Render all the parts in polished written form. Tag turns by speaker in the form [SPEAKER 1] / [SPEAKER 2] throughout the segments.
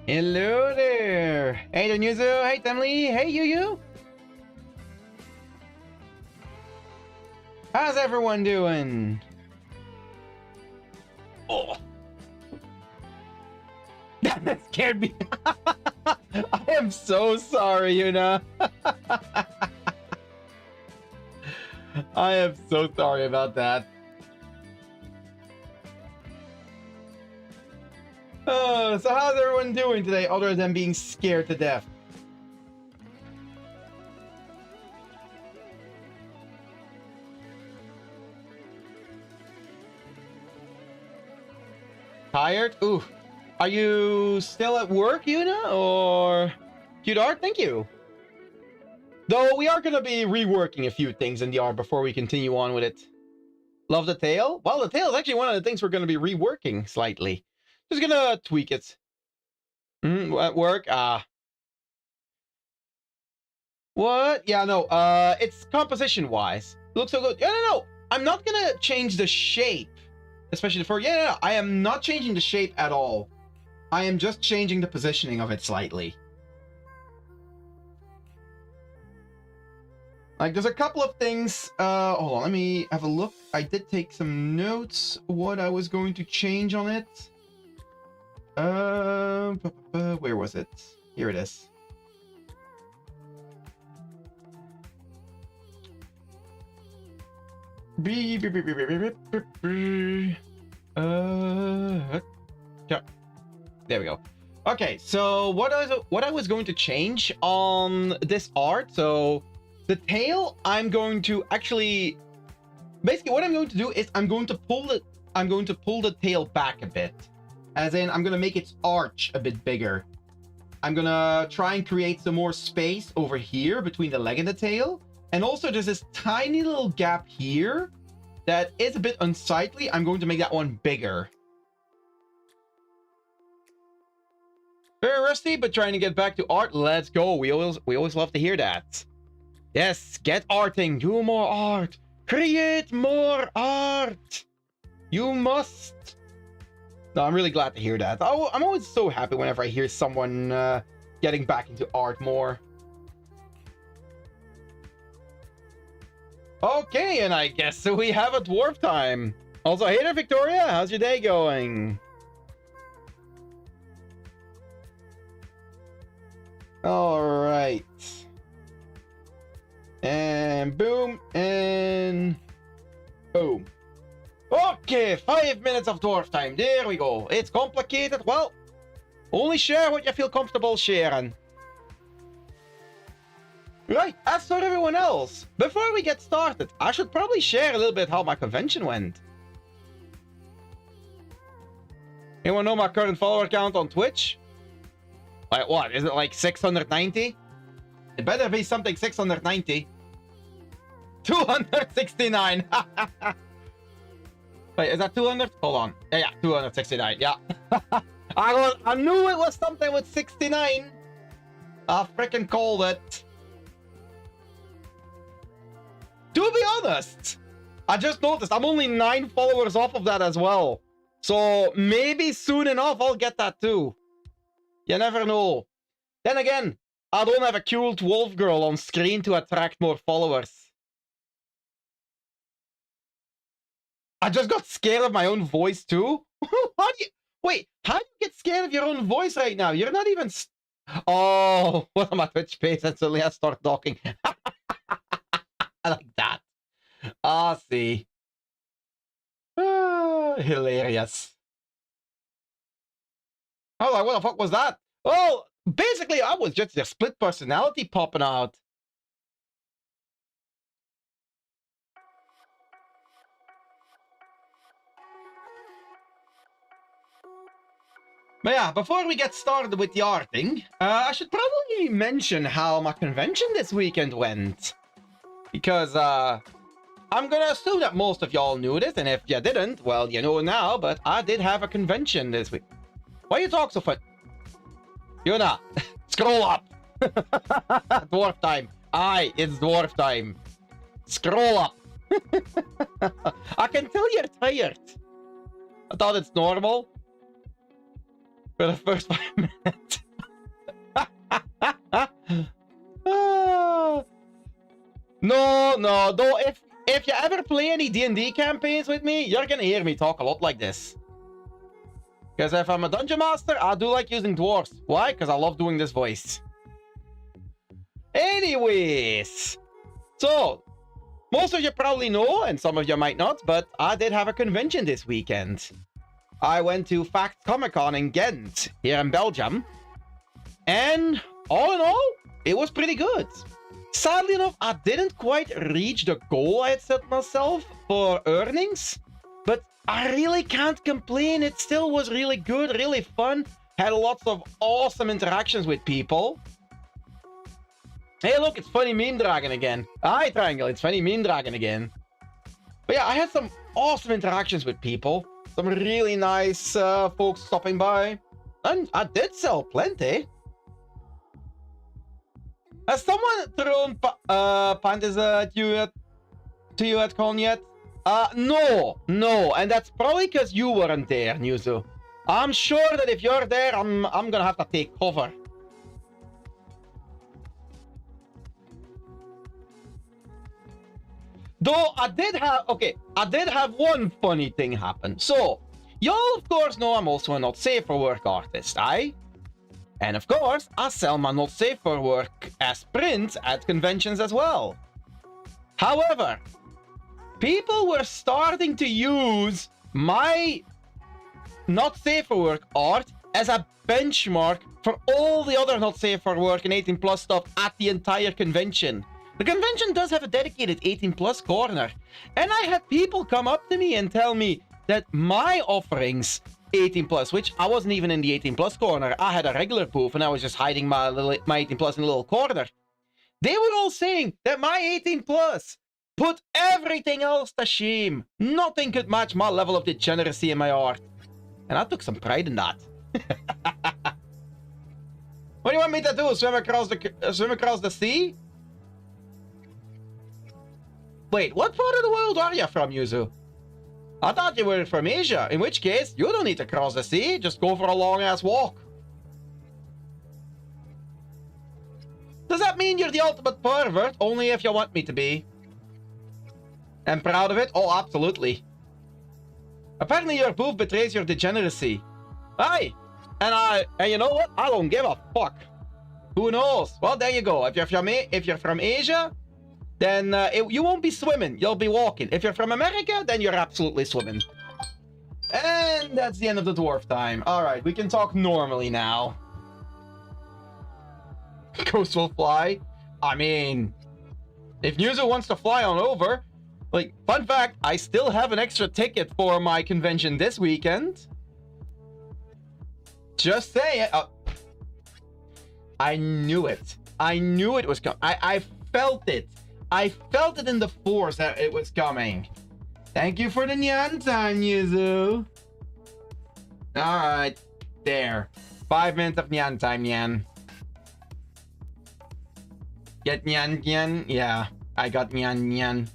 [SPEAKER 1] Hello there. Hey, Danuzu. Hey, Temly. Hey, you. How's everyone doing? Oh. That scared me. I am so sorry, Yuna. I am so sorry about that. Oh, so how's everyone doing today other than being scared to death? Tired? Ooh. Are you still at work, Yuna? Or... Cute art? Thank you. Though we are going to be reworking a few things in the art before we continue on with it. Love the tail? Well, the tail is actually one of the things we're going to be reworking slightly. Just gonna tweak it. At work? What? Yeah, no, it's composition-wise. It looks so good. No. I'm not gonna change the shape. Especially the fur. No. I am not changing the shape at all. I am just changing the positioning of it slightly. Like, there's a couple of things. Hold on, let me have a look. I did take some notes what I was going to change on it. Where was it? Here it is. Yeah. There we go. Okay, so what I was going to change on this art, so the tail, I'm going to actually basically what I'm going to do is I'm going to pull the tail back a bit. As in, I'm gonna make its arch a bit bigger. I'm gonna try and create some more space over here between the leg and the tail. And also there's this tiny little gap here that is a bit unsightly. I'm going to make that one bigger. Very rusty, but trying to get back to art. Let's go. We always love to hear that. Yes, get arting. Do more art. Create more art. You must. No, I'm really glad to hear that. I'm always so happy whenever I hear someone getting back into art more. Okay, and I guess we have a dwarf time. Also, hey there, Victoria. How's your day going? All right. And boom, and boom. Okay, 5 minutes of dwarf time. There we go. It's complicated. Well, only share what you feel comfortable sharing. Right, as for everyone else, before we get started, I should probably share a little bit how my convention went. Anyone know my current follower count on Twitch? Like what? Is it like 690? It better be something 690. 269. Wait, is that 200? Hold on. Yeah, 269. Yeah. I knew it was something with 69. I freaking called it. To be honest, I just noticed I'm only 9 followers off of that as well. So maybe soon enough I'll get that too. You never know. Then again, I don't have a cute wolf girl on screen to attract more followers. I just got scared of my own voice too. Wait, how do you get scared of your own voice right now? You're not even... Oh, what am I Twitch face? And suddenly I start talking. I like that. Ah, see. Hilarious. I was like, what the fuck was that? Oh, basically, I was just a split personality popping out. But yeah, before we get started with the arting, I should probably mention how my convention this weekend went. Because, I'm gonna assume that most of y'all knew this, and if you didn't, well, you know now, but I did have a convention this week. Why you talk so fast? Yuna, scroll up. Dwarf time. Aye, it's dwarf time. Scroll up. I can tell you're tired. I thought it's normal. for the first 5 minutes. Ah. No, though if you ever play any D&D campaigns with me, you're gonna hear me talk a lot like this. Because if I'm a dungeon master, I do like using dwarves. Why? Because I love doing this voice. Anyways, so most of you probably know, and some of you might not, but I did have a convention this weekend. I went to Fact Comic-Con in Ghent, here in Belgium. And all in all, it was pretty good. Sadly enough, I didn't quite reach the goal I had set myself for earnings. But I really can't complain. It still was really good, really fun. Had lots of awesome interactions with people. Hey, look, it's Funny Meme Dragon again. Hi, Triangle, it's Funny Meme Dragon again. But yeah, I had some awesome interactions with people. Some really nice folks stopping by. And I did sell plenty. Has someone thrown pandas to you at con yet? No. And that's probably because you weren't there, Nyuzu. I'm sure that if you're there, I'm gonna have to take cover. Though I did have one funny thing happen. So, y'all of course know I'm also a not safe for work artist, aye? And of course, I sell my not safe for work as prints at conventions as well. However, people were starting to use my not safe for work art as a benchmark for all the other not safe for work and 18 plus stuff at the entire convention. The convention does have a dedicated 18 plus corner, and I had people come up to me and tell me that my offerings 18 plus, which I wasn't even in the 18 plus corner. I had a regular booth and I was just hiding my 18 plus in a little corner. They were all saying that my 18 plus put everything else to shame. Nothing could match my level of degeneracy in my art. And I took some pride in that. What do you want me to do? Swim across the sea? Wait, what part of the world are you from, Yuzu? I thought you were from Asia, in which case, you don't need to cross the sea, just go for a long-ass walk. Does that mean you're the ultimate pervert, only if you want me to be? And proud of it? Oh, absolutely. Apparently your booth betrays your degeneracy. Aye, and you know what? I don't give a fuck. Who knows? Well, there you go. If you're from Asia, then you won't be swimming, you'll be walking. If you're from America, then you're absolutely swimming. And that's the end of the dwarf time. Alright, we can talk normally now. Ghost will fly. I mean, if Nyuzu wants to fly on over, like, fun fact, I still have an extra ticket for my convention this weekend. Just saying. I knew it. I knew it was coming. I felt it. I felt it in the force that it was coming. Thank you for the nyan time, Yuzu. Alright. There. 5 minutes of nyan time, nyan. Get nyan, nyan? Yeah. I got nyan, nyan.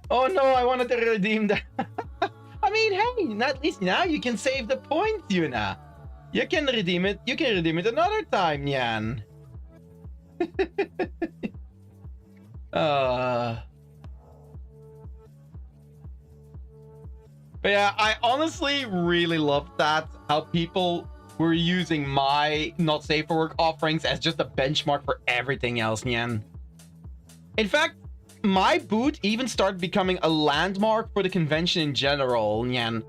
[SPEAKER 1] Oh no, I wanted to redeem that. I mean, hey, at least now you can save the points, Yuna. You can redeem it. You can redeem it another time, Nyan. But yeah, I honestly really loved that. How people were using my not safe for work offerings as just a benchmark for everything else, Nyan. In fact, my booth even started becoming a landmark for the convention in general, Nyan.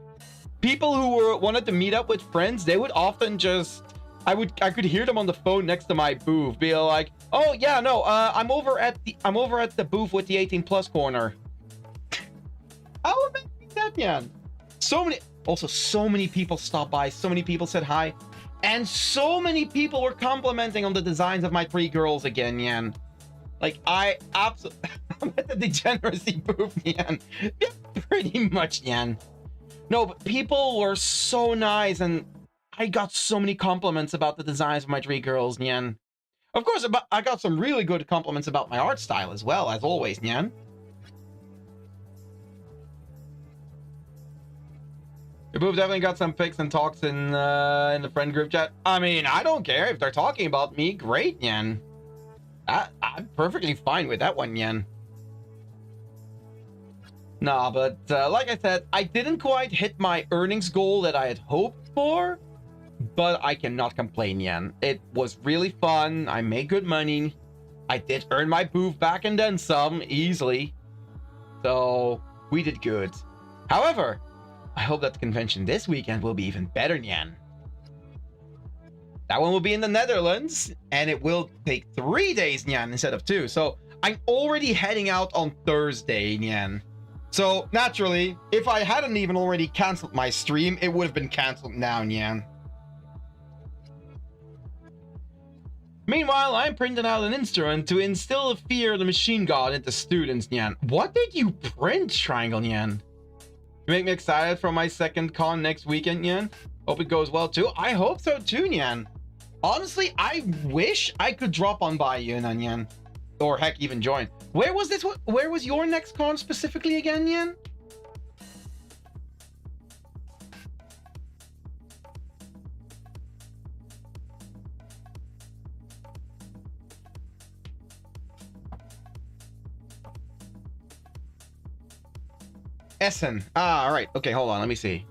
[SPEAKER 1] People who wanted to meet up with friends, they would often just... I could hear them on the phone next to my booth, be like, "Oh yeah, no, I'm over at the booth with the 18 plus corner." How amazing that, Nyan? So many people stopped by, so many people said hi, and so many people were complimenting on the designs of my 3 girls again, Nyan. Like, I'm at the degeneracy booth, Nyan. Yeah, pretty much, Nyan. No, but people were so nice, and I got so many compliments about the designs of my 3 girls, Nyan. Of course, I got some really good compliments about my art style as well, as always, Nyan. We both definitely got some pics and talks in the friend group chat. I mean, I don't care if they're talking about me. Great, Yan. I'm perfectly fine with that one, Yan. Nah, but like I said, I didn't quite hit my earnings goal that I had hoped for, but I cannot complain, Yan. It was really fun. I made good money. I did earn my booth back and then some, easily. So, we did good. However, I hope that the convention this weekend will be even better, Nyan. That one will be in the Netherlands, and it will take 3 days, Nyan, instead of 2. So I'm already heading out on Thursday, Nyan. So naturally, if I hadn't even already canceled my stream, it would have been canceled now, Nyan. Meanwhile, I'm printing out an instrument to instill the fear of the machine god into students, Nyan. What did you print, Triangle, Nyan? You make me excited for my second con next weekend, Nyan. Hope it goes well too. I hope so too, Nyan. Honestly, I wish I could drop on by you, Nyan. Or heck, even join. Where was this? Where was your next con specifically again, Nyan? Essen. Ah, all right. Okay, hold on. Let me see.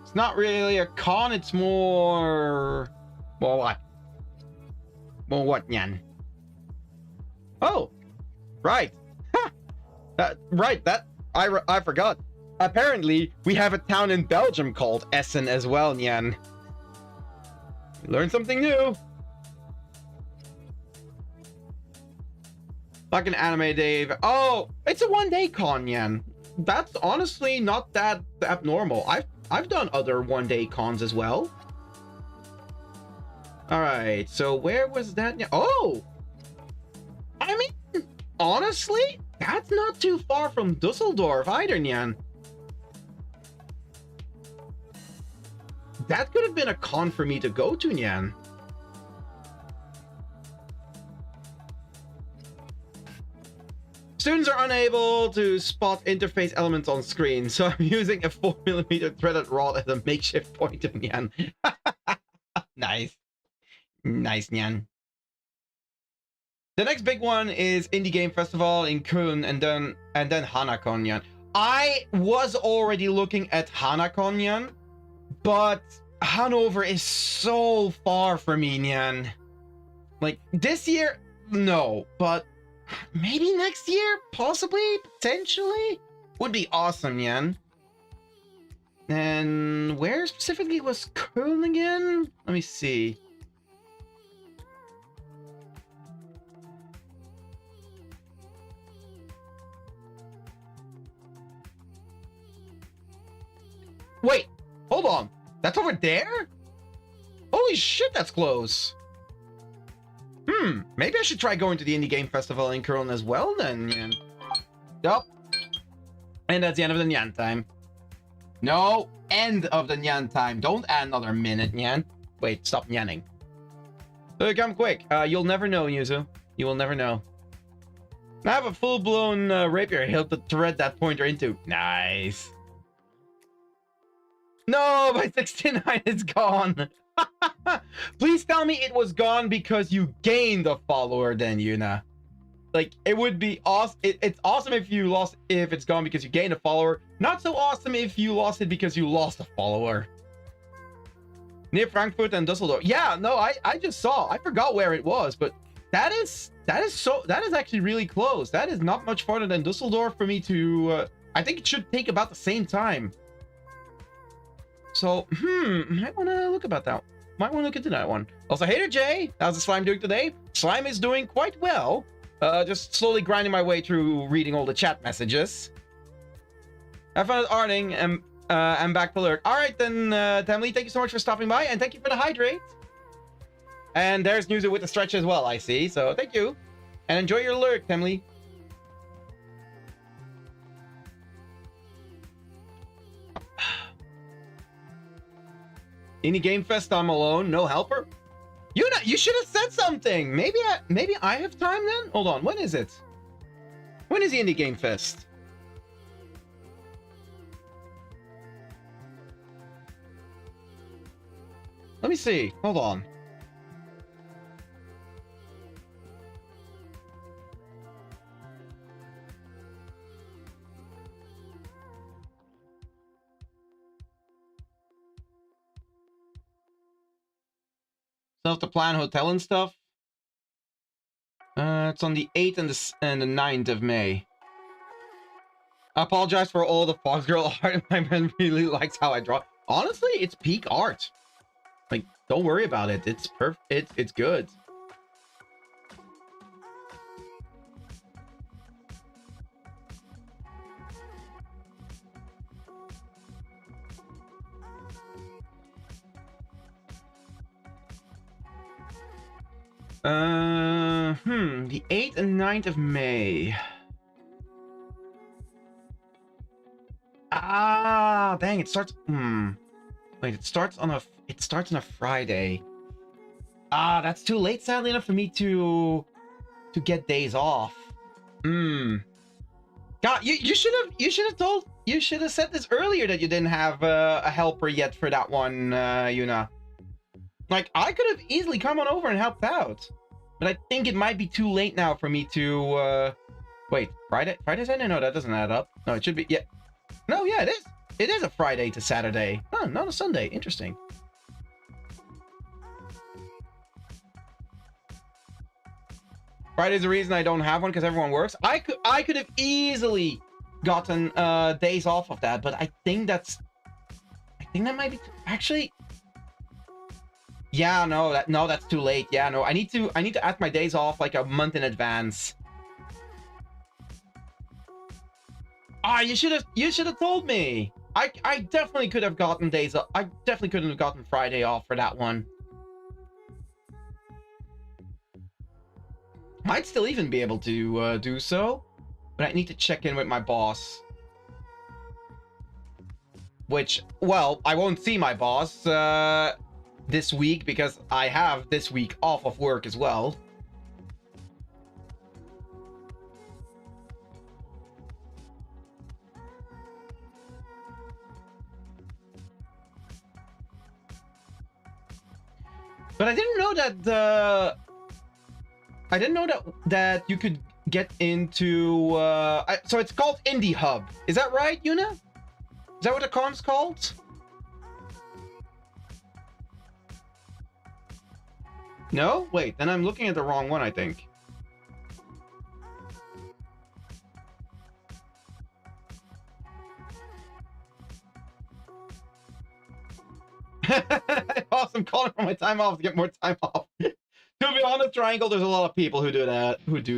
[SPEAKER 1] It's not really a con. It's more... More what? More what, Nyan? Oh, right. Right. That I forgot. Apparently, we have a town in Belgium called Essen as well, Nyan. Learn something new. Like an anime, Dave. Oh, it's a one-day con, Yan. That's honestly not that abnormal. I've done other one-day cons as well. All right, so where was that? Oh, I mean, honestly, that's not too far from Dusseldorf either, Nyan. That could have been a con for me to go to, Nyan. Students are unable to spot interface elements on screen, so I'm using a 4mm threaded rod as a makeshift pointer, Nyan. Nice. Nice, Nyan. The next big one is Indie Game Festival in Köln and then Hanacon, Nyan. I was already looking at Hanacon, Nyan, but Hanover is so far from me, Nyan. Like, this year, no, but maybe next year, possibly, potentially, would be awesome, Yan. And where specifically was Köln again? Let me see. Wait, hold on. That's over there? Holy shit, that's close. Maybe I should try going to the Indie Game Festival in Köln as well then, Yan. Yup. And that's the end of the Nyan time. No, end of the Nyan time. Don't add another minute, Nyan. Wait, stop Nyanning. So come quick. You'll never know, Yuzu. You will never know. I have a full-blown rapier hilt to thread that pointer into. Nice. No, my 69 is gone. Please tell me it was gone because you gained a follower then, Yuna. Like, it would be awesome. It's awesome if you lost, if it's gone because you gained a follower. Not so awesome if you lost it because you lost a follower. Near Frankfurt and Dusseldorf. Yeah, no, I just saw. I forgot where it was, but that is actually really close. That is not much farther than Dusseldorf for me to I think it should take about the same time. So, might want to look about that. Might want to look into that one. Also, Hater Jay, how's the slime doing today? Slime is doing quite well. Just slowly grinding my way through reading all the chat messages. Have fun at Arting, and I'm back to lurk. All right, then, Temley, thank you so much for stopping by, and thank you for the hydrate. And there's Nuzu with the stretch as well, I see. So, thank you. And enjoy your lurk, Temley. Indie Game Fest, I'm alone, no helper. You should have said something. Maybe I have time then. Hold on, when is it? When is the Indie Game Fest? Let me see. Hold on. Still have to plan hotel and stuff. It's on the 8th and the 9th of May. I apologize for all the Fox Girl art. My man really likes how I draw. Honestly, it's peak art. Like, don't worry about it. It's perfect. It's good. The 8th and 9th of May. Ah, dang, it starts. Wait, it starts on a Friday. Ah, that's too late, sadly enough, for me to get days off. God, you should have said this earlier that you didn't have a helper yet for that one, Yuna. Like, I could have easily come on over and helped out. But I think it might be too late now for me to, wait, Friday's ending? No, that doesn't add up. No, it should be, yeah. No, yeah, it is. It is a Friday to Saturday. Oh, not a Sunday. Interesting. Friday's the reason I don't have one, because everyone works. I could have easily gotten days off of that, but I think that might be actually. Yeah, no, that's too late. Yeah, no, I need to add my days off like a month in advance. Ah, you should have told me. I definitely could have gotten days off. I definitely couldn't have gotten Friday off for that one. Might still even be able to do so, but I need to check in with my boss. Which, well, I won't see my boss this week because I have this week off of work as well. But I didn't know that that you could get into so it's called Indie Hub. Is that right, Yuna? Is that what the con's called? No? Wait, then I'm looking at the wrong one, I think. Awesome, calling for my time off to get more time off. To be honest, Triangle, there's a lot of people who do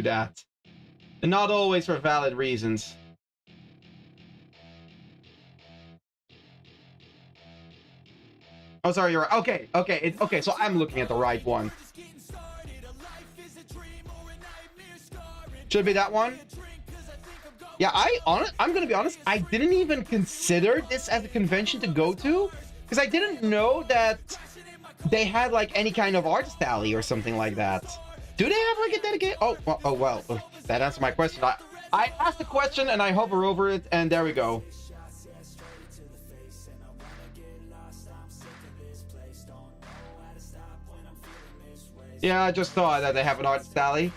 [SPEAKER 1] that. And not always for valid reasons. Oh, sorry, you're right. Okay, so I'm looking at the right one. Should be that one. Yeah, I'm gonna be honest, I didn't even consider this as a convention to go to, because I didn't know that they had like any kind of artist alley or something like that. Do they have like a dedicated? Well, that answers my question. I asked the question and I hover over it, and there we go. Yeah, I just saw that they have an artist alley.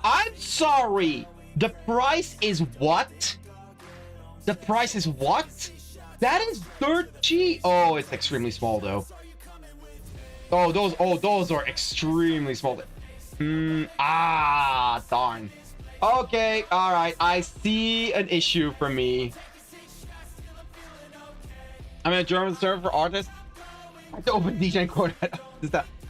[SPEAKER 1] I'm sorry. The price is what? The price is what? That is dirt cheap. Oh, it's extremely small though. Oh, those are extremely small. Darn. Okay, all right. I see an issue for me. I'm in a German server for artists. I have to open DJ quota.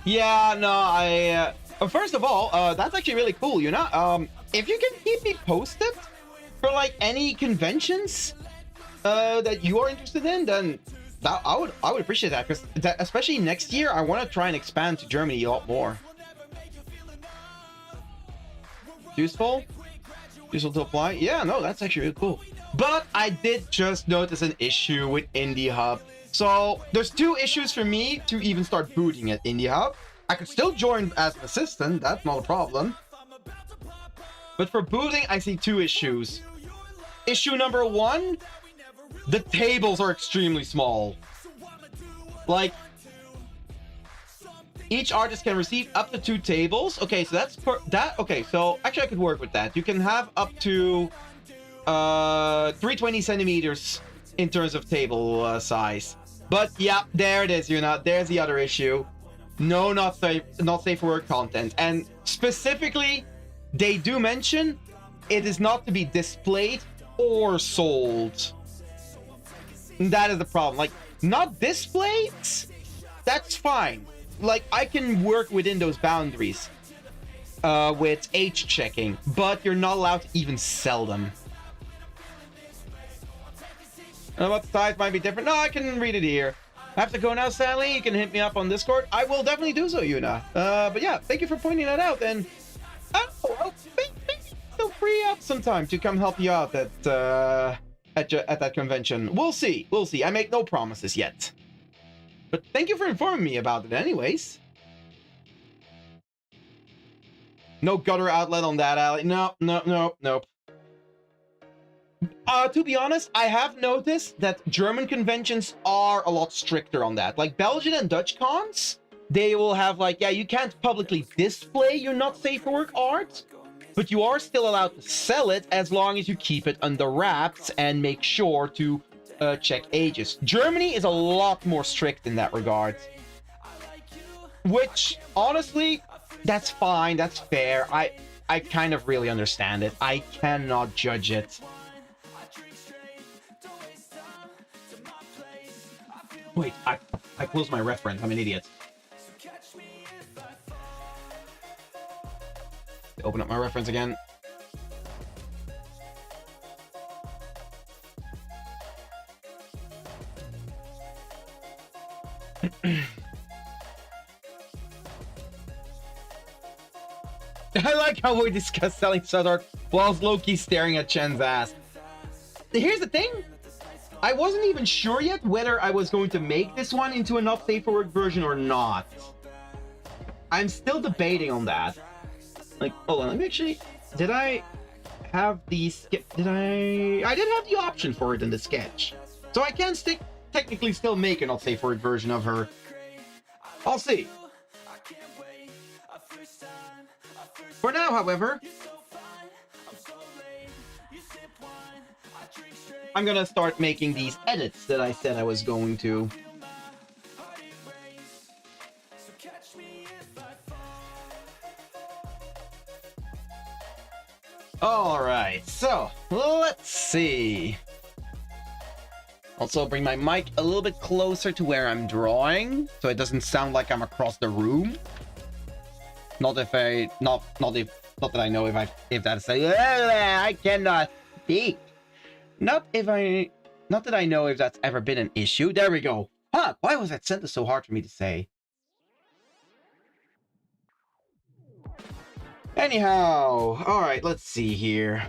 [SPEAKER 1] Yeah, no, first of all, that's actually really cool, you know? If you can keep me posted for, like, any conventions that you are interested in, then I would appreciate that, because especially next year, I want to try and expand to Germany a lot more. Useful to apply? Yeah, no, that's actually really cool. But I did just notice an issue with Indie Hub. So there's two issues for me to even start booting at Indie Hub. I could still join as an assistant, that's not a problem. But for booting, I see two issues. Issue number one, the tables are extremely small. Like, Each artist can receive up to 2 tables. Okay, so that's okay, so actually I could work with that. You can have up to 320 centimeters in terms of table size. But yeah, there it is, there's the other issue. No, not safe for work content. And specifically, they do mention it is not to be displayed or sold. That is the problem. Like, not displayed? That's fine. Like, I can work within those boundaries with age checking, but you're not allowed to even sell them. What size might be different? No, I can read it here. I have to go now, Sally. You can hit me up on Discord. I will definitely do so, Yuna. But yeah, thank you for pointing that out. And I'll feel free up sometime to come help you out at that convention. We'll see. We'll see. I make no promises yet. But thank you for informing me about it anyways. No gutter outlet on that alley. No. To be honest, I have noticed that German conventions are a lot stricter on that. Like Belgian and Dutch cons, they will have like, yeah, you can't publicly display your not safe for work art, but you are still allowed to sell it as long as you keep it under wraps and make sure to check ages. Germany is a lot more strict in that regard. Which, honestly, that's fine, that's fair. I kind of really understand it. I cannot judge it. Wait, I closed my reference. I'm an idiot. Open up my reference again. I like how we discuss selling stud art whilst Loki staring at Chen's ass. Here's the thing. I wasn't even sure yet whether I was going to make this one into a not safe for work version or not. I'm still debating on that. Like, hold on, let me actually... Did I have the skip? I did have the option for it in the sketch. So I can technically still make a not safe for work version of her. I'll see. For now, however, I'm gonna start making these edits that I said I was going to. Alright, so let's see. Also bring my mic a little bit closer to where I'm drawing, so it doesn't sound like I'm across the room. Not that I know if that's I cannot speak. Not that I know if that's ever been an issue. There we go. Huh, why was that sentence so hard for me to say? Anyhow, alright, let's see here.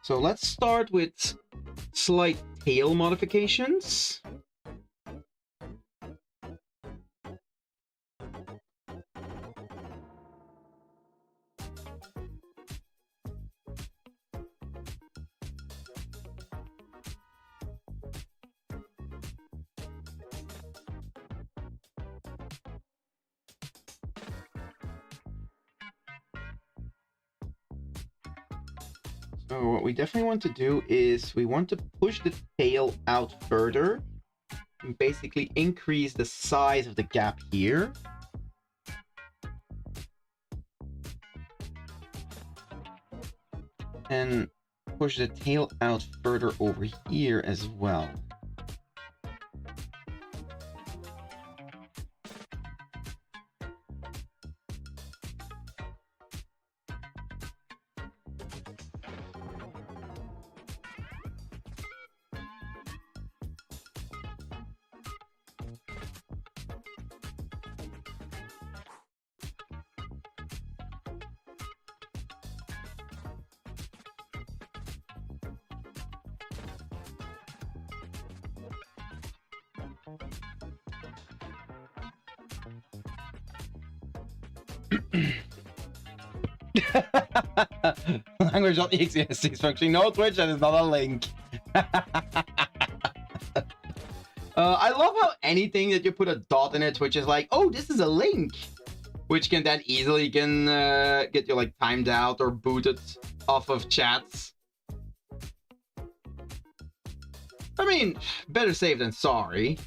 [SPEAKER 1] So let's start with slight tail modifications. So what we definitely want to do is we want to push the tail out further and basically increase the size of the gap here. And push the tail out further over here as well. Language.exe is functioning. No, Twitch, that is not a link. I love how anything that you put a dot in it, Twitch is like, oh, this is a link, which can then easily get you like timed out or booted off of chats. I mean, better safe than sorry.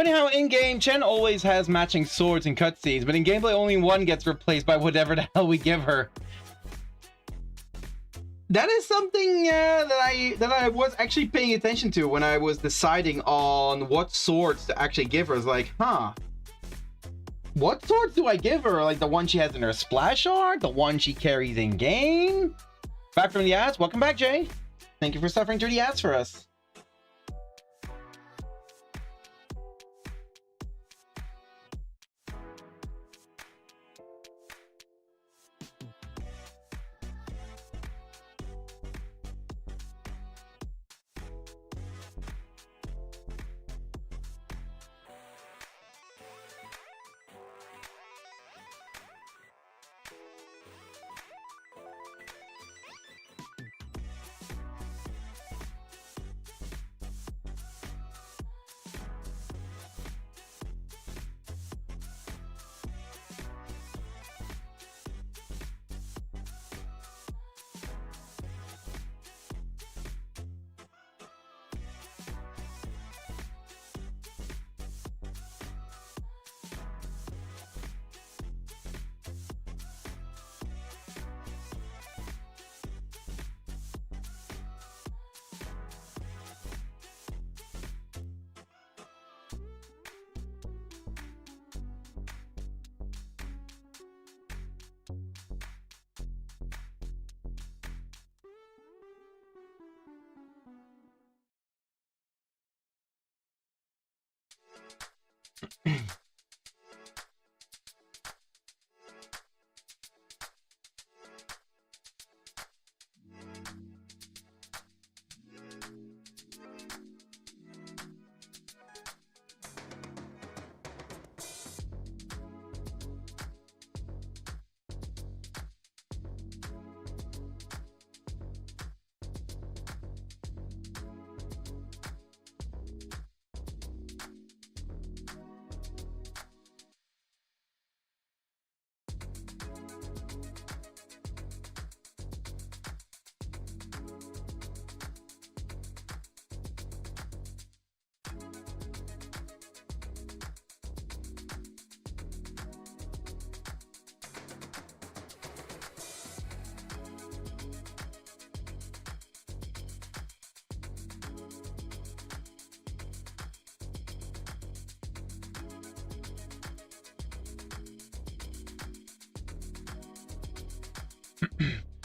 [SPEAKER 1] Funny how in-game, Chen always has matching swords and cutscenes, but in gameplay only one gets replaced by whatever the hell we give her. That is something that I was actually paying attention to when I was deciding on what swords to actually give her. It's like, huh, what swords do I give her? Like the one she has in her splash art, the one she carries in game? Back from the ads. Welcome back, Jay. Thank you for suffering through the ads for us.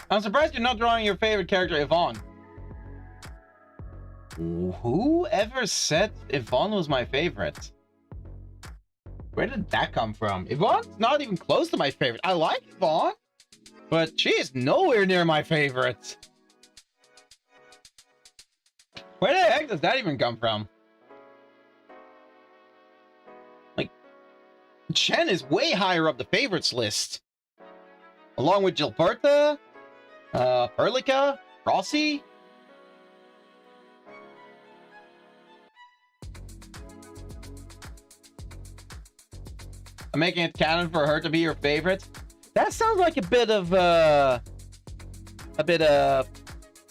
[SPEAKER 1] I'm surprised you're not drawing your favorite character, Yvonne. Whoever said Yvonne was my favorite? Where did that come from? Yvonne's not even close to my favorite. I like Yvonne, but she is nowhere near my favorite. Where the heck does that even come from? Like, Chen is way higher up the favorites list. Along with Gilberta, Perlica, Rossi. I'm making it canon for her to be your favorite. That sounds like a bit of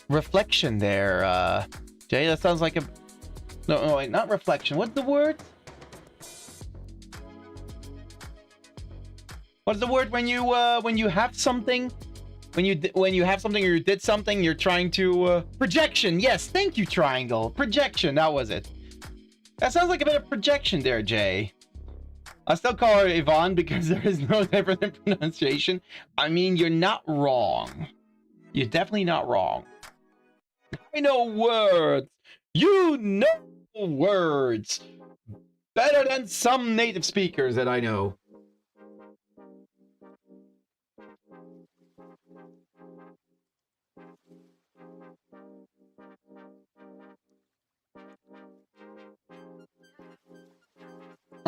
[SPEAKER 1] reflection there, Jay. That sounds like a no, wait, not reflection. What's the word? What's the word when you have something? When you have something or you did something, you're trying to projection. Yes, thank you, Triangle. Projection. That was it. That sounds like a bit of projection there, Jay. I still call her Yvonne because there is no difference in pronunciation. I mean, you're not wrong. You're definitely not wrong. I know words. You know words. Better than some native speakers that I know.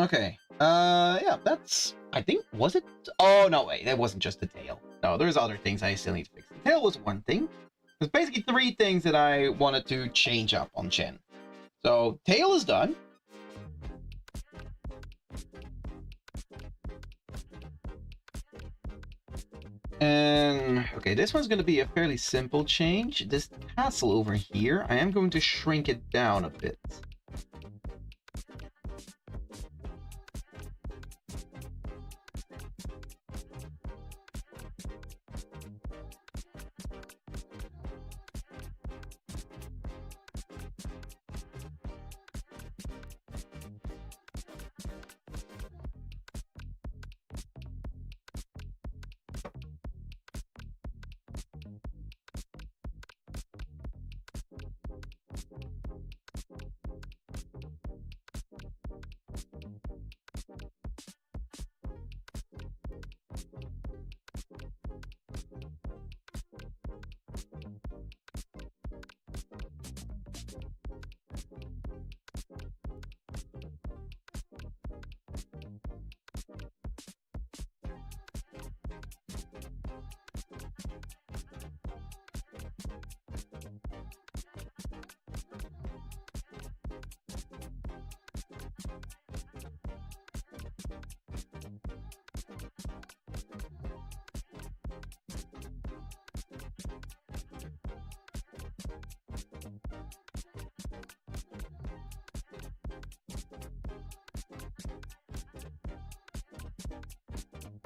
[SPEAKER 1] Okay. Yeah, that's... I think... Was it? Oh, no, wait. That wasn't just the tail. No, there's other things I still need to fix. The tail was one thing. There's basically 3 things that I wanted to change up on Chen. So, tail is done. And... okay, this one's going to be a fairly simple change. This tassel over here, I am going to shrink it down a bit.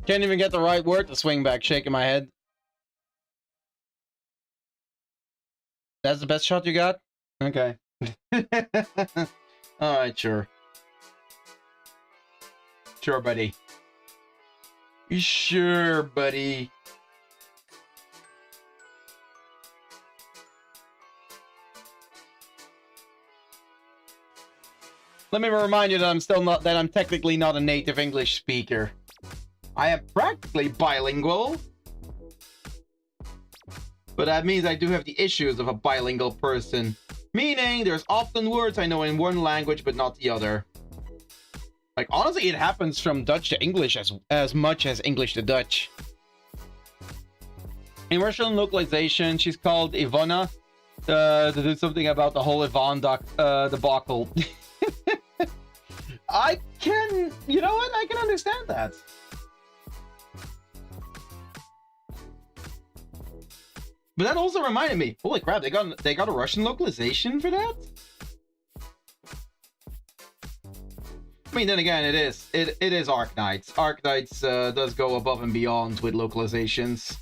[SPEAKER 1] Can't even get the right word to swing back, shaking my head. That's the best shot you got? Okay. Alright, sure. Sure, buddy. Sure, buddy. Let me remind you that I'm technically not a native English speaker. I am practically bilingual. But that means I do have the issues of a bilingual person. Meaning, there's often words I know in one language but not the other. Like, honestly, it happens from Dutch to English as much as English to Dutch. In Russian localization, she's called Ivana to do something about the whole Ivan debacle. You know what? I can understand that. But that also reminded me, holy crap, they got a Russian localization for that? I mean, then again, it is Arknights. Arknights does go above and beyond with localizations.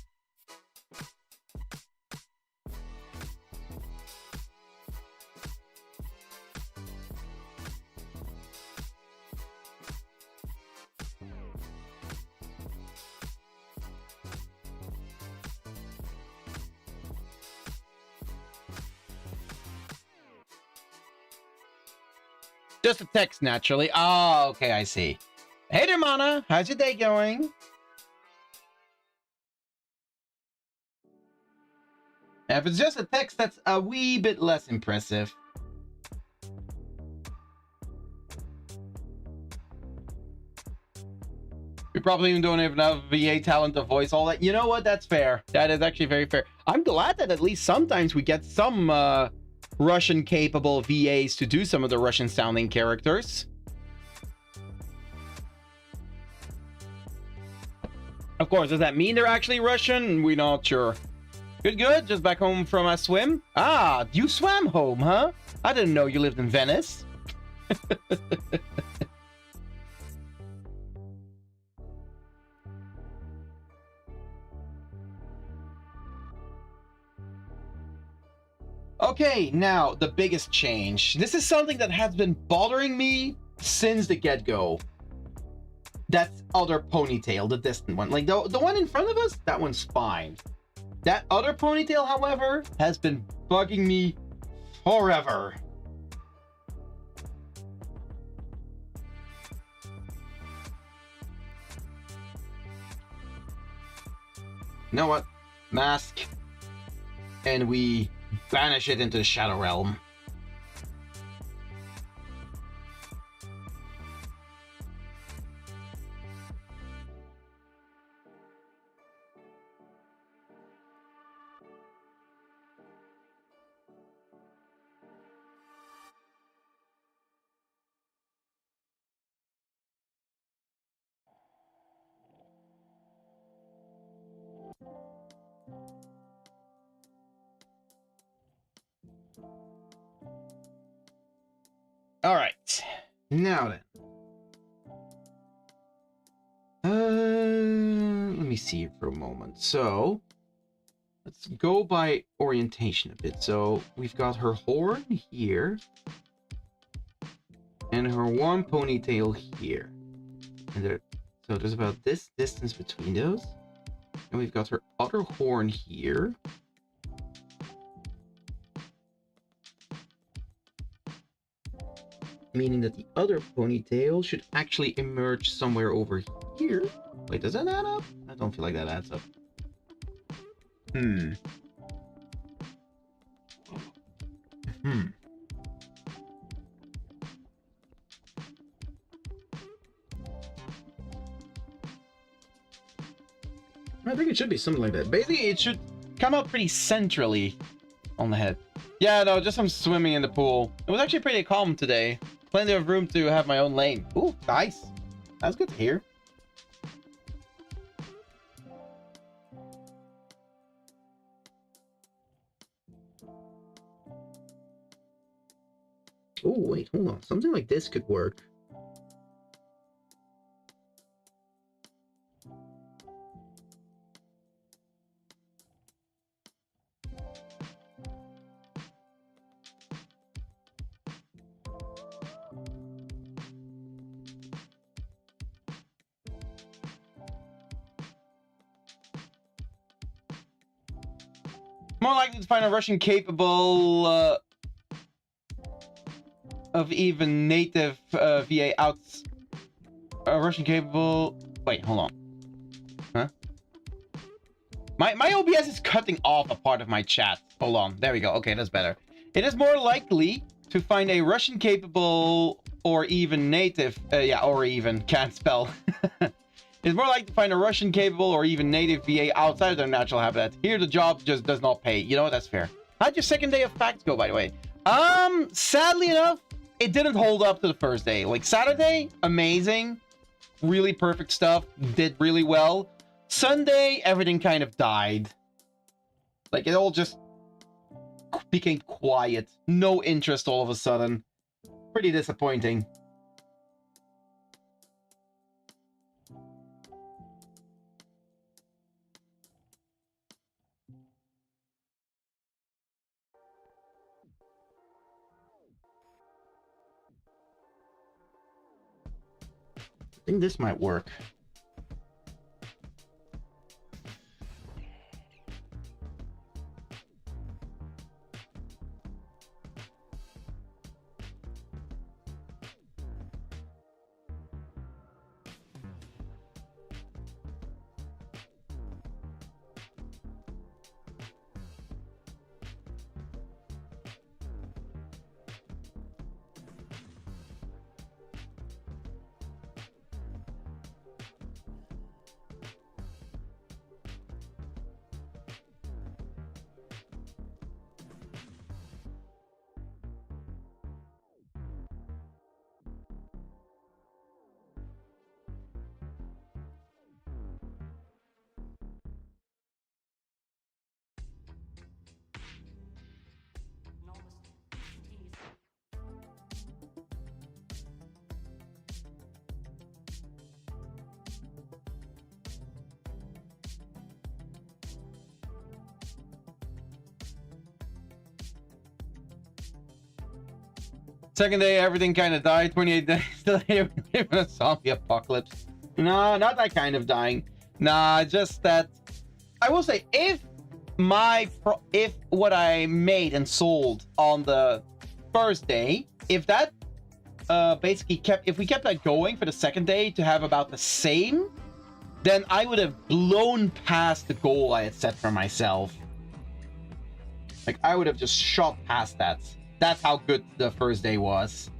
[SPEAKER 1] Just a text, naturally. Oh, okay, I see. Hey there, Mana. How's your day going? If it's just a text, that's a wee bit less impressive. We probably even don't even have VA talent to voice all that. You know what? That's fair. That is actually very fair. I'm glad that at least sometimes we get some Russian-capable VAs to do some of the Russian-sounding characters. Of course, does that mean they're actually Russian? We're not sure. Good, good. Just back home from a swim? Ah, you swam home, huh? I didn't know you lived in Venice. Okay, now, the biggest change. This is something that has been bothering me since the get-go. That other ponytail, the distant one. Like, the one in front of us, that one's fine. That other ponytail, however, has been bugging me forever. You know what? Mask. And we banish it into the Shadow Realm. All right, now then. Let me see for a moment. So, let's go by orientation a bit. So, we've got her horn here. And her one ponytail here. And so there's about this distance between those. And we've got her other horn here. Meaning that the other ponytail should actually emerge somewhere over here. Wait, does that add up? I don't feel like that adds up. I think it should be something like that. Basically, it should come out pretty centrally on the head. Yeah, no, just some swimming in the pool. It was actually pretty calm today. Plenty of room to have my own lane. Ooh, nice. That's good to hear. Oh, wait, hold on. Something like this could work. More likely to find a Russian capable of even native VA outs. A Russian capable. Wait, hold on. Huh? My OBS is cutting off a part of my chat. Hold on. There we go. Okay, that's better. It is more likely to find a Russian capable or even native. Yeah, or even can't spell. It's more likely to find a Russian capable or even native VA outside of their natural habitat. Here, the job just does not pay. You know what? That's fair. How'd your second day of facts go, by the way? Sadly enough, it didn't hold up to the first day. Like, Saturday, amazing. Really perfect stuff. Did really well. Sunday, everything kind of died. Like, it all just became quiet. No interest all of a sudden. Pretty disappointing. I think this might work. Second day, everything kind of died. 28 days still here in a zombie apocalypse. No, not that kind of dying. Nah, just that. I will say, if what I made and sold on the first day, if that basically if we kept that going for the second day to have about the same, then I would have blown past the goal I had set for myself. Like, I would have just shot past that. That's how good the first day was.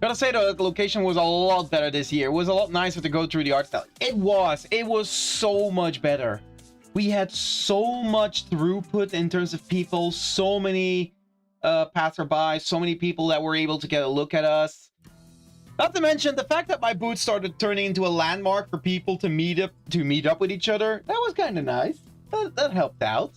[SPEAKER 1] Gotta say though, the location was a lot better this year. It was a lot nicer to go through the art style. It was so much better. We had so much throughput in terms of people, so many passerby, so many people that were able to get a look at us. Not to mention the fact that my booth started turning into a landmark for people to meet up with each other. That was kind of nice. That helped out.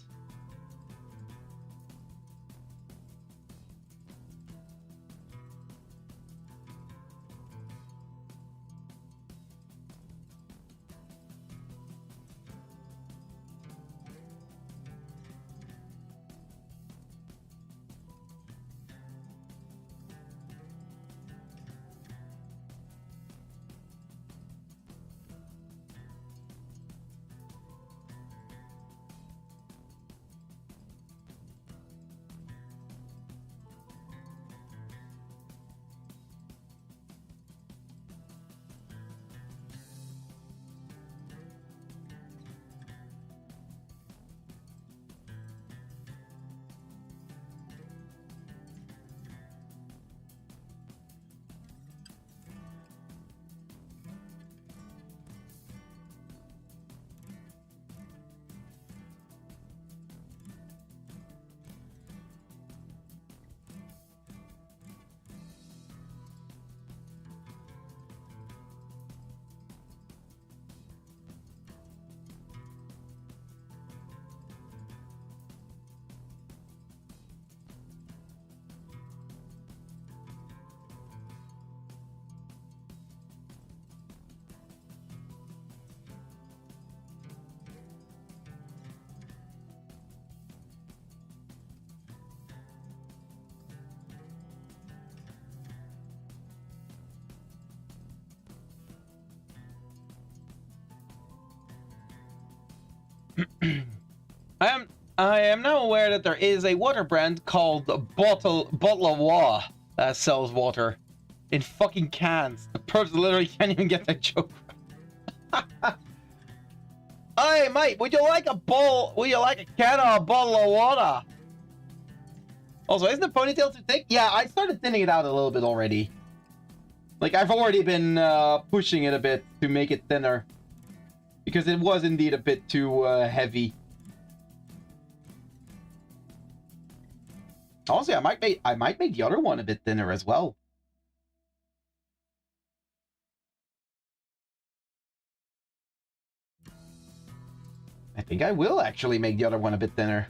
[SPEAKER 1] I am now aware that there is a water brand called Bottle of Water that sells water in fucking cans. The person literally can't even get that joke. Hey mate, would you like a can or a bottle of water? Also, isn't the ponytail too thick? Yeah, I started thinning it out a little bit already. Like, I've already been pushing it a bit to make it thinner. Because it was indeed a bit too heavy. Honestly, I might make the other one a bit thinner as well. I think I will actually make the other one a bit thinner.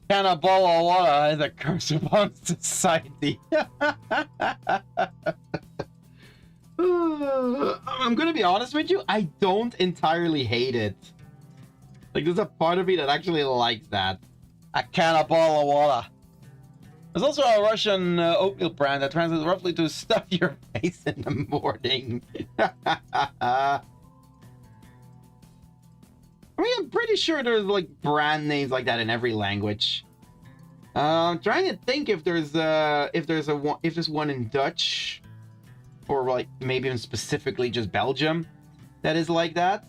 [SPEAKER 1] Can a bottle of water is a curse upon society. I'm gonna be honest with you, I don't entirely hate it. Like, there's a part of me that actually likes that. A can of bottle of water. There's also a Russian oatmeal brand that translates roughly to stuff your face in the morning. I mean, I'm pretty sure there's like brand names like that in every language. I'm trying to think if there's one in Dutch, or like maybe even specifically just Belgium that is like that.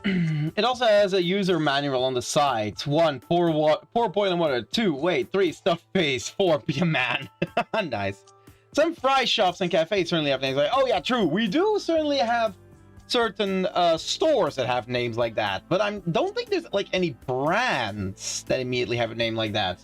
[SPEAKER 1] It also has a user manual on the side. 1, pour boiling water. 2, wait. 3, stuff face. 4, be a man. Nice. Some fry shops and cafes certainly have names like, oh yeah, true. We do certainly have certain stores that have names like that, but I don't think there's like any brands that immediately have a name like that.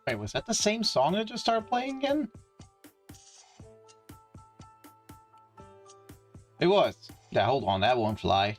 [SPEAKER 1] Wait, was that the same song that just started playing again? It was. Yeah, hold on, that won't fly.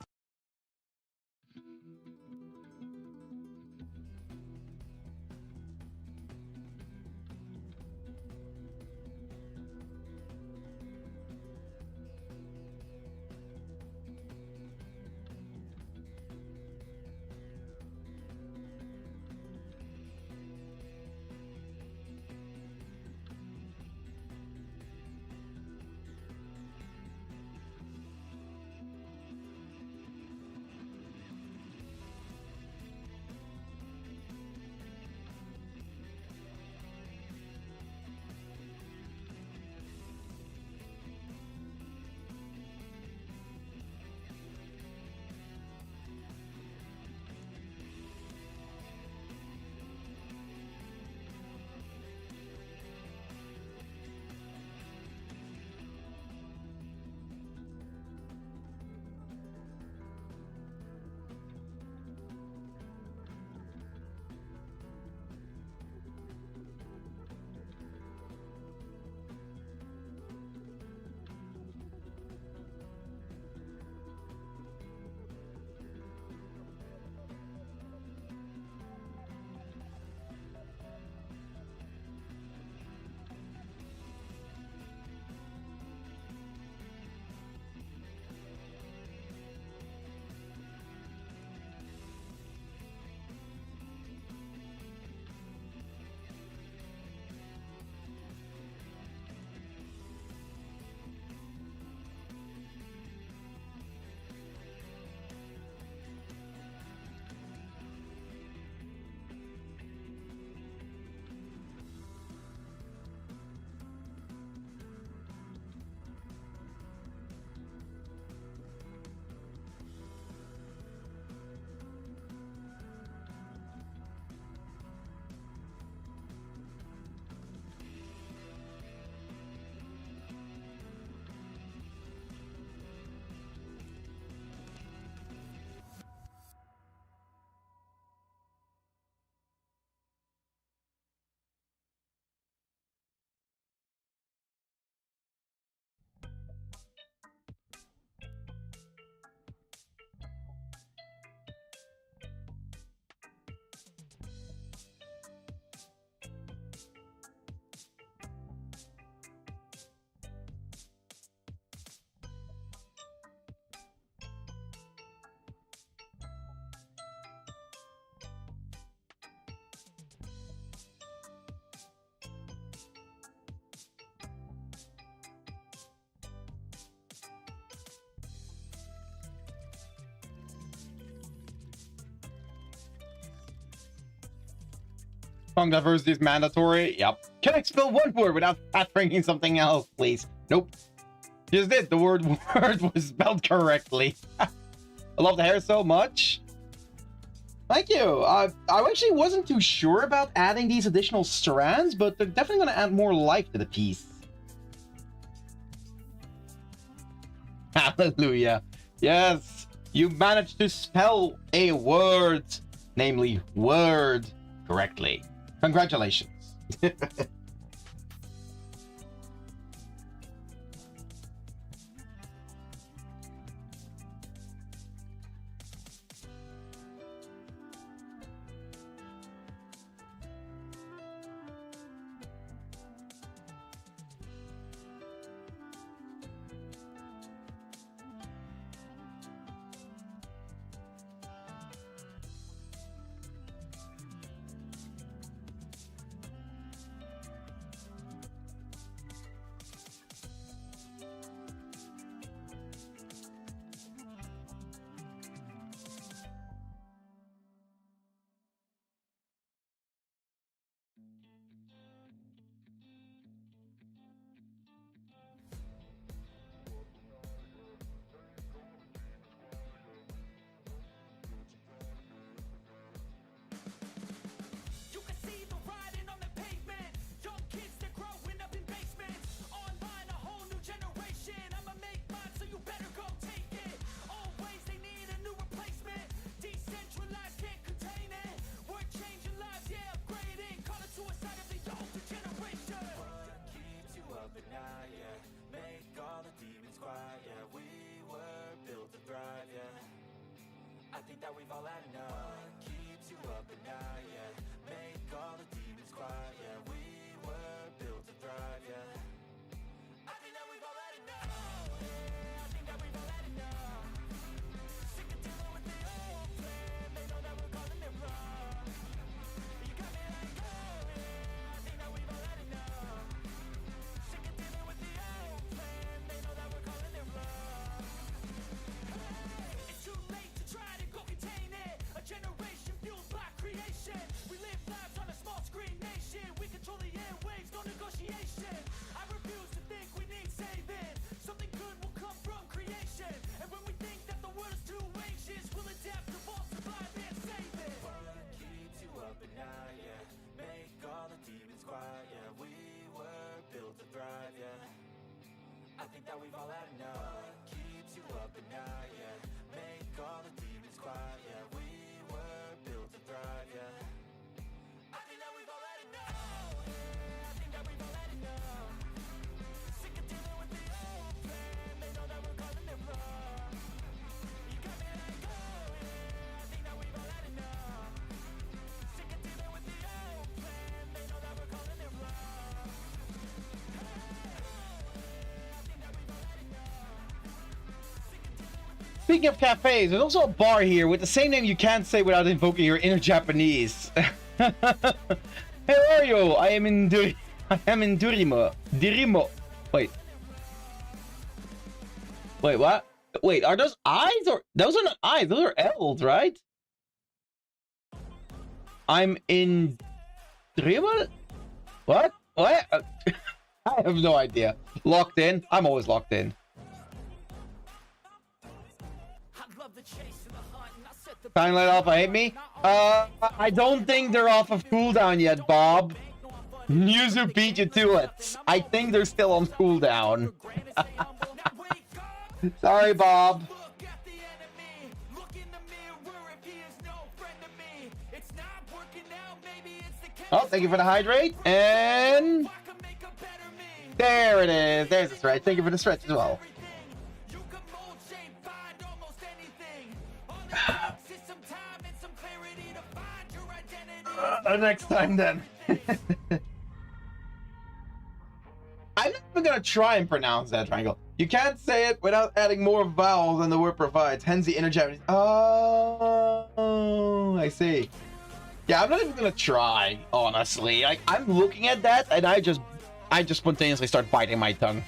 [SPEAKER 1] Tongue diversity is mandatory. Yep. Can I spell one word without bringing something else, please? Nope. Just did. The word was spelled correctly. I love the hair so much. Thank you. I actually wasn't too sure about adding these additional strands, but they're definitely going to add more life to the piece. Hallelujah. Yes, you managed to spell a word, namely word, correctly. Congratulations. Speaking of cafes, there's also a bar here with the same name you can't say without invoking your inner Japanese. Hey, how are you? I am in Durimo. Dirimo. Wait. Wait, what? Wait, are those eyes or those are not eyes? Those are L's, right? I'm in Dirimo? What? What? I have no idea. Locked in? I'm always locked in. Time let off, I hate me. I don't think they're off of cooldown yet, Bob. Yuzu beat you to it. I think they're still on cooldown. Sorry, Bob. Oh, thank you for the hydrate. And there it is. There's the stretch. Thank you for the stretch as well. Next time then. I'm not even gonna try and pronounce that triangle. You can't say it without adding more vowels than the word provides. Hence the inner Japanese. Oh, I see. Yeah, I'm not even gonna try, honestly. Like, I'm looking at that and I just spontaneously start biting my tongue.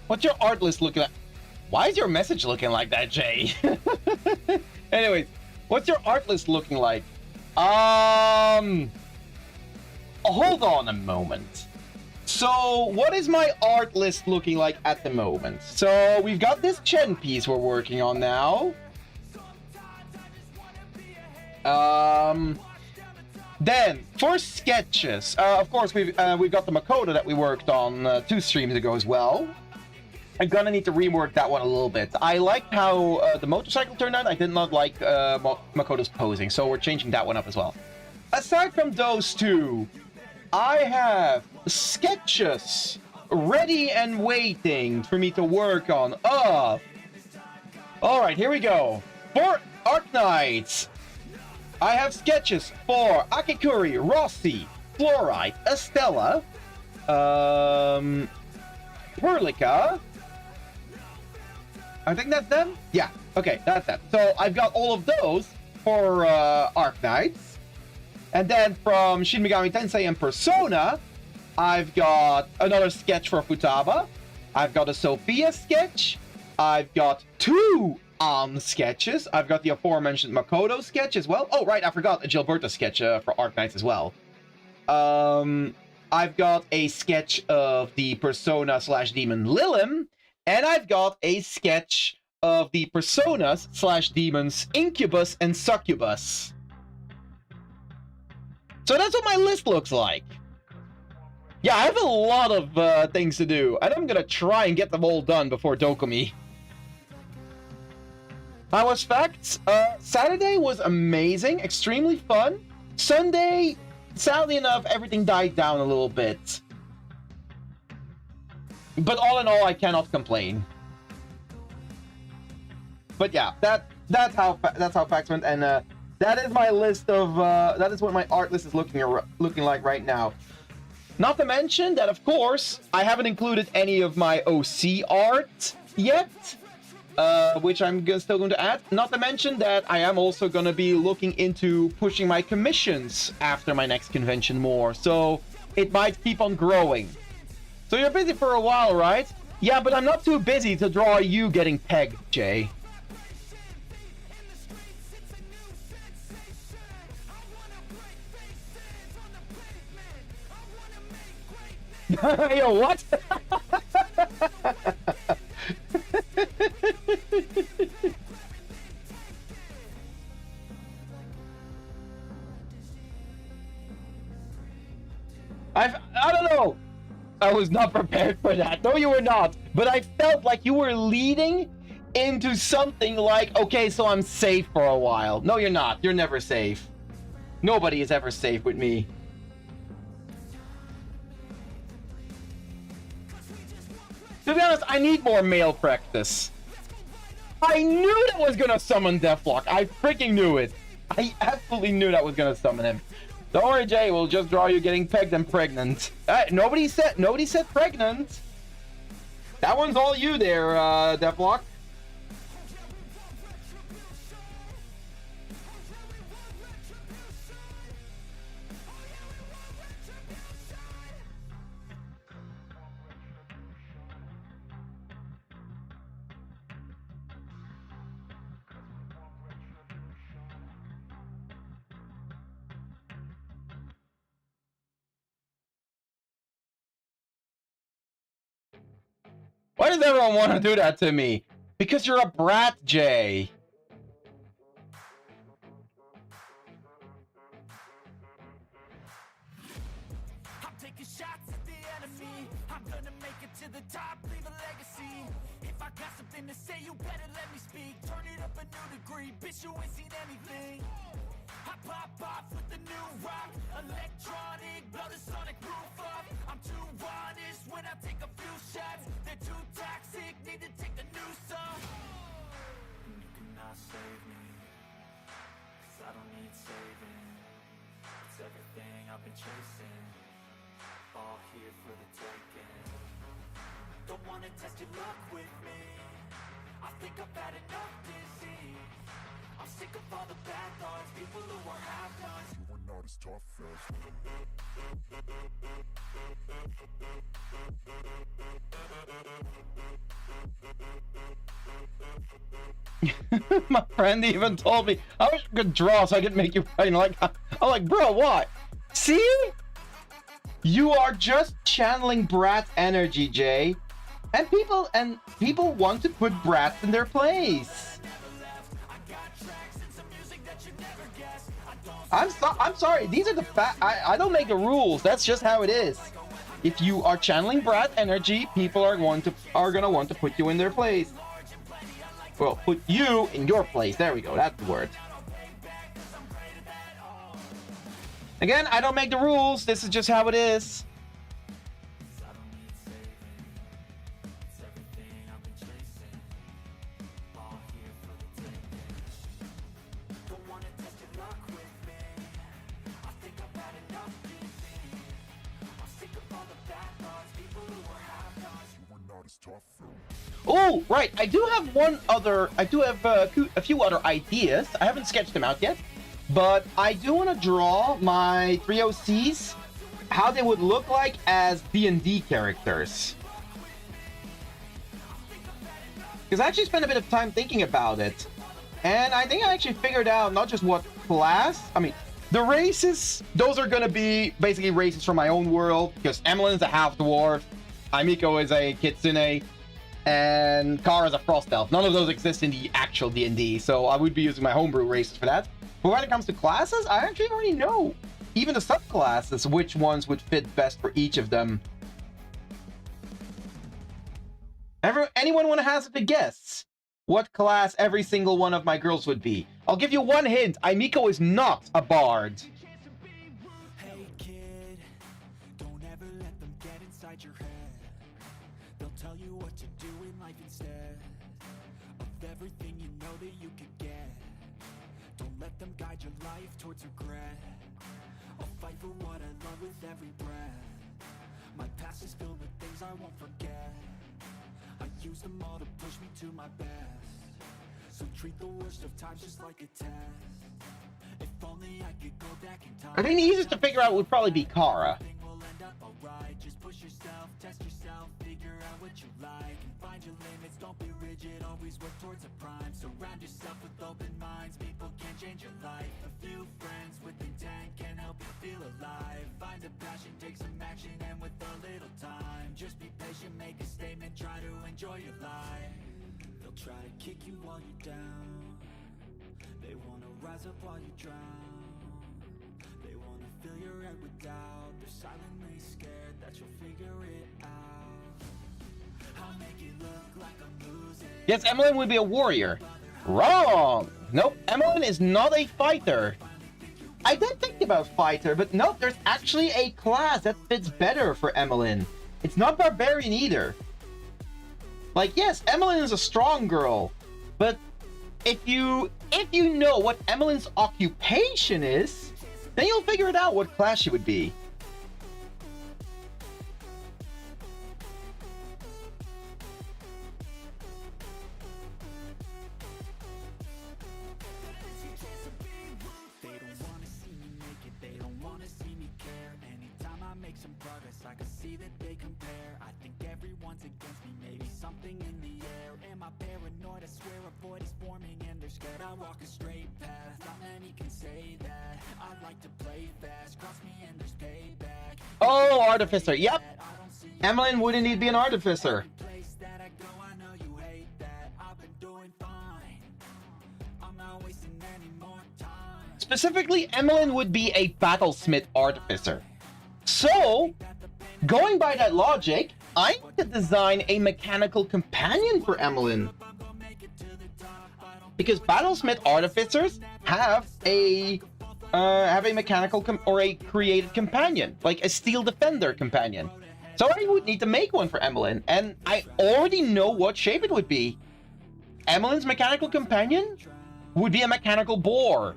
[SPEAKER 1] What's your art list looking like? Why is your message looking like that, Jay? Anyways, what's your art list looking like? Hold on a moment. So, what is my art list looking like at the moment? So, we've got this Chen piece we're working on now. Then, for sketches, of course, we've got the Makoto that we worked on 2 streams ago as well. I'm gonna need to rework that one a little bit. I liked how the motorcycle turned out. I did not like Makoto's posing, so we're changing that one up as well. Aside from those 2, I have sketches ready and waiting for me to work on. Alright, here we go. For Arknights, I have sketches for Akikuri, Rossi, Fluorite, Estella, Perlica. I think that's them? Yeah, okay, that's them. So I've got all of those for Arknights. And then from Shin Megami Tensei and Persona, I've got another sketch for Futaba. I've got a Sophia sketch. I've got 2 sketches. I've got the aforementioned Makoto sketch as well. Oh, right, I forgot a Gilberto sketch for Arknights as well. I've got a sketch of the Persona/Demon Lilim, and I've got a sketch of the Personas/Demons Incubus and Succubus. So that's what my list looks like. Yeah, I have a lot of things to do, and I'm gonna try and get them all done before Dokumi. How was facts? Saturday was amazing, extremely fun. Sunday, sadly enough, everything died down a little bit. But all in all, I cannot complain. But yeah, that's how facts went, and that is my list of that is what my art list is looking like right now. Not to mention that, of course, I haven't included any of my OC art yet, which I'm still going to add. Not to mention that I am also going to be looking into pushing my commissions after my next convention more, so it might keep on growing. So you're busy for a while, right? Yeah, but I'm not too busy to draw you getting pegged, Jay. Yo, what? I don't know. I was not prepared for that. No, you were not. But I felt like you were leading into something like, okay, so I'm safe for a while. No, you're not. You're never safe. Nobody is ever safe with me. To be honest, I need more male practice. I knew that was gonna summon Deathlock. I freaking knew it. I absolutely knew that was gonna summon him. Don't worry, Jay. We'll just draw you getting pegged and pregnant. Nobody said pregnant. That one's all you there, Deathlock. Why does everyone want to do that to me? Because you're a brat, Jay. I'm taking shots at the enemy. I'm gonna make it to the top, leave a legacy. If I got something to say, you better let me speak. Turn it up a new degree, bitch, you ain't seen anything. I pop off with the new rock, electronic, blow the sonic roof up. I'm too honest when I take a few shots. They're too toxic, need to take the new song. You cannot save me, 'cause I don't need saving. It's everything I've been chasing, all here for the taking. Don't wanna test your luck with me, I think I've had enough disease. I'm sick of all the bad thoughts, people who are half-nots. You are not as tough as My friend even told me I wish I could draw so I could make you fight. Like, I'm like, bro, what? See? You are just channeling brat energy, Jay. And people want to put brats in their place. I'm sorry. These are the I don't make the rules. That's just how it is. If you are channeling brat energy, people are gonna want to put you in their place. Well, put you in your place. There we go. That's the word. Again, I don't make the rules. This is just how it is. Oh, right. I do have a few other ideas. I haven't sketched them out yet, but I do want to draw my 3 OCs, how they would look like as D&D characters. Because I actually spent a bit of time thinking about it, and I think I actually figured out not just what class, I mean, the races, those are going to be basically races from my own world, because Emmeline's a half-dwarf, Aimiko is a kitsune, and Kara's a frost elf. None of those exist in the actual D&D, so I would be using my homebrew races for that. But when it comes to classes, I actually already know, even the subclasses, which ones would fit best for each of them. Anyone want to hazard a guess what class every single one of my girls would be? I'll give you one hint. Aimiko is not a bard.
[SPEAKER 2] Hey kid, don't ever let them get inside your head. They'll tell you what to do in life instead of everything you know that you could get. Don't let them guide your life towards regret. I'll fight for what I love with every breath. My past is filled with things I won't forget. I use them all to push me to my best. So treat the worst of times just like a test. If only I could go back in time.
[SPEAKER 1] I think the easiest to figure out would probably be Kara.
[SPEAKER 2] Just push yourself, test yourself, figure out what you like, and find your limits. Don't be rigid, always work towards a prime. Surround yourself with open minds, people can change your life. A few friends with intent can help you feel alive. Find a passion, take some action, and with a little time, just be patient, make a statement, try to enjoy your life. They'll try to kick you while you're down. They wanna rise up while you drown. They wanna fill your head with doubt. They're silently scared that you'll figure it out. I'll make it look like I'm losing.
[SPEAKER 1] Yes, Emmeline would be a warrior. Wrong! Nope, Emmeline is not a fighter. I did think about fighter, but nope, there's actually a class that fits better for Emmeline. It's not barbarian either. Like, yes, Emmeline is a strong girl, but if you know what Emmeline's occupation is, then you'll figure it out what class she would be.
[SPEAKER 2] They don't wanna see me make it, they don't wanna see me care. Anytime I make some progress, I can see that they compare. I think everyone's against me, maybe something in the air. Am I paranoid? I swear a void is forming and they're scared. I walk a straight path, not many can say that. I like to play fast, cross me and there's payback.
[SPEAKER 1] Oh, artificer, yep. Emmeline would indeed be an artificer.
[SPEAKER 2] Place that I go, I know you hate that. I've been doing fine. I'm not wasting any more time.
[SPEAKER 1] Specifically, Emmeline would be a battlesmith artificer. So, going by that logic, I need to design a mechanical companion for Emmeline. Because battlesmith artificers have a mechanical or a created companion, like a steel defender companion. So I would need to make one for Emmeline, and I already know what shape it would be. Emmeline's mechanical companion would be a mechanical boar.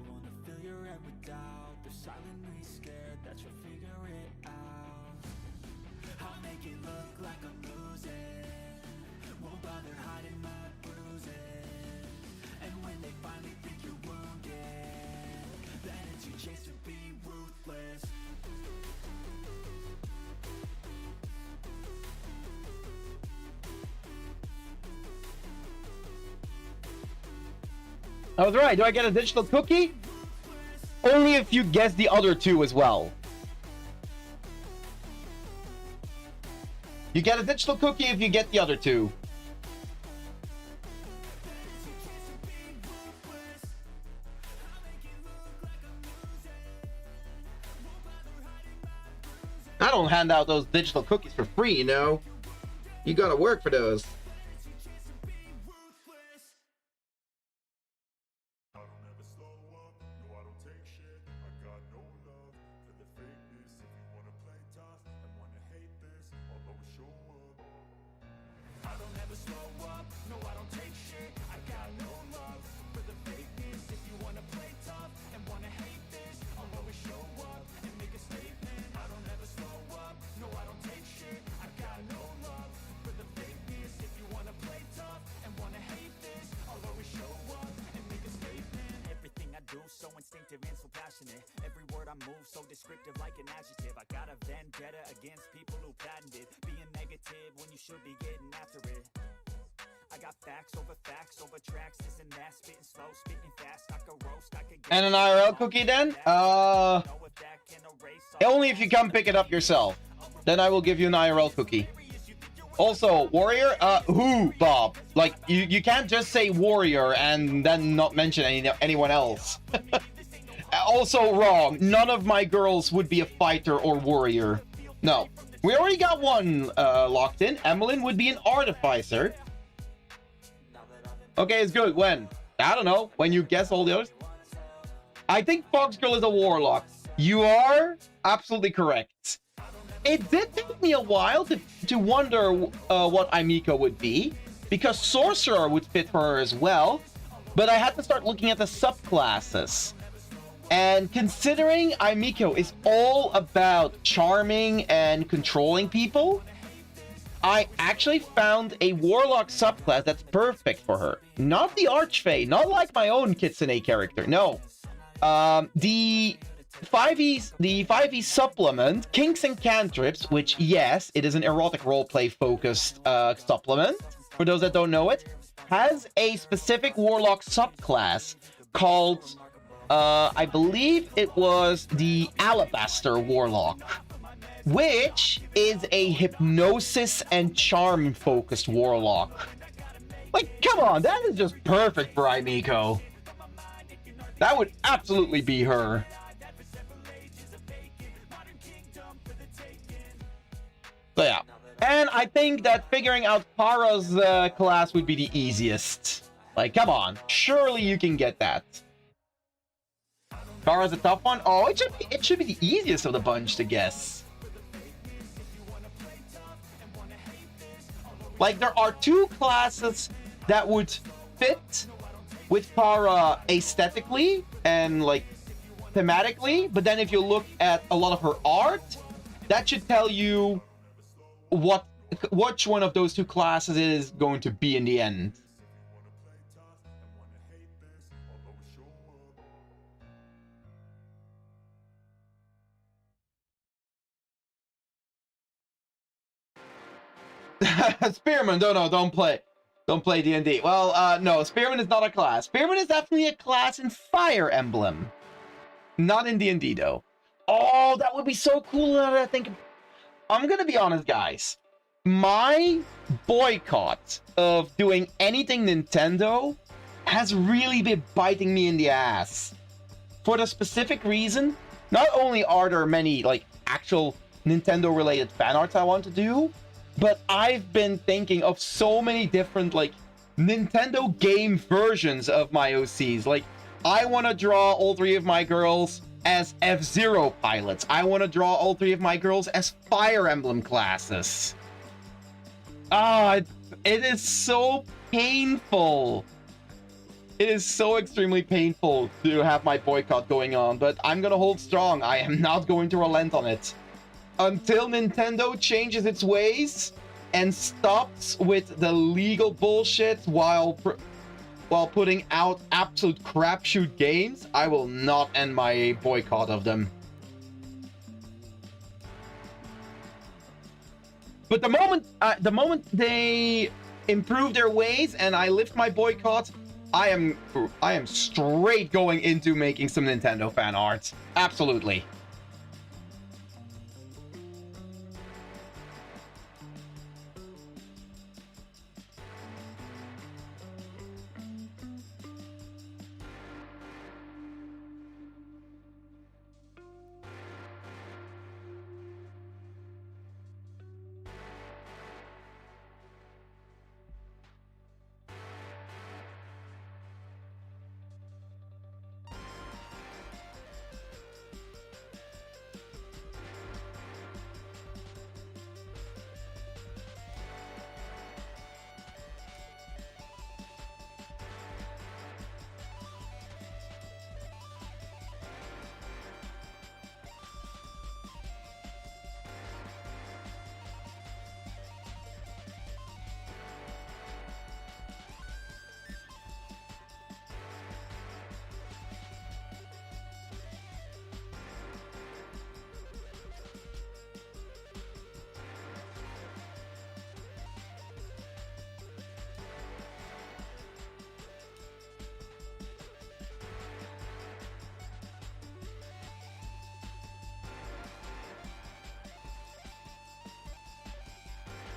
[SPEAKER 1] I was right. Do I get a digital cookie? Only if you guess the other two as well. You get a digital cookie if you get the other two. I don't hand out those digital cookies for free, you know. You gotta work for those.
[SPEAKER 2] So instinctive and so passionate. Every word I move so descriptive like an adjective. I got a vendetta against people who patented being negative when you should be getting after it. I got facts over tracks, this and that, spitting slow, spitting fast. I could roast, I could get. And an IRL cookie then? Only if you come pick it up yourself. Then I will give you an IRL cookie. Also, warrior, who, Bob? Like, you can't just say warrior and then not mention anyone else. Also wrong. None of my girls would be a fighter or warrior. No. We already got one locked in. Emmeline would be an artificer. Okay, it's good. When? I don't know. When you guess all the others. I think Foxgirl is a warlock. You are absolutely correct. It did take me a while to wonder what Aimiko would be, because Sorcerer would fit for her as well, but I had to start looking at the subclasses. And considering Aimiko is all about charming and controlling people, I actually found a Warlock subclass that's perfect for her. Not the Archfey, not like my own Kitsune character, no. The 5e supplement, Kinks and Cantrips, which, yes, it is an erotic roleplay focused supplement, for those that don't know it, has a specific Warlock subclass called, I believe it was the Alabaster Warlock, which is a hypnosis and charm focused Warlock. Like, come on, that is just perfect for Aimiko. That would absolutely be her. So yeah, and I think that figuring out Para's class would be the easiest. Like, come on, surely you can get that. Para's a tough one. Oh, it should be the easiest of the bunch to guess. Like, there are two classes that would fit with Para aesthetically and like thematically, but then if you look at a lot of her art, that should tell you which one of those two classes it is going to be in the end. Spearman, don't play D&D. Well, no, Spearman is not a class. Spearman is definitely a class in Fire Emblem. Not in D&D, though. Oh, that would be so cool that I think... I'm gonna be honest, guys. My boycott of doing anything Nintendo has really been biting me in the ass. For the specific reason, not only are there many, like, actual Nintendo-related fan arts I want to do, but I've been thinking of so many different, like, Nintendo game versions of my OCs. Like, I want to draw all three of my girls as F-Zero pilots. I want to draw all three of my girls as Fire Emblem classes. It is so painful. It is so extremely painful to have my boycott going on, but I'm gonna hold strong. I am not going to relent on it. Until Nintendo changes its ways and stops with the legal bullshit while putting out absolute crapshoot games, I will not end my boycott of them. But the moment they improve their ways and I lift my boycott,
[SPEAKER 1] I am straight going into making some Nintendo fan art. Absolutely.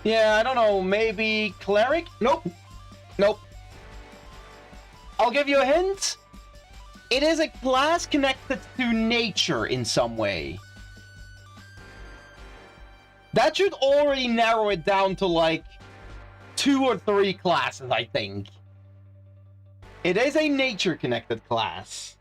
[SPEAKER 1] Yeah, I don't know, maybe cleric? Nope. Nope. I'll give you a hint. It is a class connected to nature in some way. That should already narrow it down to like 2 or 3 classes, I think. It is a nature-connected class.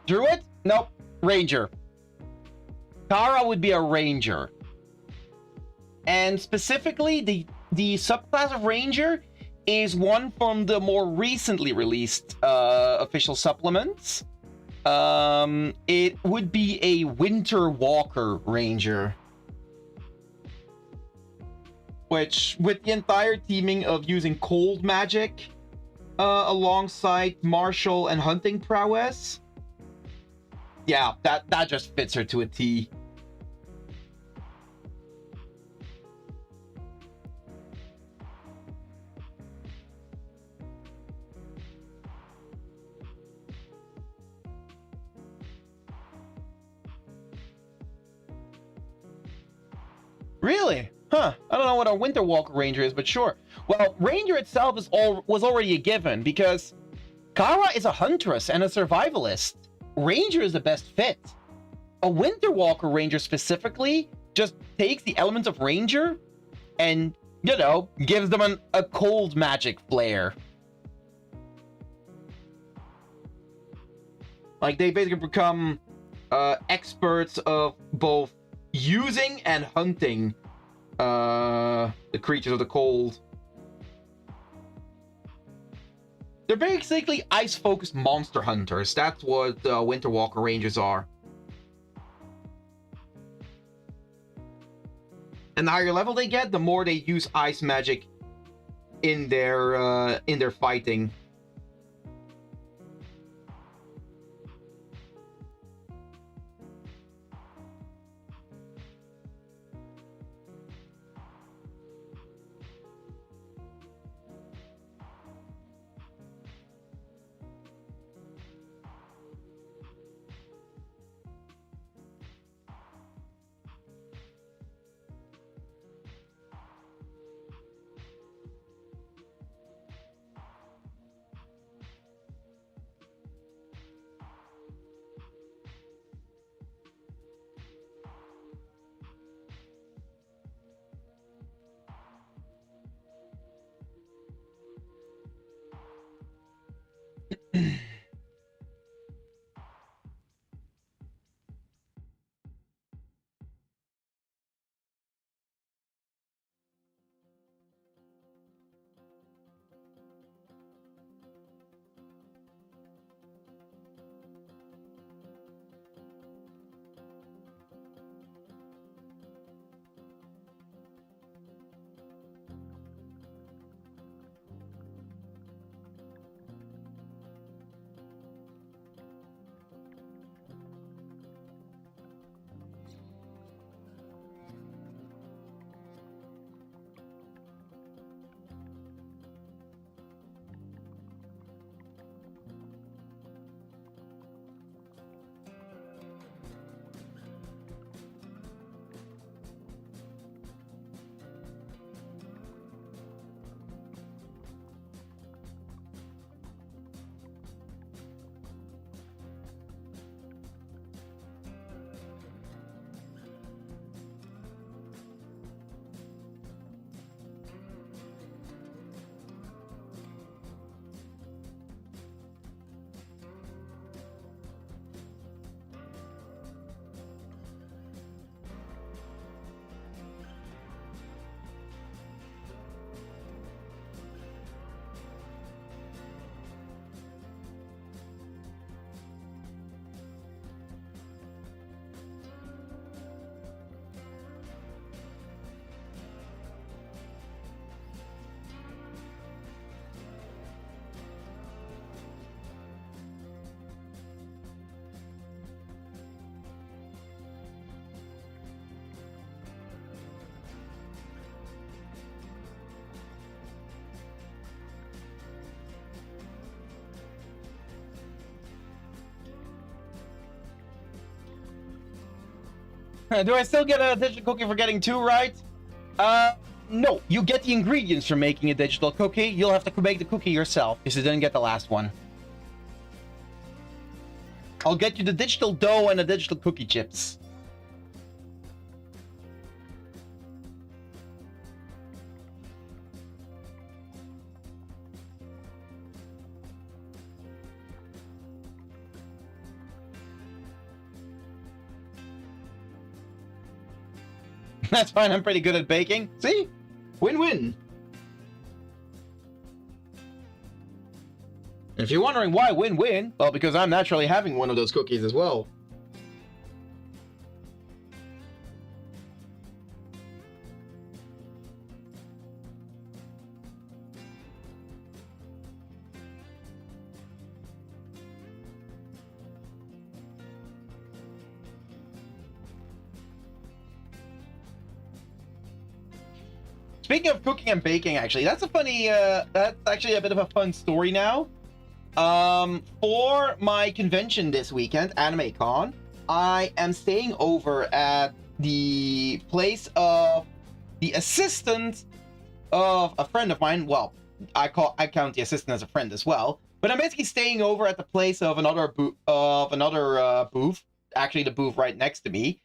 [SPEAKER 1] Druid? Nope. Ranger. Kara would be a ranger. And specifically, the subclass of ranger is one from the more recently released official supplements. It would be a Winter Walker ranger. Which, with the entire teaming of using cold magic alongside martial and hunting prowess, yeah, that just fits her to a T. Really? Huh. I don't know what a Winter Walker Ranger is, but sure. Well, Ranger itself was already a given because Kara is a huntress and a survivalist. Ranger is the best fit. A Winter Walker Ranger specifically just takes the elements of Ranger and, you know, gives them a cold magic flair. Like, they basically become experts of both using and hunting the creatures of the cold. They're basically ice-focused monster hunters. That's what Winter Walker Rangers are. And the higher level they get, the more they use ice magic in their fighting. Do I still get a digital cookie for getting 2 right? No. You get the ingredients for making a digital cookie. You'll have to make the cookie yourself, because you didn't get the last one. I'll get you the digital dough and the digital cookie chips. That's fine, I'm pretty good at baking. See? Win-win. If you're wondering why win-win, well, because I'm naturally having one of those cookies as well. Speaking of cooking and baking, actually, that's a funny, that's actually a bit of a fun story now. For my convention this weekend, AnimeCon, I am staying over at the place of the assistant of a friend of mine. Well, I count the assistant as a friend as well. But I'm basically staying over at the place of another booth. Actually, the booth right next to me.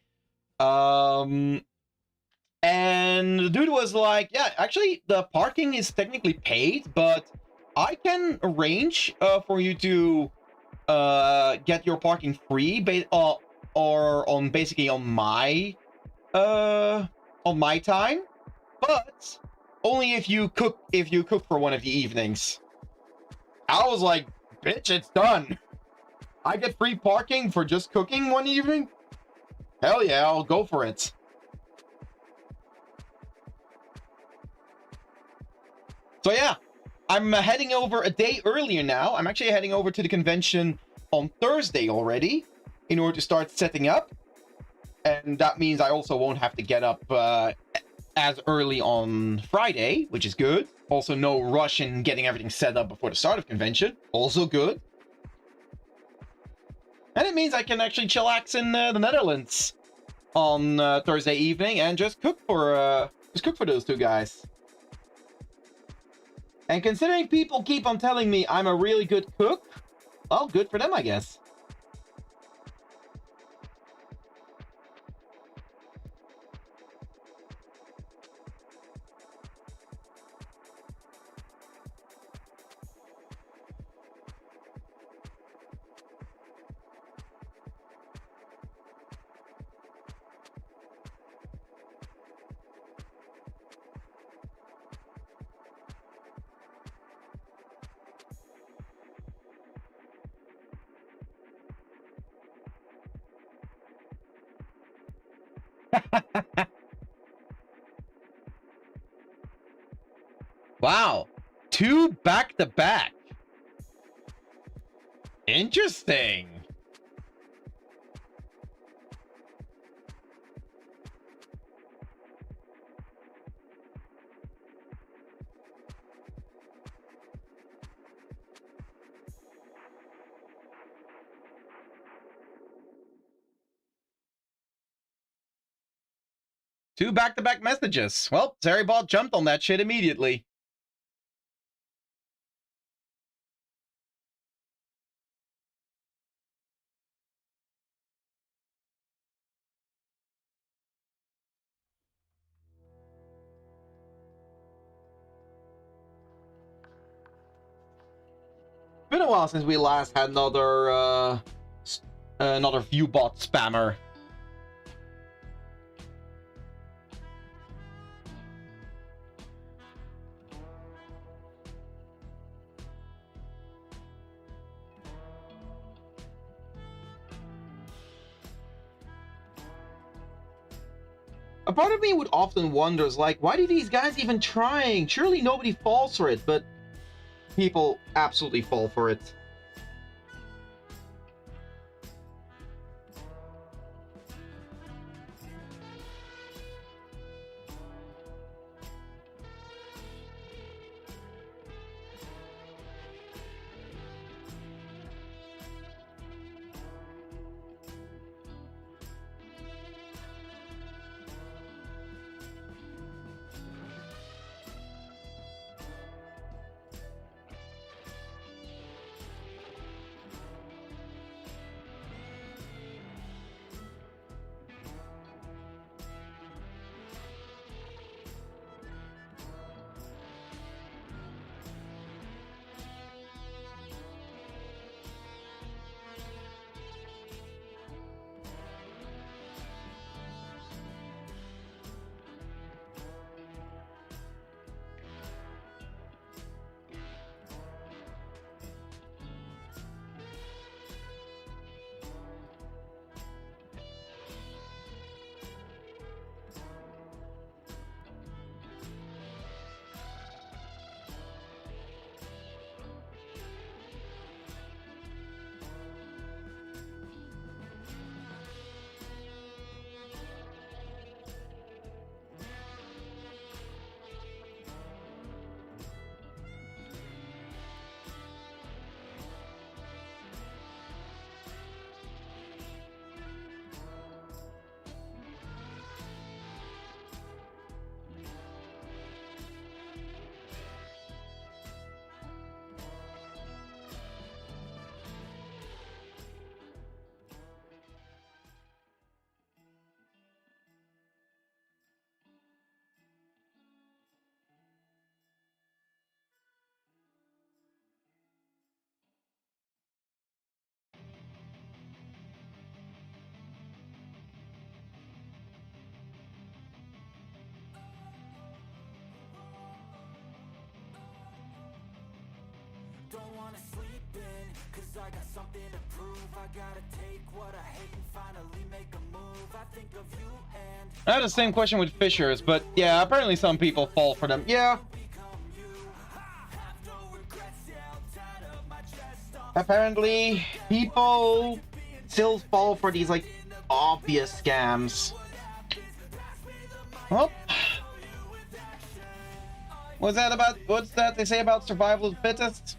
[SPEAKER 1] And the dude was like, "Yeah, actually, the parking is technically paid, but I can arrange for you to get your parking free, or on basically on my time, but only if you cook for one of the evenings." I was like, "Bitch, it's done. I get free parking for just cooking one evening? Hell yeah, I'll go for it." So yeah, I'm heading over a day earlier now. I'm actually heading over to the convention on Thursday already in order to start setting up. And that means I also won't have to get up as early on Friday, which is good. Also, no rush in getting everything set up before the start of convention. Also good. And it means I can actually chillax in the Netherlands on Thursday evening and just cook for those two guys. And considering people keep on telling me I'm a really good cook, well, good for them, I guess. Wow. 2 back-to-back. Interesting. Two back-to-back messages. Well, Zarybot jumped on that shit immediately. Been a while since we last had another viewbot spammer. A part of me would often wonder, like, why do these guys even trying? Surely nobody falls for it, but people absolutely fall for it.
[SPEAKER 2] don't wanna sleep in, cause I got something to prove. I gotta take what I hate and finally make a move. I think of you and
[SPEAKER 1] I had the same question with fishers, but yeah, apparently some people fall for them. Yeah. Apparently, people still fall for these, like, obvious scams. Oh. What's that about? What's that they say about survival of the fittest?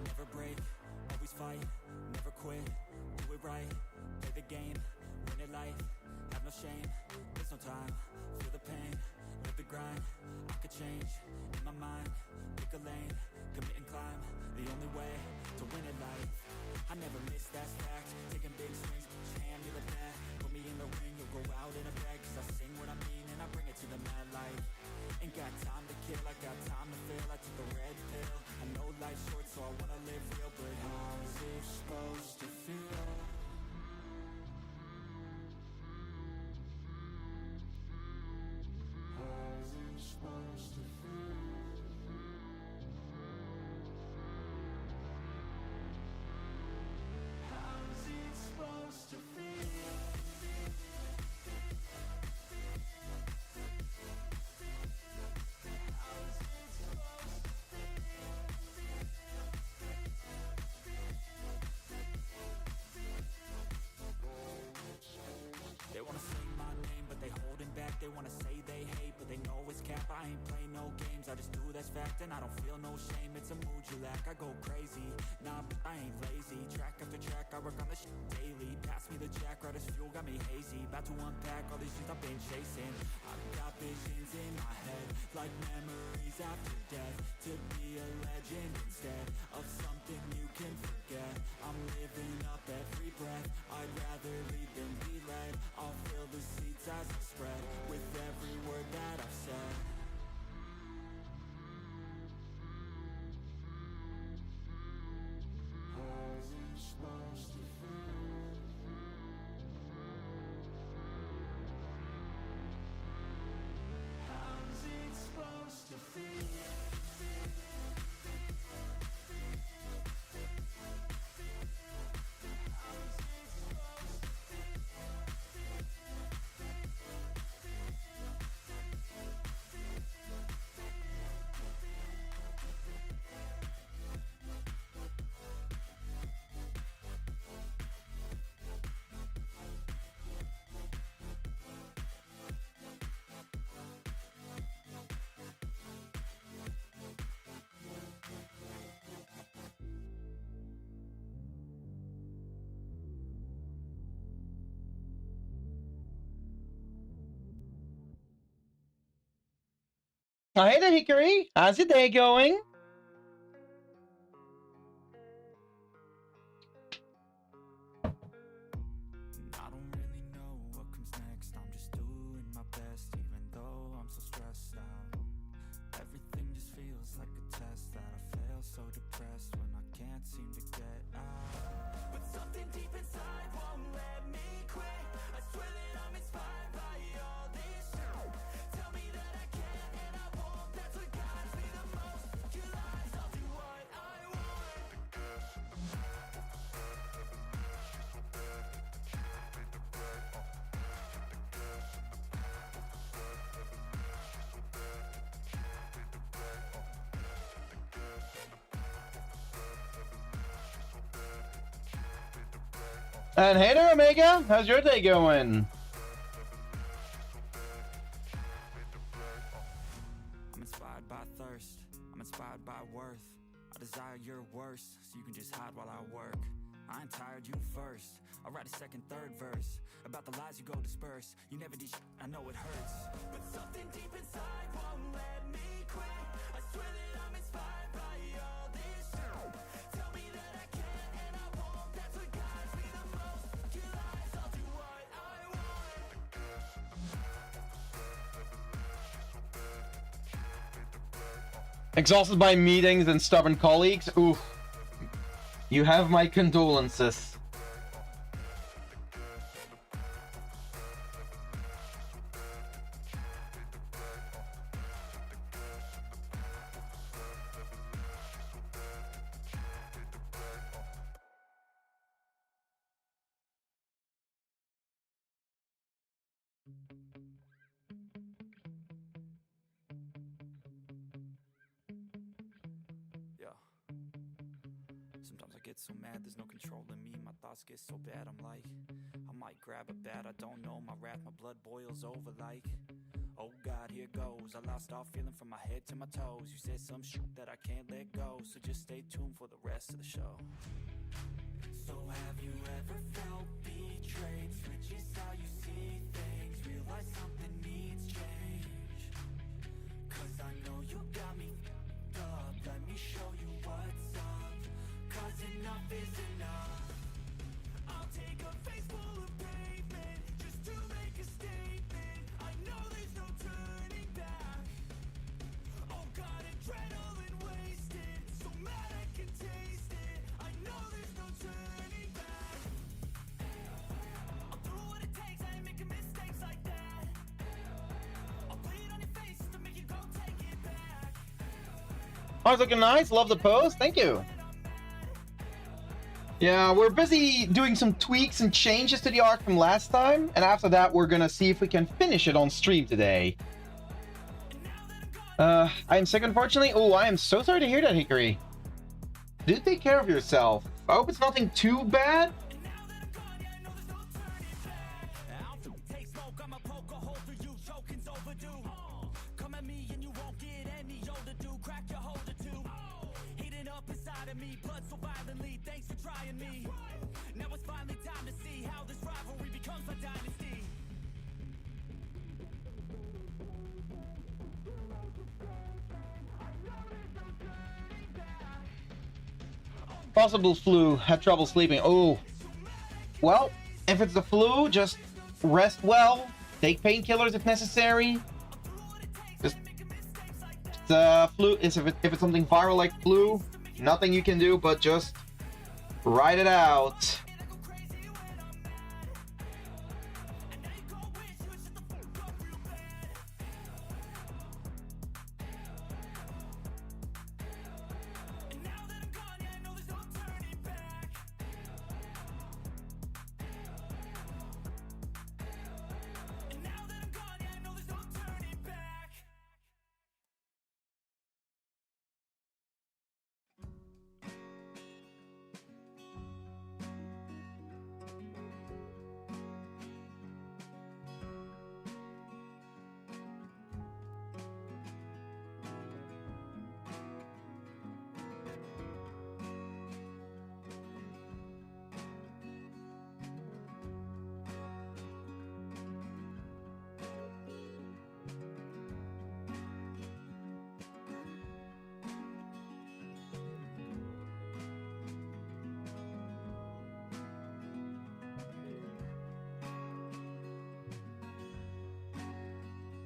[SPEAKER 2] Never break, always fight, never quit, do it right, play the game, win it life, have no shame, there's no time, feel the pain, live the grind, I could change, in my mind, pick a lane, commit and climb, the only way to win it life, I never miss, that's fact, taking big swings, put your hand to the bat, put me in the ring, you'll go out in a bag, cause I sing what I mean and I bring it to the mad light, ain't got time to kill, I got time to feel, I took the red pill, I know life's short so I wanna live real, but how's it supposed to feel? How's it supposed to feel? How's it supposed to feel? They wanna say my name, but they holding back. They wanna say they hate, but they know it's cap. I ain't play no games, I just do that's fact. And I don't feel no shame, it's a mood you lack. I go crazy, nah, but I ain't lazy. Track after track, I work on this shit daily. Pass me the jack, right as fuel, got me hazy. About to unpack all these things I've been chasing. I've got visions in my head, like memories after death. To be a legend instead of something you can forget. I'm living up every breath, I'd rather lead than be led. I'll fill the seats as I spread, with every word that I've said. How's it supposed to feel? How's it supposed to feel?
[SPEAKER 1] Hey there, Hickory. How's your day going?
[SPEAKER 2] I don't really know what comes next. I'm just doing my best, even though I'm so stressed out. Everything just feels like a test that I fail, so depressed when I can't seem to get out. But something deep inside won't let me quit. I swear that I'm inspired by all this shit. Tell me that I can and I won't. That's what guides me the most. Kill lies, I'll do what I want.
[SPEAKER 1] And hey there, Omega. How's your day going?
[SPEAKER 2] I'm inspired by thirst, I'm inspired by worth. I desire your worst, so you can just hide while I work. I ain't tired, you first. I'll write a second, third verse about the lies you go disperse. You never did shit, I know it hurts. But something deep inside won't let me quit. I swear that I'm inspired by all this shit. Tell me that I can and I won't. That's what guides me the most. Kill lies, I'll do what I want.
[SPEAKER 1] Exhausted by meetings and stubborn colleagues? Ooh. You have my condolences.
[SPEAKER 2] Yeah. Sometimes I get so mad, there's no controlling me. My thoughts get so bad, I'm like, I might grab a bat, I don't know. My wrath, my blood boils over like, oh God, here goes. I lost all feeling from my head to my toes. You said some shit that I can't let go, so just stay tuned for the rest of the show. So have you ever felt betrayed? Switches how you see things, realize something needs change. Cause I know you got me f***ed up. Let me show you what's up. Cause enough is enough. I'll take a face full of pavement just to make a statement. I know there's no turning back. Oh God, adrenaline wasted, so mad I can taste it. I know there's no turning back. I'll do what it takes, I ain't making mistakes like that. I'll bleed on your face to make you go take it back.
[SPEAKER 1] Oh, it's looking nice. Love the post. Thank you. Yeah, we're busy doing some tweaks and changes to the art from last time, and after that, we're gonna see if we can finish it on stream today. I'm sick, unfortunately. Oh, I am so sorry to hear that, Hickory. Do take care of yourself. I hope it's nothing too bad. Possible flu. Had trouble sleeping. Oh. Well, if it's the flu, just rest well. Take painkillers if necessary. Just the flu is if it's something viral like flu, nothing you can do but just ride it out.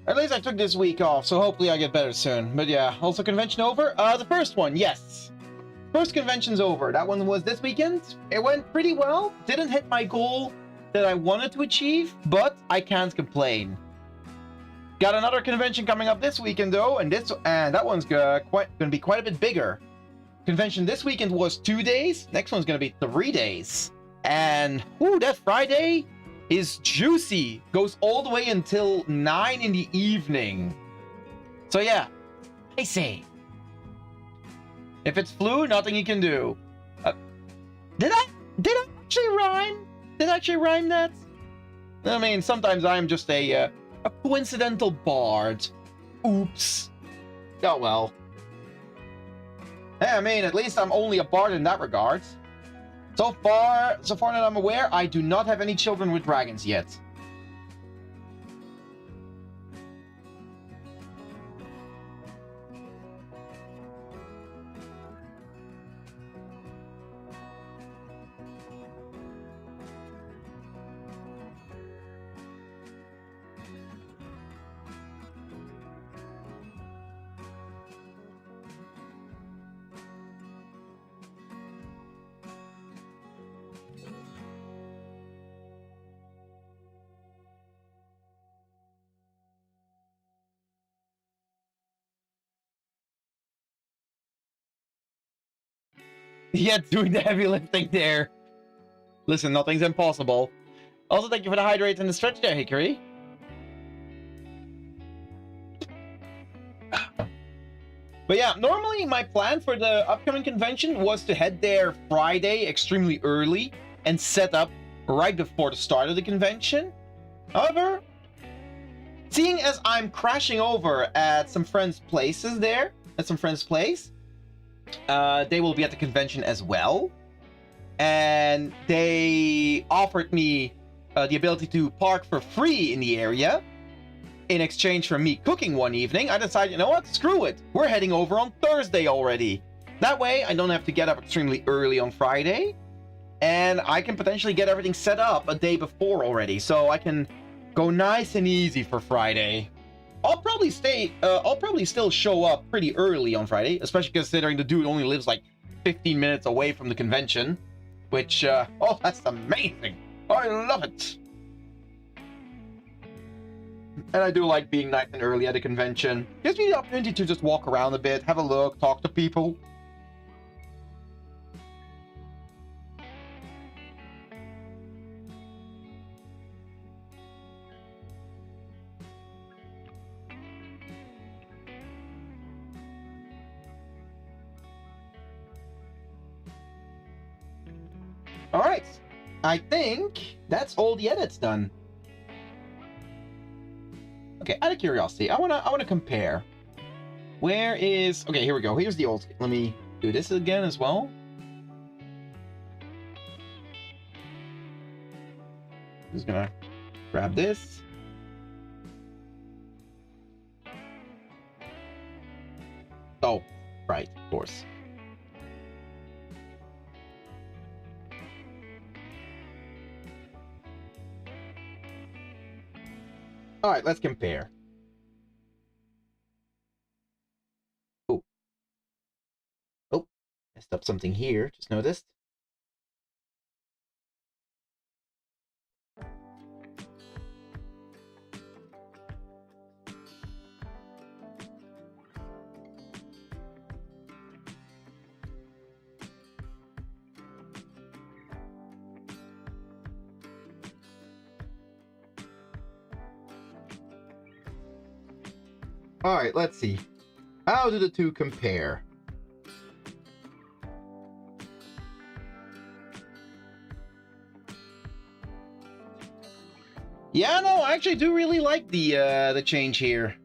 [SPEAKER 1] At least I took this week off, so hopefully I get better soon. But yeah, also convention over. The first one, yes. First convention's over. That one was this weekend. It went pretty well. Didn't hit my goal that I wanted to achieve, but I can't complain. Got another convention coming up this weekend though, and that one's gonna be quite a bit bigger. Convention this weekend was 2 days. Next one's gonna be 3 days. And whoo, that Friday is juicy. Goes all the way until 9 in the evening. So yeah, I say, if it's flu, nothing you can do. Did I actually rhyme? Did I actually rhyme that? I mean, sometimes I'm just a coincidental bard. Oops. Oh well. Hey, I mean, at least I'm only a bard in that regard. So far that I'm aware, I do not have any children with dragons yet. Yeah, doing the heavy lifting there. Listen, nothing's impossible. Also, thank you for the hydrate and the stretch there, Hickory. But yeah, normally my plan for the upcoming convention was to head there Friday extremely early and set up right before the start of the convention. However, seeing as I'm crashing over at some friends' places there, at some friends' place, they will be at the convention as well. And they offered me the ability to park for free in the area in exchange for me cooking one evening. I decided, you know what, screw it. We're heading over on Thursday already. That way, I don't have to get up extremely early on Friday. And I can potentially get everything set up a day before already. So I can go nice and easy for Friday. I'll probably still show up pretty early on Friday, especially considering the dude only lives like 15 minutes away from the convention, which, oh, that's amazing. I love it. And I do like being nice and early at a convention. Gives me the opportunity to just walk around a bit, have a look, talk to people. All right, I think that's all the edits done. Okay, out of curiosity, I wanna compare. Where is... Okay, here we go. Here's the old... Let me do this again as well. Just gonna grab this. Oh, right, of course. All right, let's compare. Oh. Oh, messed up something here. Just noticed. All right, let's see. How do the two compare? Yeah, no, I actually do really like the change here.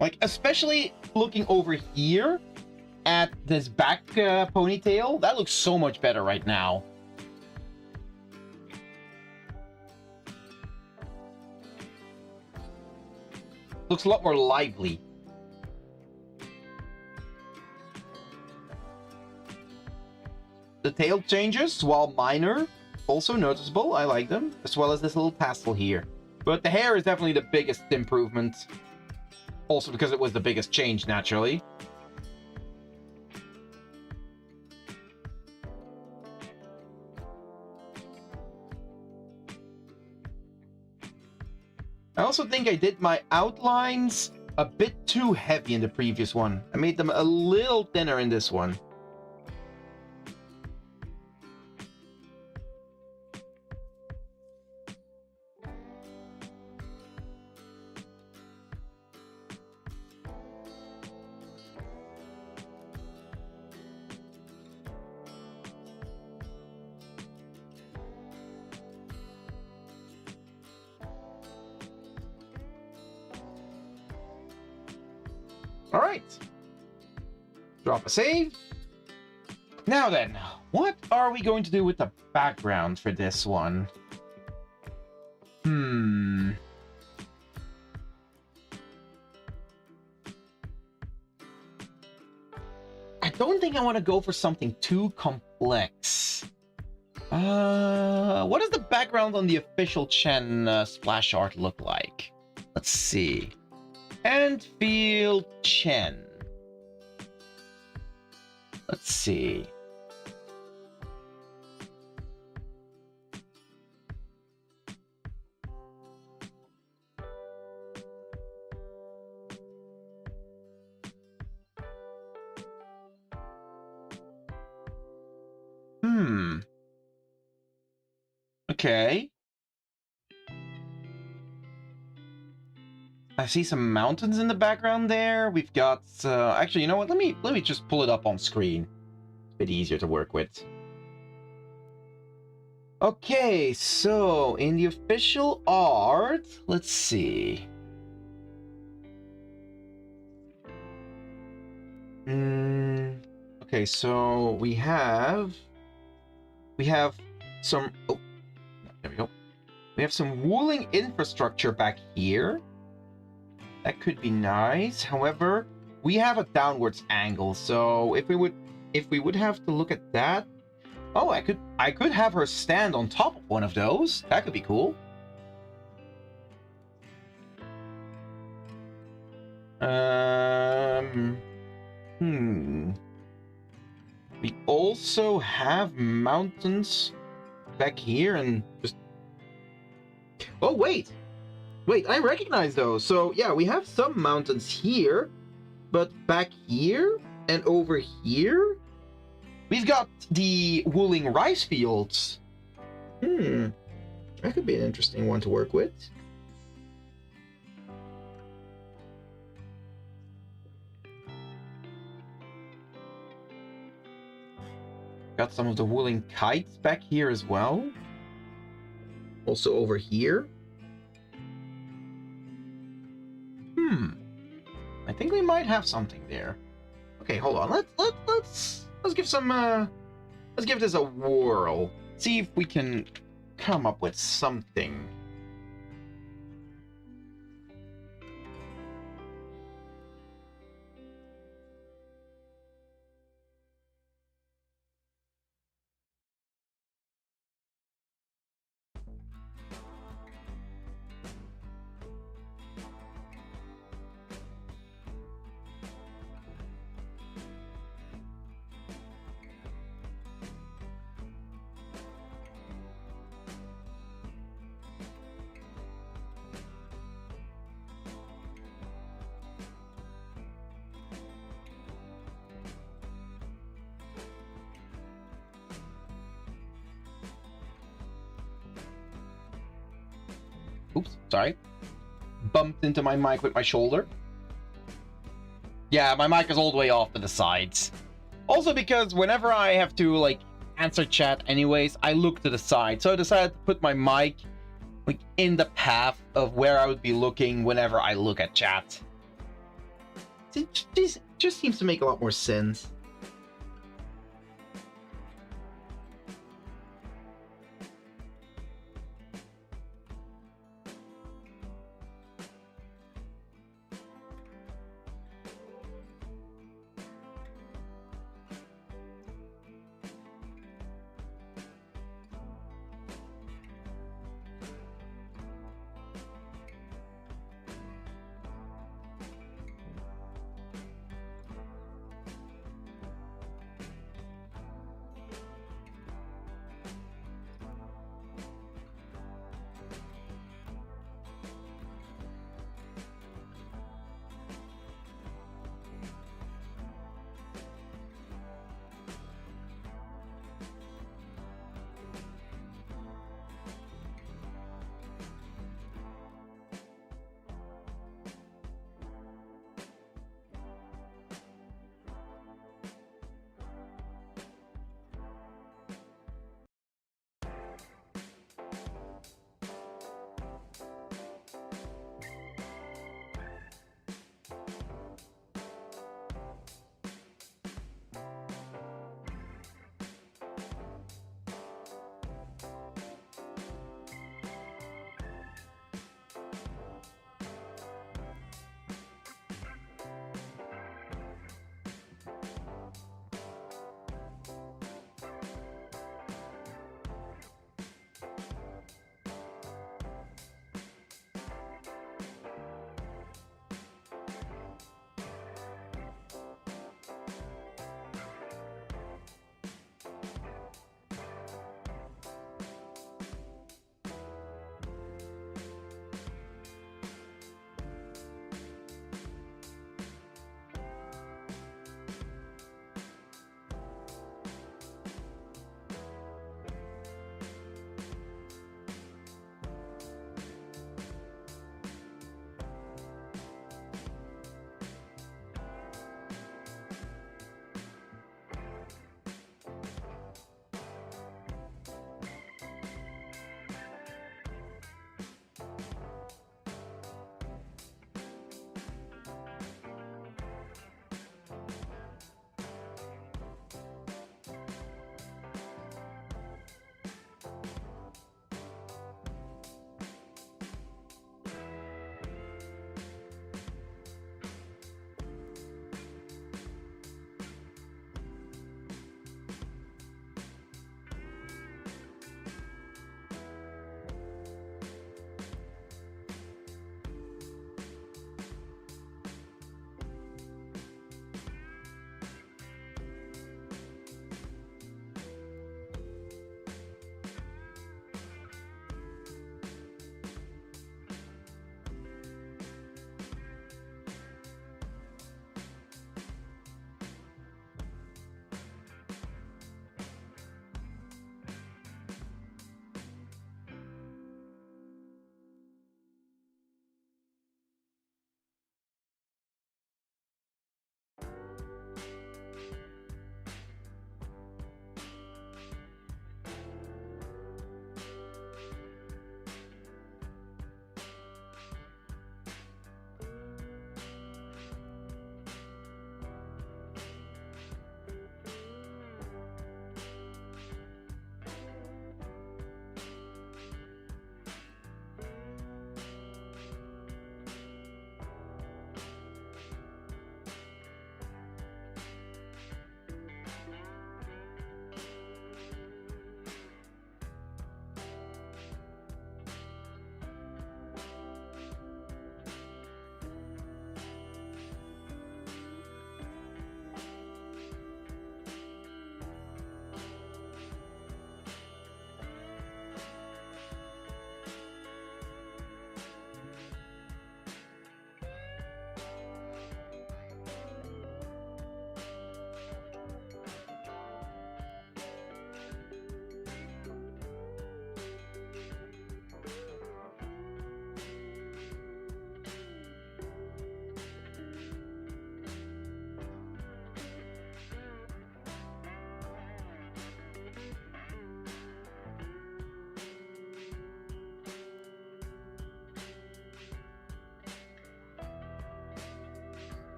[SPEAKER 1] Like, especially looking over here at this back ponytail, that looks so much better right now. Looks a lot more lively. the tail changes, while minor, also noticeable. I like them, as well as this little tassel here. But the hair is definitely the biggest improvement. Also because it was the biggest change, naturally. I also think I did my outlines a bit too heavy in the previous one. I made them a little thinner in this one. All right. Drop a save. Now then, what are we going to do with the background for this one? I don't think I want to go for something too complex. What does the background on the official Chen splash art look like? Let's see. Endfield Chen. Let's see. Okay. I see some mountains in the background there. We've got actually, you know what? Let me just pull it up on screen. It's a bit easier to work with. Okay, so in the official art, let's see. Okay, so we have some, oh, there we go. We have some wooling infrastructure back here. That could be nice. However, we have a downwards angle, so if we would have to look at that, oh, I could have her stand on top of one of those. That could be cool. We also have mountains back here and just... Oh, wait! Wait, I recognize those. So, yeah, we have some mountains here, but back here and over here, we've got the wooling rice fields. That could be an interesting one to work with. Got some of the wooling kites back here as well. Also over here. I think we might have something there. Okay, hold on. Let's give some let's give this a whirl. See if we can come up with something. Oops, sorry. Bumped into my mic with my shoulder. Yeah, my mic is all the way off to the sides. Also because whenever I have to, like, answer chat anyways, I look to the side. So I decided to put my mic, like, in the path of where I would be looking whenever I look at chat. It just seems to make a lot more sense.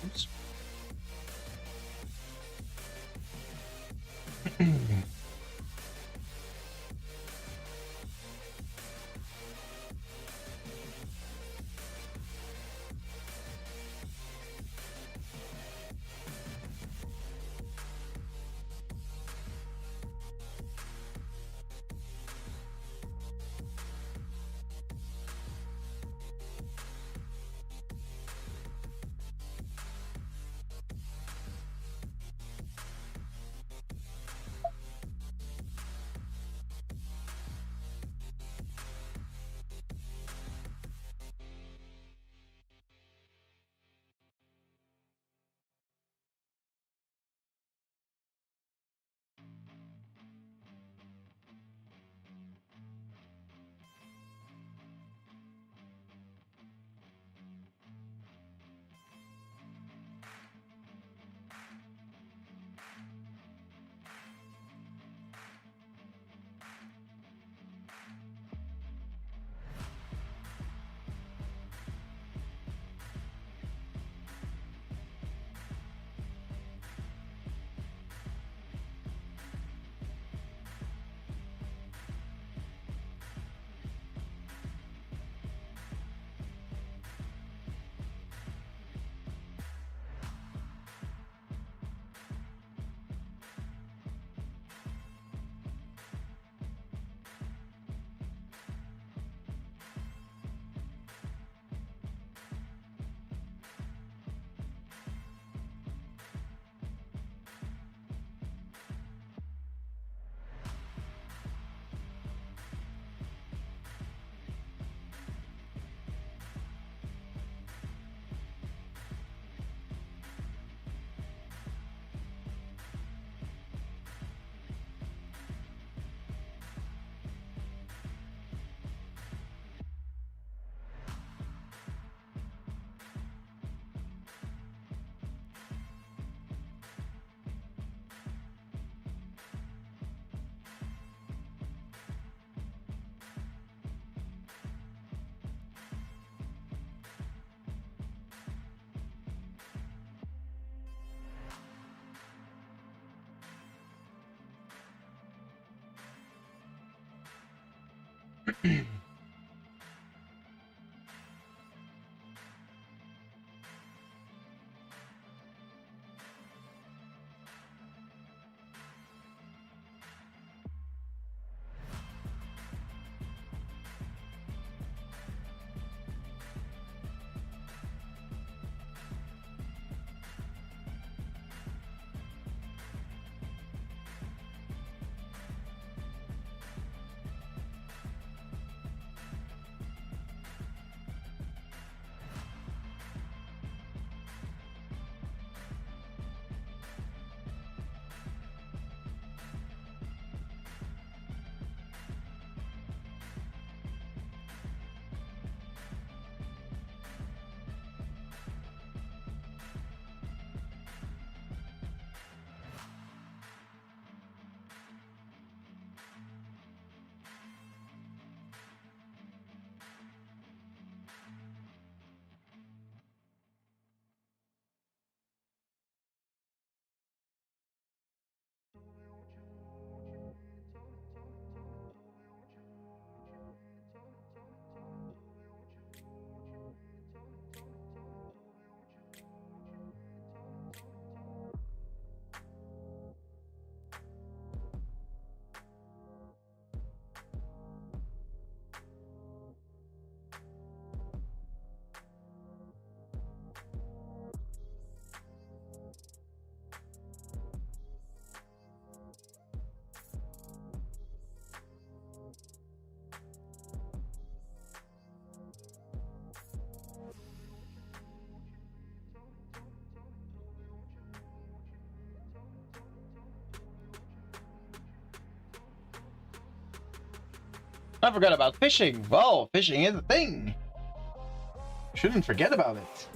[SPEAKER 1] Oops. I forgot about fishing. Well, fishing is a thing. Shouldn't forget about it.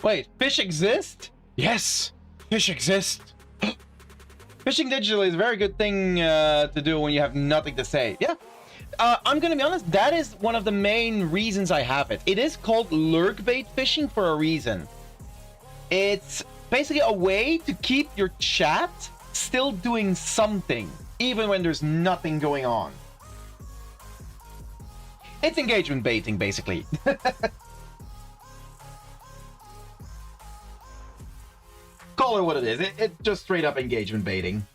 [SPEAKER 1] Wait, fish exist? Yes, fish exist. Fishing digitally is a very good thing to do when you have nothing to say. Yeah, I'm gonna be honest, that is one of the main reasons I have it. It is called lurk bait fishing for a reason. It's basically a way to keep your chat still doing something, even when there's nothing going on. It's engagement baiting, basically. Call it what it is. It's just straight up engagement baiting.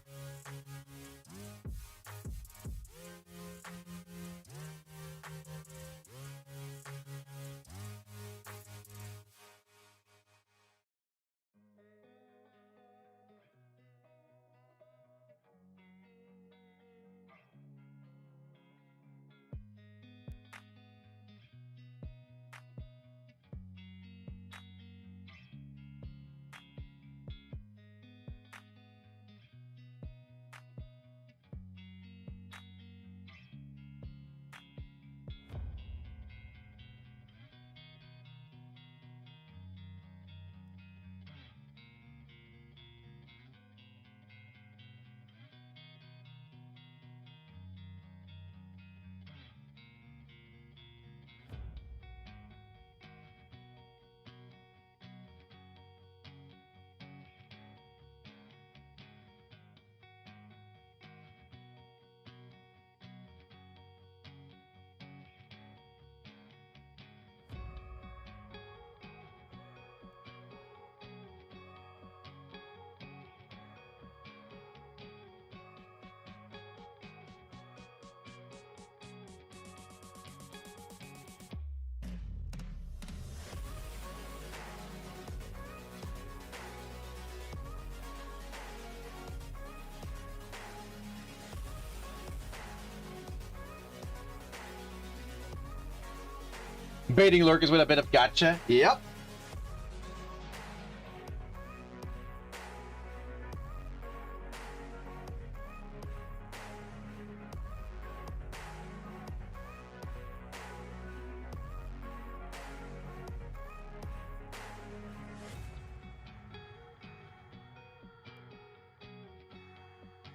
[SPEAKER 1] Baiting lurkers with a bit of gotcha. Yep.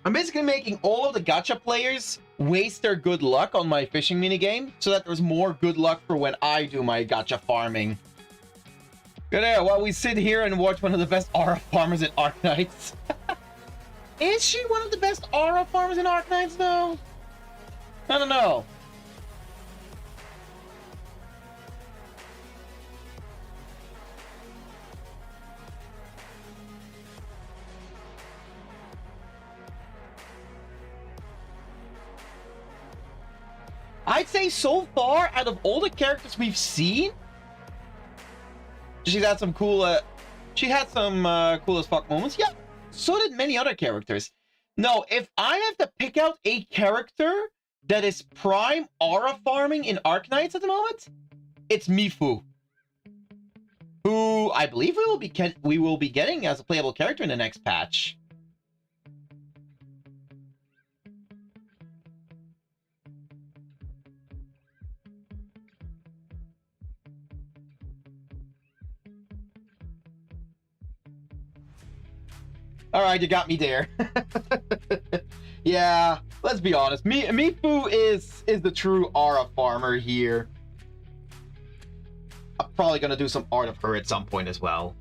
[SPEAKER 1] I'm basically making all of the gacha players waste their good luck on my fishing minigame so that there's more good luck for when I do my gacha farming. Good there, while we sit here and watch one of the best aura farmers in Arknights. Is she one of the best aura farmers in Arknights though? I don't know. I'd say so far, out of all the characters we've seen, she's had some cool, she had some cool as fuck moments. Yeah, so did many other characters. No, if I have to pick out a character that is prime aura farming in Arknights at the moment, it's Mifu, who I believe we will be getting as a playable character in the next patch. All right, you got me there. Yeah, let's be honest. Mifu is the true aura farmer here. I'm probably gonna do some art of her at some point as well.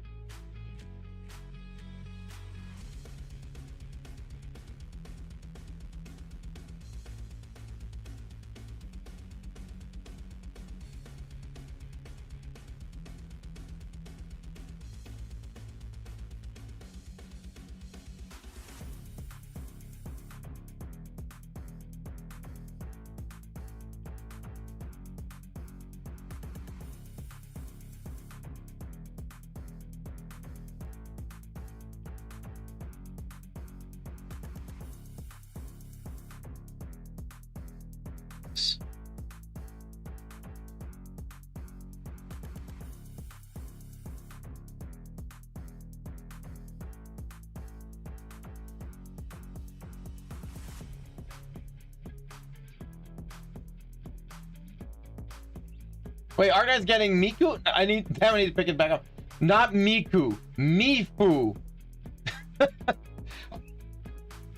[SPEAKER 1] Wait, our guy's getting Miku? I need to pick it back up. Not Miku. Mifu.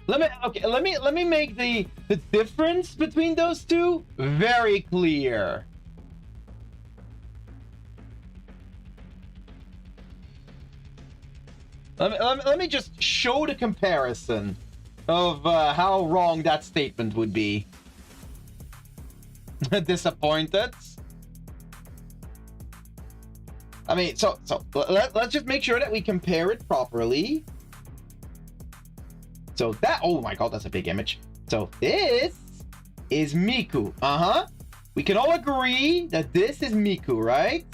[SPEAKER 1] Let me make the difference between those two very clear. Let me just show the comparison of how wrong that statement would be. Disappointed. I mean, so let's just make sure that we compare it properly. So that, oh my god, that's a big image. So this is Miku. We can all agree that this is Miku, right?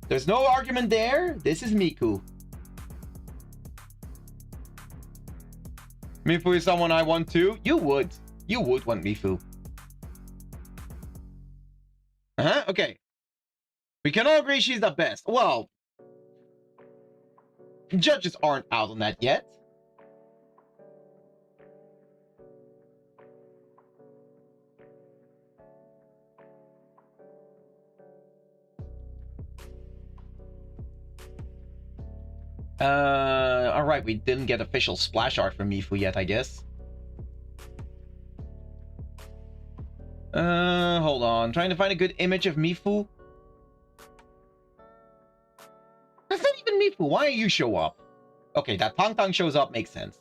[SPEAKER 1] There's no argument there. This is Miku. Mifu is someone I want too. You would want Mifu. Okay. We can all agree she's the best. Well, judges aren't out on that yet. All right, we didn't get official splash art from Mifu yet, I guess. Hold on. Trying to find a good image of Mifu. That's not even Mifu. Why do you show up? Okay, that Tang Tang shows up makes sense.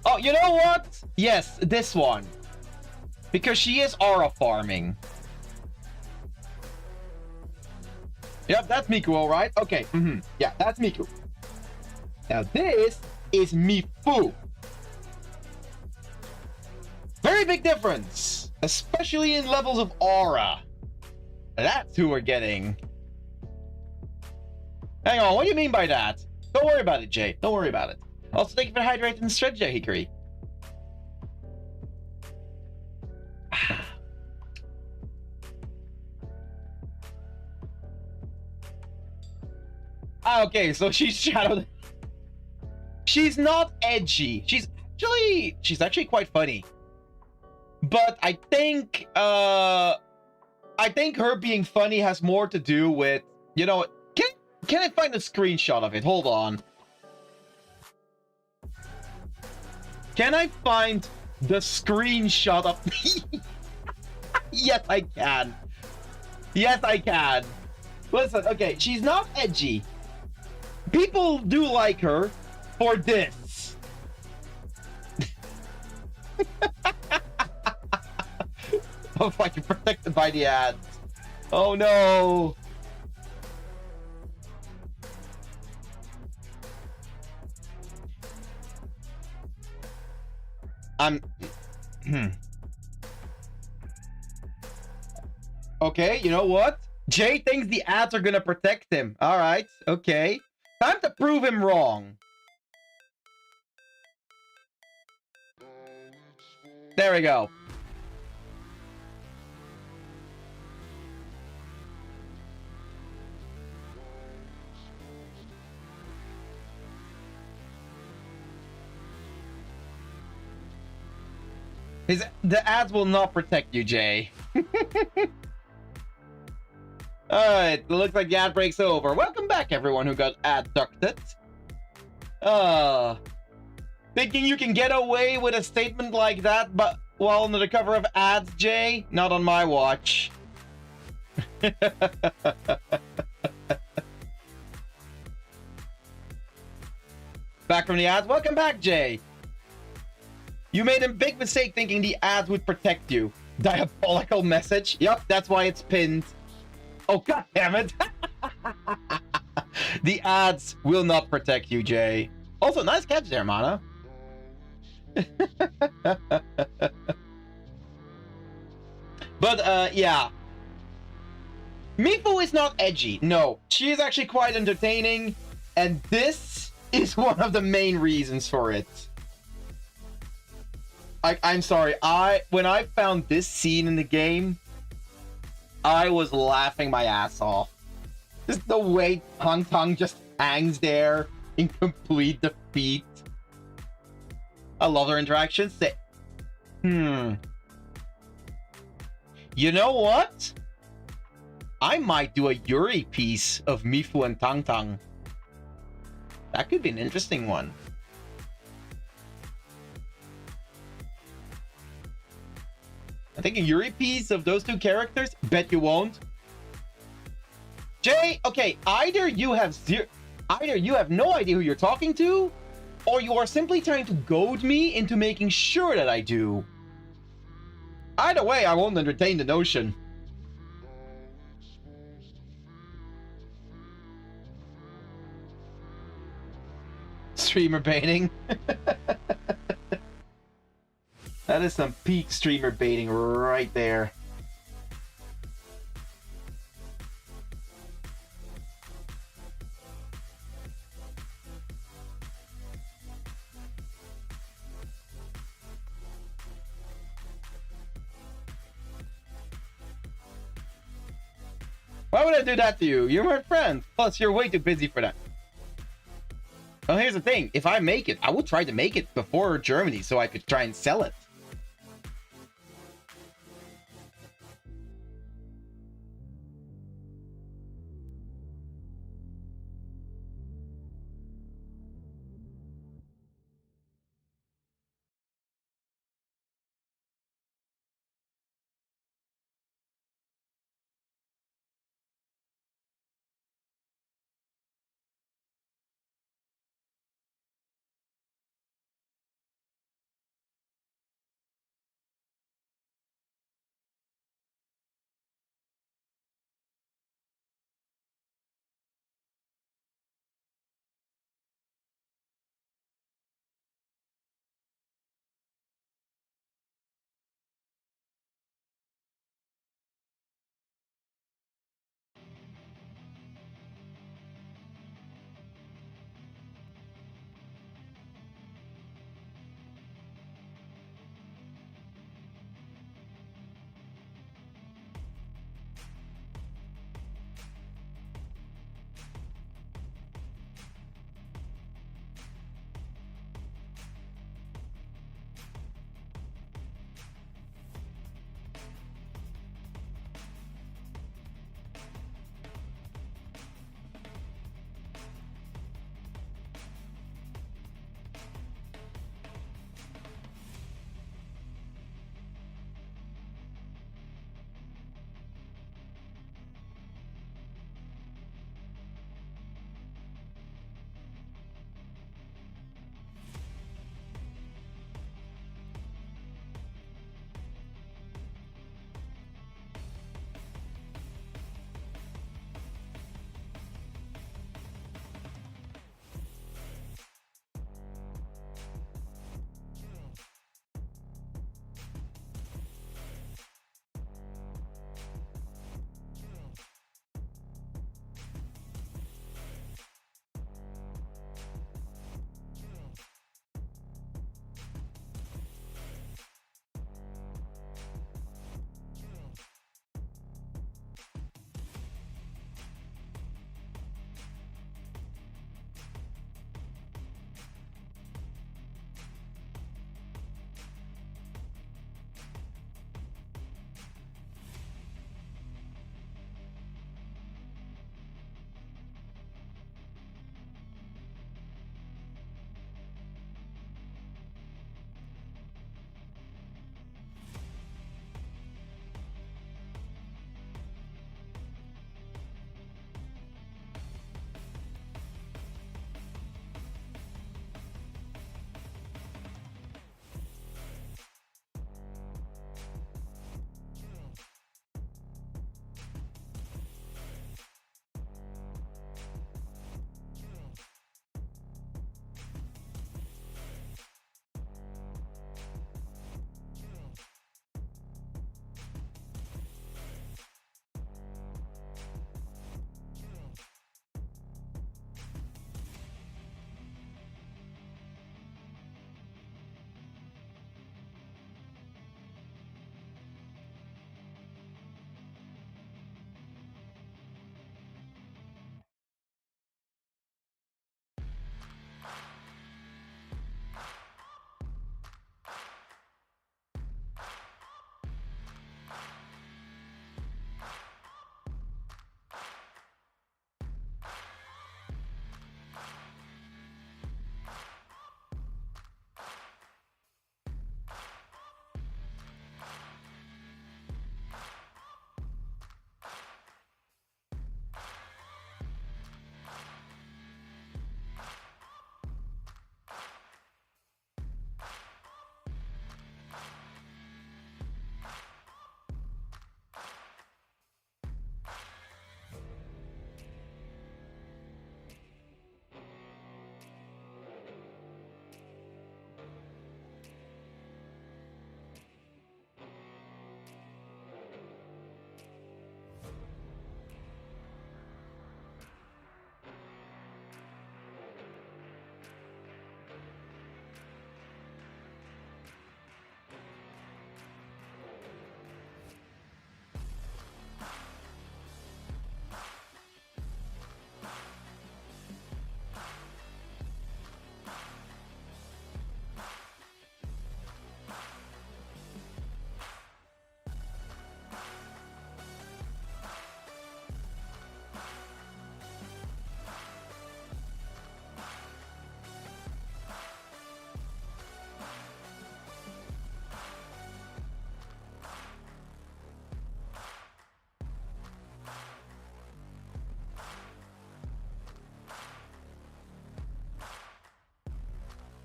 [SPEAKER 1] Oh, you know what? Yes, this one. Because she is aura farming. Yep, that's Miku, all right? Okay, yeah, that's Miku. Now this is Mifu. Very big difference, especially in levels of aura. That's who we're getting. Hang on, what do you mean by that? Don't worry about it, Jay. Don't worry about it. Also, thank you for hydrating the stretch, Hikari. Okay, so she's shadowed. She's not edgy. She's actually quite funny. But I think her being funny has more to do with, you know, can I find a screenshot of it? Hold on. Can I find the screenshot of Yes, I can. Yes, I can. Listen, okay, she's not edgy. People do like her for this. Oh, fucking protected by the ads. Oh no. Okay, you know what? Jay thinks the ads are gonna protect him. All right, okay. Time to prove him wrong. There we go. The ads will not protect you, Jay. Alright, it looks like the ad break's over. Welcome back, everyone who got ad-ducted. Thinking you can get away with a statement like that, but while under the cover of ads, Jay? Not on my watch. Back from the ads. Welcome back, Jay. You made a big mistake thinking the ads would protect you. Diabolical message. Yup, that's why it's pinned. Oh, god damn it. The ads will not protect you, Jay. Also, nice catch there, Mana. But, yeah. Mifu is not edgy. No, she is actually quite entertaining. And this is one of the main reasons for it. I'm sorry. When I found this scene in the game, I was laughing my ass off. Just the way Tang Tang just hangs there in complete defeat. I love their interactions. You know what? I might do a Yuri piece of Mifu and Tang Tang. That could be an interesting one. I think a Yuri piece of those two characters. Bet you won't. Jay, okay, either you have no idea who you're talking to, or you are simply trying to goad me into making sure that I do. Either way, I won't entertain the notion. Streamer baiting. That is some peak streamer baiting right there. Why would I do that to you? You're my friend. Plus, you're way too busy for that. Well, here's the thing. If I make it, I will try to make it before Germany so I could try and sell it.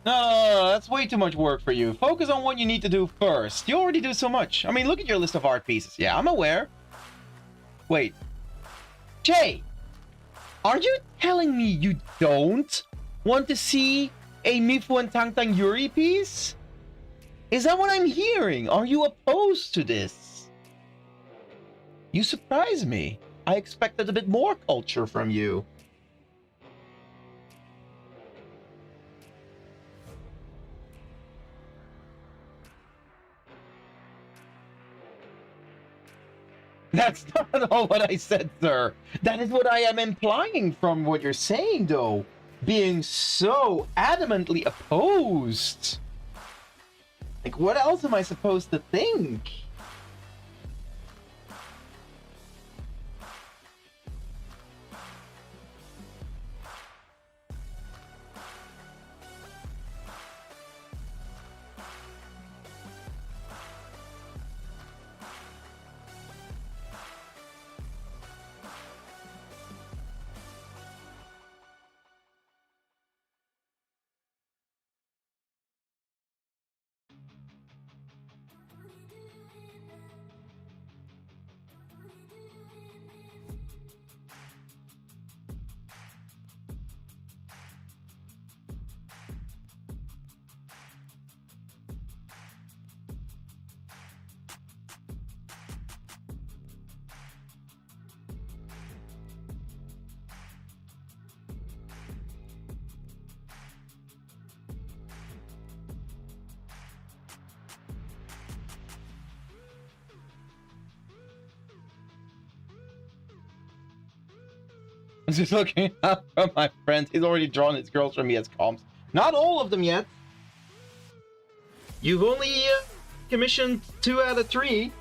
[SPEAKER 1] No, that's way too much work for you. Focus on what you need to do first. You already do so much. I mean, look at your list of art pieces. Yeah, I'm aware. Wait. Jay, are you telling me you don't want to see a Mifu and Tangtang Yuri piece? Is that what I'm hearing? Are you opposed to this? You surprise me. I expected a bit more culture from you. That's not all what I said, sir. That is what I am implying from what you're saying, though. Being so adamantly opposed. Like, what else am I supposed to think? I'm just looking out from my friend. He's already drawn his girls for me as comps. Not all of them yet. You've only commissioned 2 out of 3.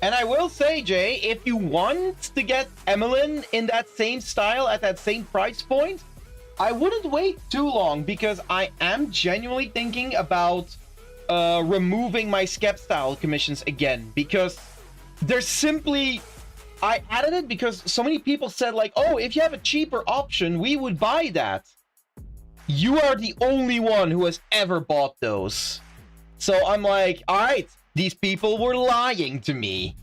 [SPEAKER 1] And I will say, Jay, if you want to get Emmeline in that same style at that same price point, I wouldn't wait too long, because I am genuinely thinking about removing my Skep style commissions again, because there's simply... I added it because so many people said, like, oh, if you have a cheaper option, we would buy that. You are the only one who has ever bought those. So I'm like, all right, these people were lying to me.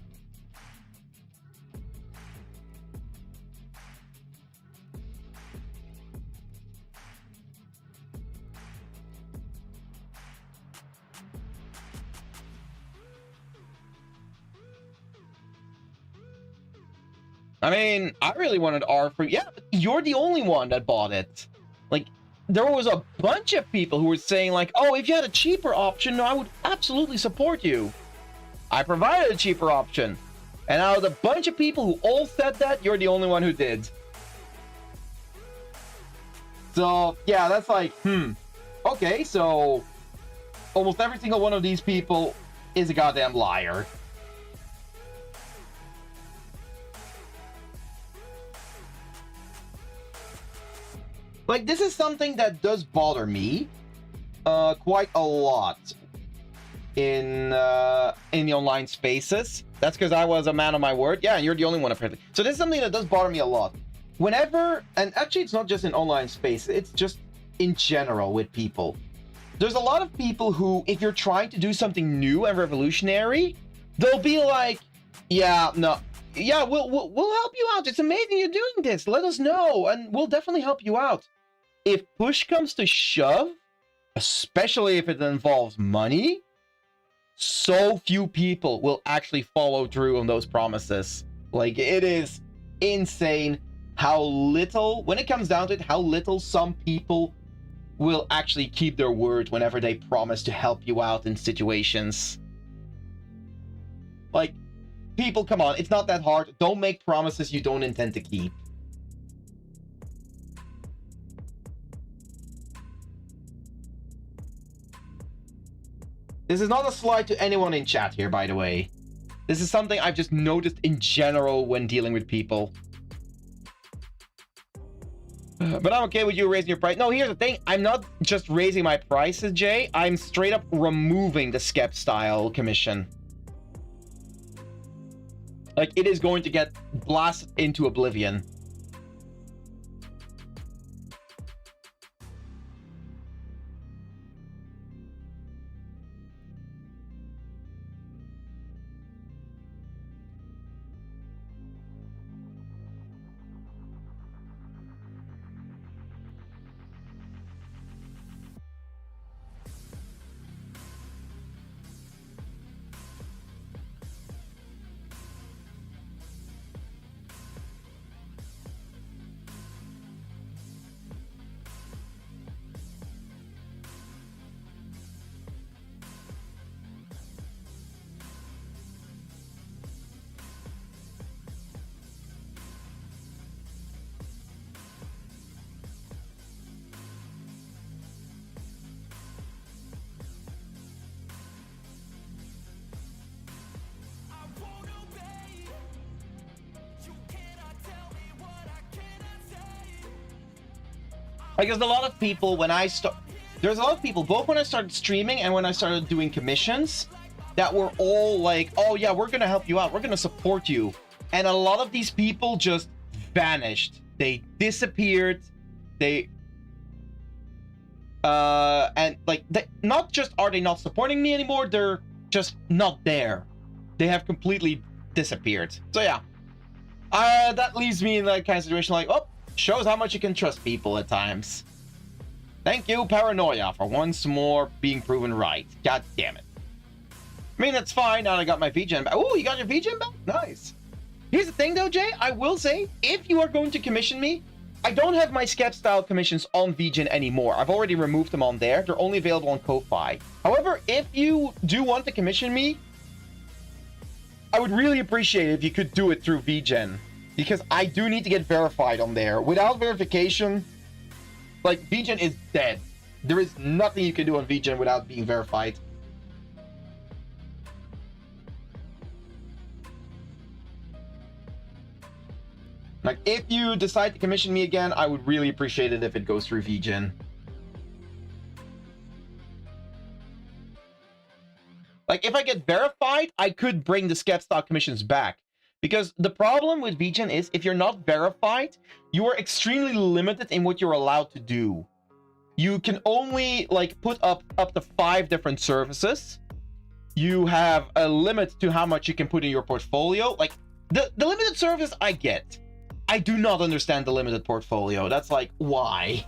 [SPEAKER 1] I mean, I really wanted R for... Yeah, but you're the only one that bought it. Like, there was a bunch of people who were saying, like, oh, if you had a cheaper option, I would absolutely support you. I provided a cheaper option. And out of the bunch of people who all said that, you're the only one who did. So, yeah, that's like, okay, so almost every single one of these people is a goddamn liar. Like, this is something that does bother me quite a lot in the online spaces. That's because I was a man of my word. Yeah, and you're the only one apparently. So this is something that does bother me a lot. Whenever, and actually it's not just in online space, it's just in general with people. There's a lot of people who, if you're trying to do something new and revolutionary, they'll be like, yeah, no, yeah, we'll help you out. It's amazing you're doing this. Let us know, and we'll definitely help you out. If push comes to shove, especially if it involves money, so few people will actually follow through on those promises. Like, it is insane how little, when it comes down to it, how little some people will actually keep their word whenever they promise to help you out in situations. Like, people, come on, it's not that hard. Don't make promises you don't intend to keep. This is not a slight to anyone in chat here, by the way. This is something I've just noticed in general when dealing with people. But I'm okay with you raising your price. No, here's the thing. I'm not just raising my prices, Jay. I'm straight up removing the Skep style commission. Like, it is going to get blasted into oblivion. Because a lot of people, there's a lot of people, both when I started streaming and when I started doing commissions, that were all like, oh yeah, we're gonna help you out, we're gonna support you. And a lot of these people just vanished. They disappeared. They and like, not just are they not supporting me anymore, they're just not there. They have completely disappeared. So yeah, that leaves me in that kind of situation like, oh, shows how much you can trust people at times. Thank you, Paranoia, for once more being proven right. God damn it. I mean, that's fine now that I got my VGen back. Oh, you got your VGen back? Nice. Here's the thing though, Jay, I will say, if you are going to commission me, I don't have my Skep style commissions on VGen anymore. I've already removed them on there. They're only available on Ko-Fi. However, if you do want to commission me, I would really appreciate it if you could do it through VGen, because I do need to get verified on there. Without verification, like, VGen is dead. There is nothing you can do on VGen without being verified. Like, if you decide to commission me again, I would really appreciate it if it goes through VGen. Like, if I get verified, I could bring the Skep style commissions back. Because the problem with VGen is, if you're not verified, you are extremely limited in what you're allowed to do. You can only, like, put up to 5 different services. You have a limit to how much you can put in your portfolio. Like, the limited service I get. I do not understand the limited portfolio. That's like, why?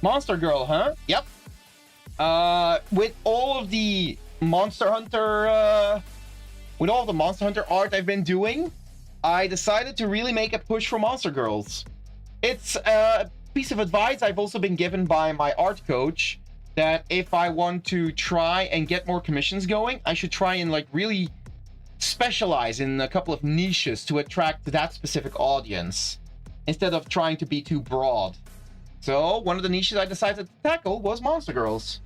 [SPEAKER 1] Monster Girl, huh? Yep. With all of the Monster Hunter, art I've been doing, I decided to really make a push for Monster Girls. It's a piece of advice I've also been given by my art coach, that if I want to try and get more commissions going, I should try and like really specialize in a couple of niches to attract that specific audience instead of trying to be too broad. So one of the niches I decided to tackle was Monster Girls.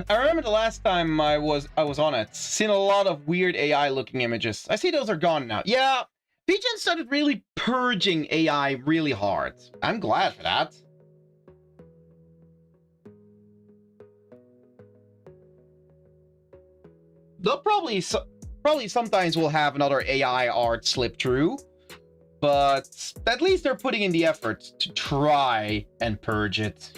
[SPEAKER 1] I remember the last time I was on it, seen a lot of weird AI looking images. I see those are gone now. Yeah, VGen started really purging AI really hard. I'm glad for that. They'll probably sometimes we'll have another AI art slip through, but at least they're putting in the effort to try and purge it.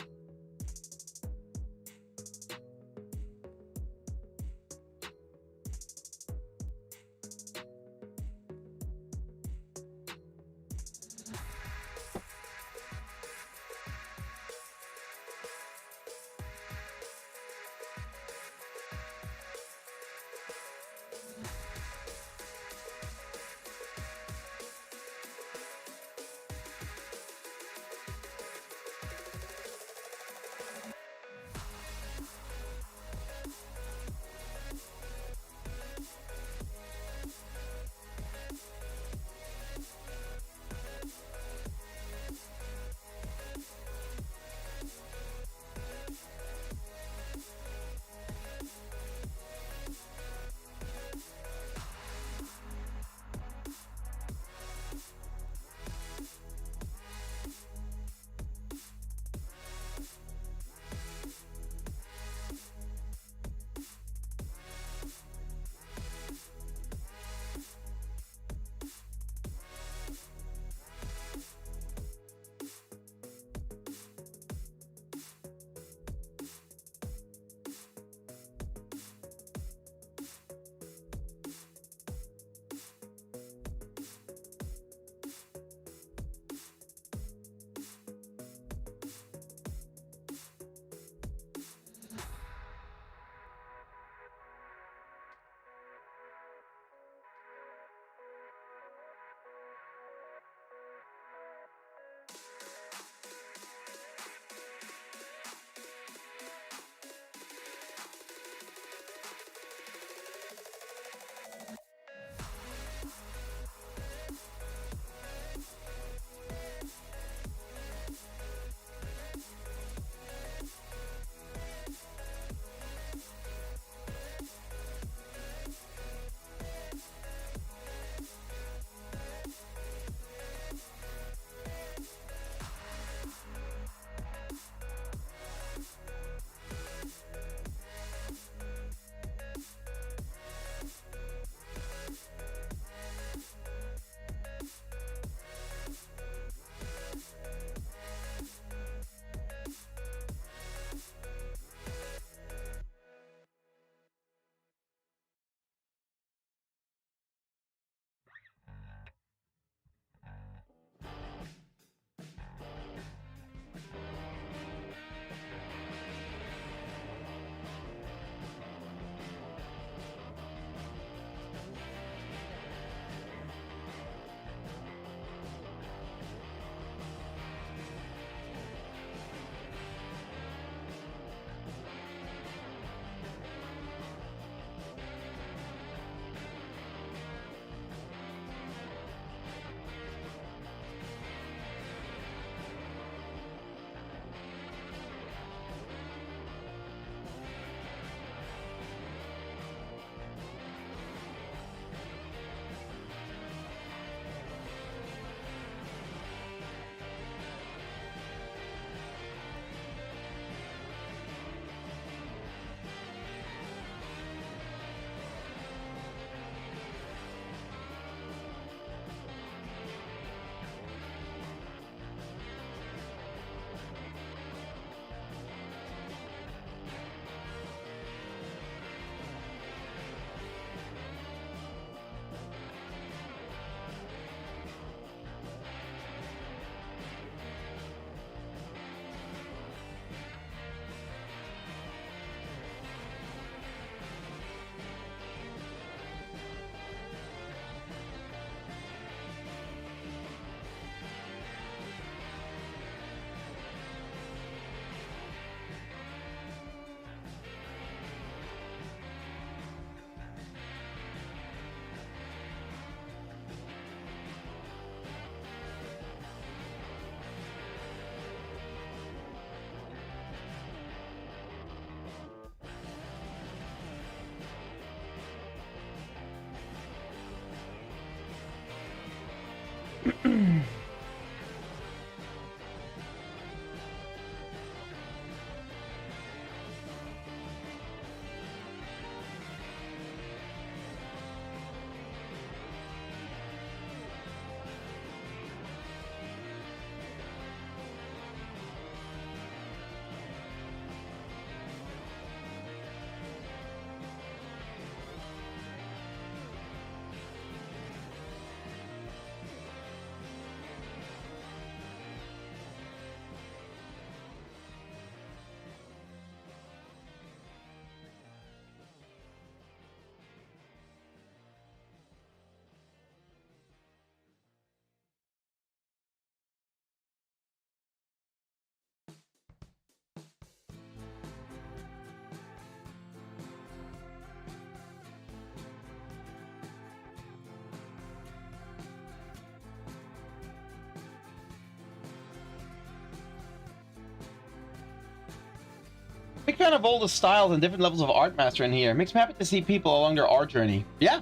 [SPEAKER 1] Big fan of all the styles and different levels of art master in here. Makes me happy to see people along their art journey. Yeah.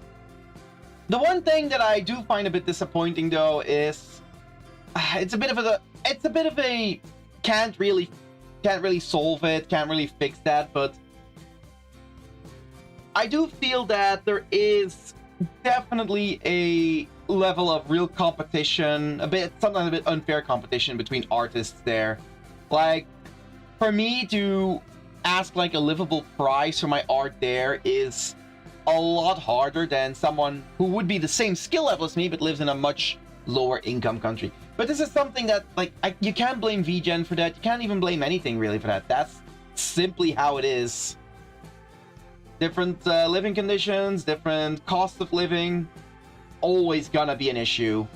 [SPEAKER 1] The one thing that I do find a bit disappointing though is it's a bit of a can't really solve it, can't really fix that, but I do feel that there is definitely a level of real competition, sometimes a bit unfair competition between artists there. Like, for me to ask like a livable price for my art there is a lot harder than someone who would be the same skill level as me but lives in a much lower income country. But this is something that you can't blame VGen for that. You can't even blame anything really for that. That's simply how it is. Different living conditions, different cost of living, always gonna be an issue,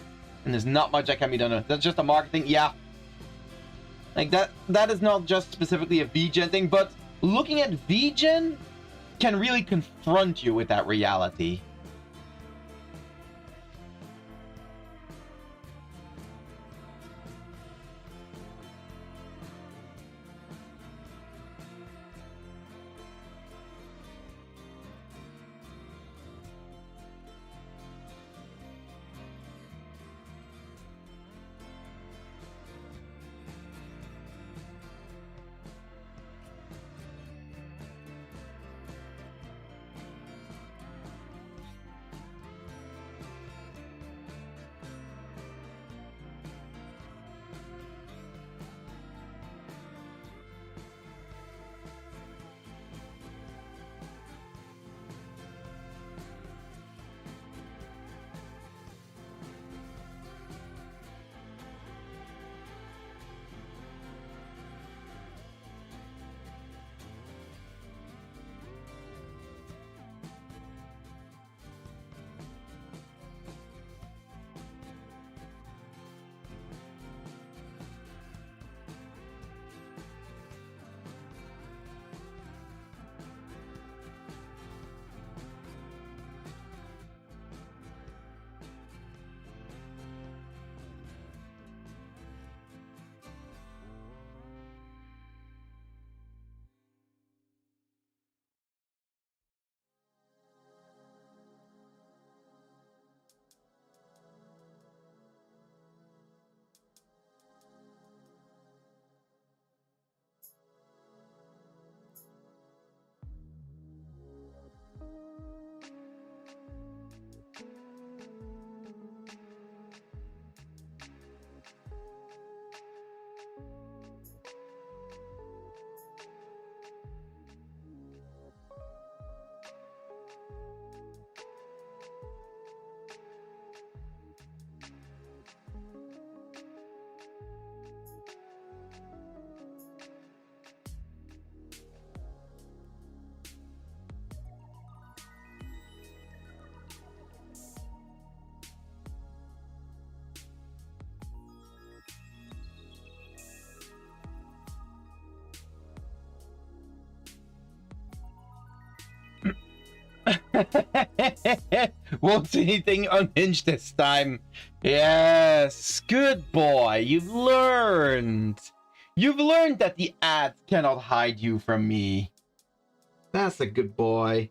[SPEAKER 1] and there's not much that can be done. That's just a marketing, yeah. Like that is not just specifically a VGen thing, but looking at VGen can really confront you with that reality. Won't see anything unhinged this time. Yes, good boy. You've learned. You've learned that the ads cannot hide you from me. That's a good boy.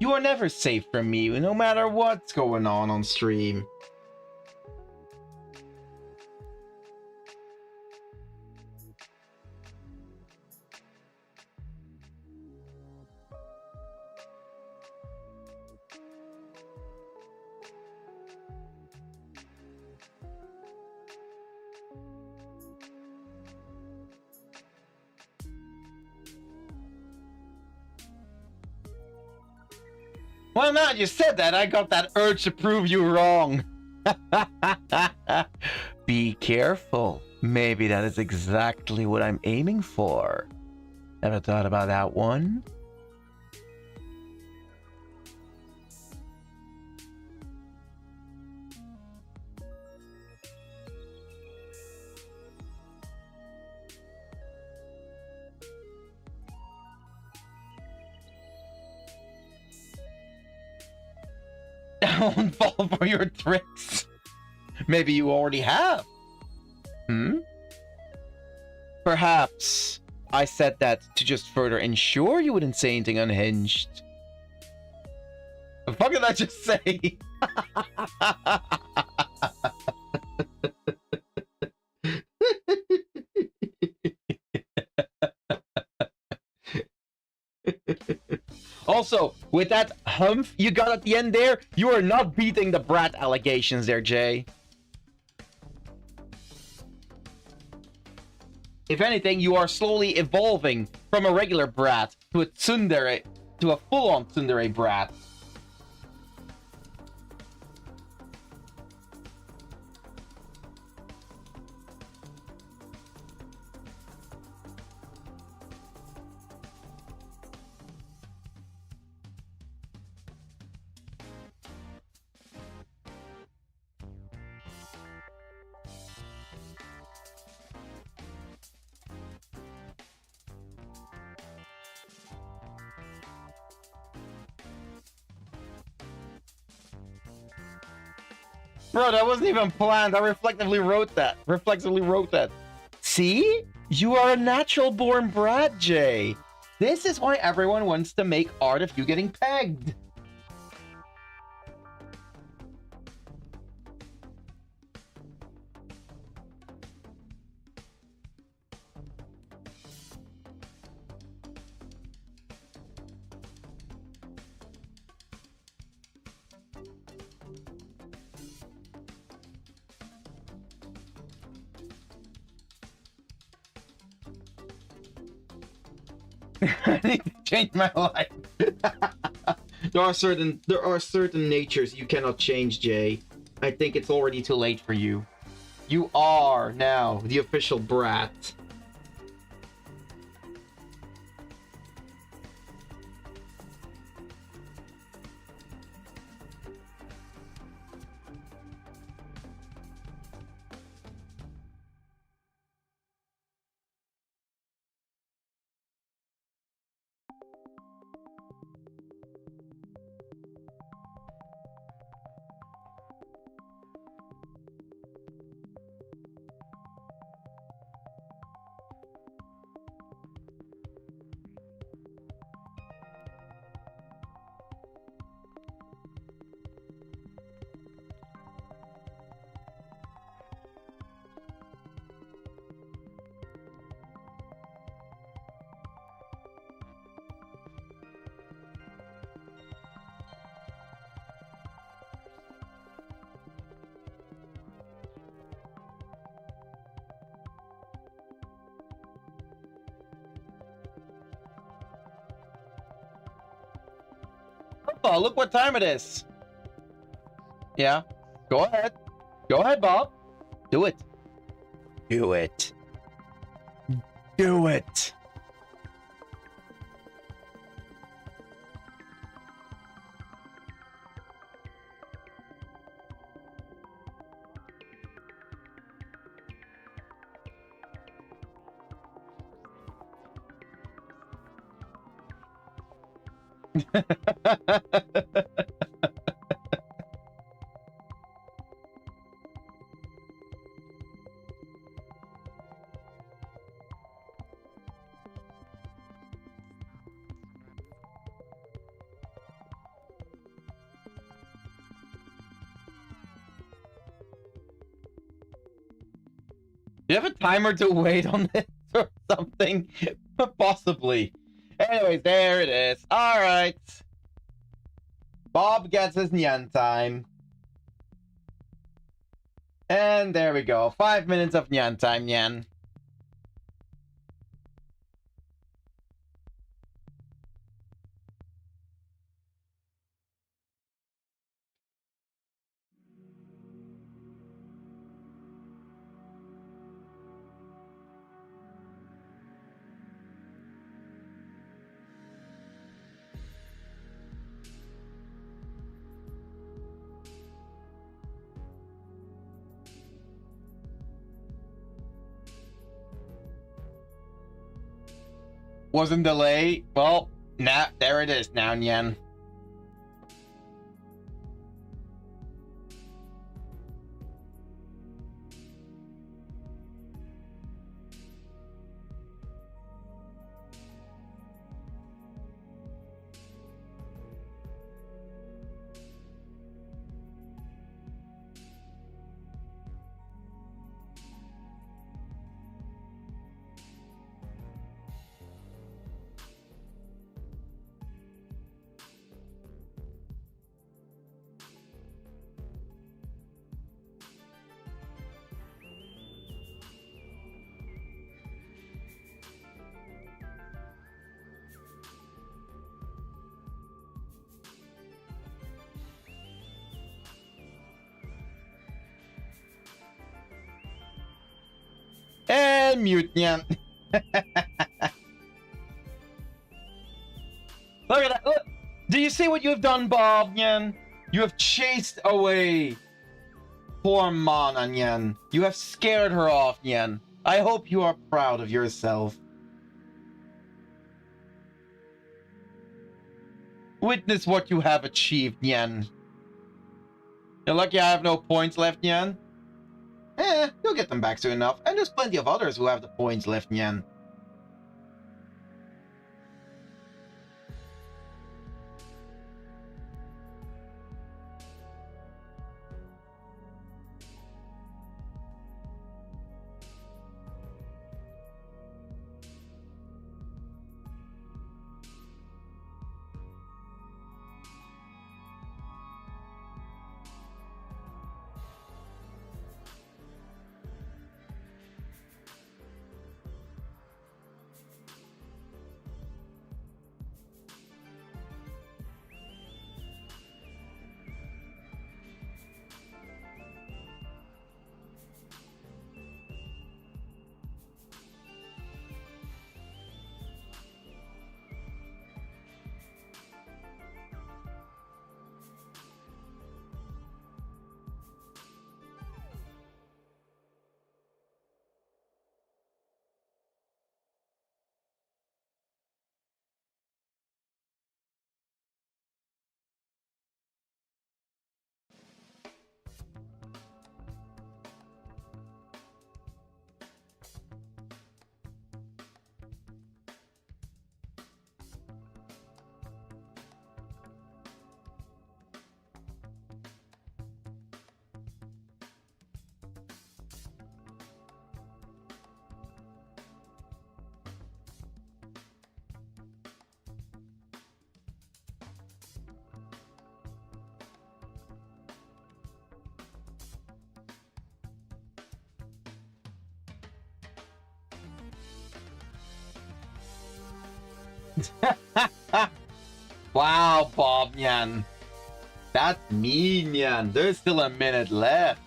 [SPEAKER 1] You are never safe from me, no matter what's going on stream. Well, now you said that, I got that urge to prove you wrong. Be careful. Maybe that is exactly what I'm aiming for. Ever thought about that one? I won't fall for your tricks. Maybe you already have. Perhaps I said that to just further ensure you wouldn't say anything unhinged. The fuck did I just say? Also, with that humph you got at the end there, you are not beating the brat allegations there, Jay. If anything, you are slowly evolving from a regular brat to a tsundere, to a full-on tsundere brat. Bro, that wasn't even planned. I reflexively wrote that. See? You are a natural-born brat, Jay. This is why everyone wants to make art of you getting pegged. I need to change my life. There are certain natures you cannot change, Jay. I think it's already too late for you. You are now the official brat. Oh, look what time it is. Yeah. Go ahead. Go ahead, Bob. Do it. Do it. Do it. you have a timer to wait on this or something? Possibly. Anyways, there it is. All right. Bob gets his Nyan time. And there we go. 5 minutes of Nyan time, Nyan. Wasn't delay. Well, nah, there it is now, Nyan. And mute, Nyan. Look at that. Look. Do you see what you have done, Bob, Nyan? You have chased away poor Mana, Nyan. You have scared her off, Nyan. I hope you are proud of yourself. Witness what you have achieved, Nyan. You're lucky I have no points left, Nyan. You'll get them back soon enough. And there's plenty of others who have the points left, Nyan. Wow, Bob, Nyan. That's mean, Nyan. There's still a minute left.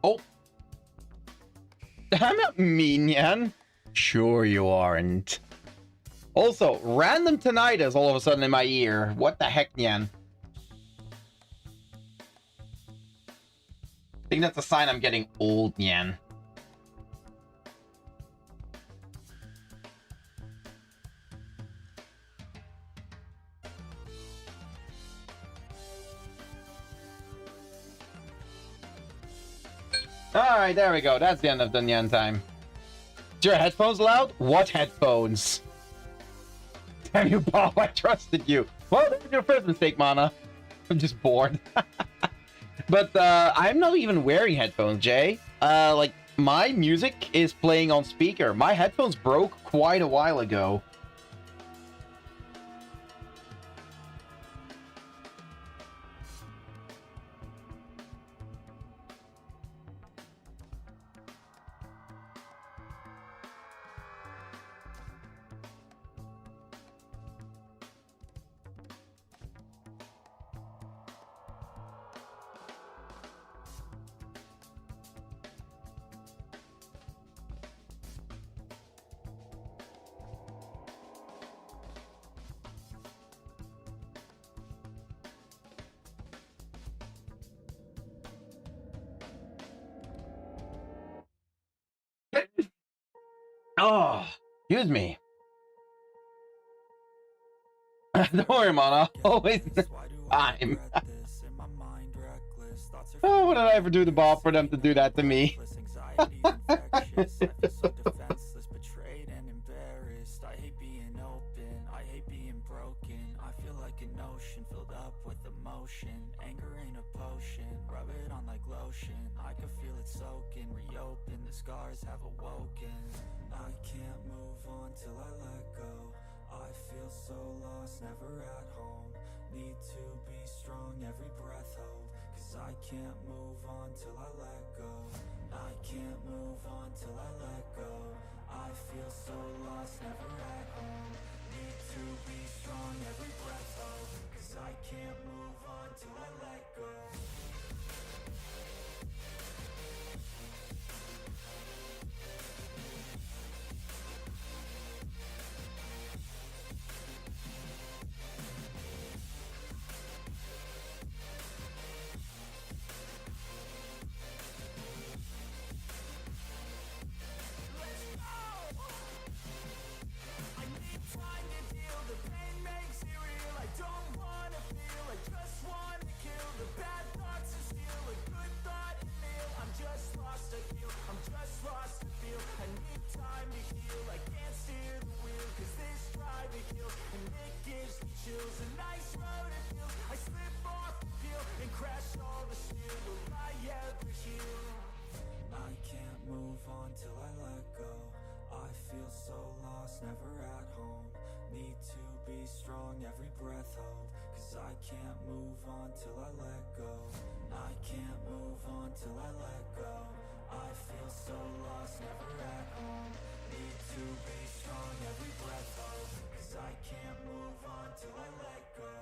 [SPEAKER 1] Oh. I'm not mean, Nyan. Sure you aren't. Also, random tinnitus all of a sudden in my ear. What the heck, Nyan? I think that's a sign I'm getting old, Nyan. Alright, there we go. That's the end of the Nyan time. Is your headphones loud? What headphones? Damn you, Bob, I trusted you. Well, that was your first mistake, Mana. I'm just bored. But I'm not even wearing headphones, Jay. Like, my music is playing on speaker. My headphones broke quite a while ago. Oh, excuse me. Don't worry, Mana. Always time. Oh, what did I ever do to Bob for them to do that to me?
[SPEAKER 2] Scars have awoken. I can't move on till I let go. I feel so lost, never at home. Need to be strong, every breath hold. Cause I can't move on till I let go. I can't move on till I let go. I feel so lost, never at home. Need to be strong, every breath hold. Cause I can't move on till I let go. Never at home. Need to be strong, every breath hold. Cause I can't move on till I let go. I can't move on till I let go. I feel so lost, never at home. Need to be strong, every breath hold. Cause I can't move on till I let go.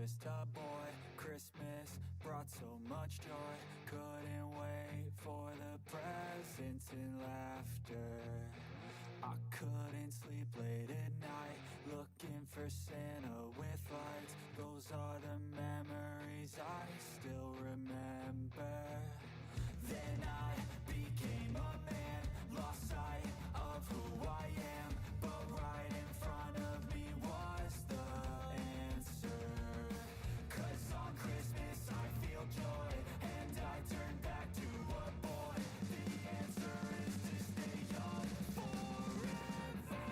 [SPEAKER 2] just a boy. Christmas brought so much joy. Couldn't wait for the presents and laughter. I couldn't sleep late at night, looking for Santa with lights. Those are the memories I still remember. Then I became a man, lost sight of who I am, but right in front of me was the answer. 'Cause on Christmas I feel joy, and I turn back to a boy. The answer is to stay young forever.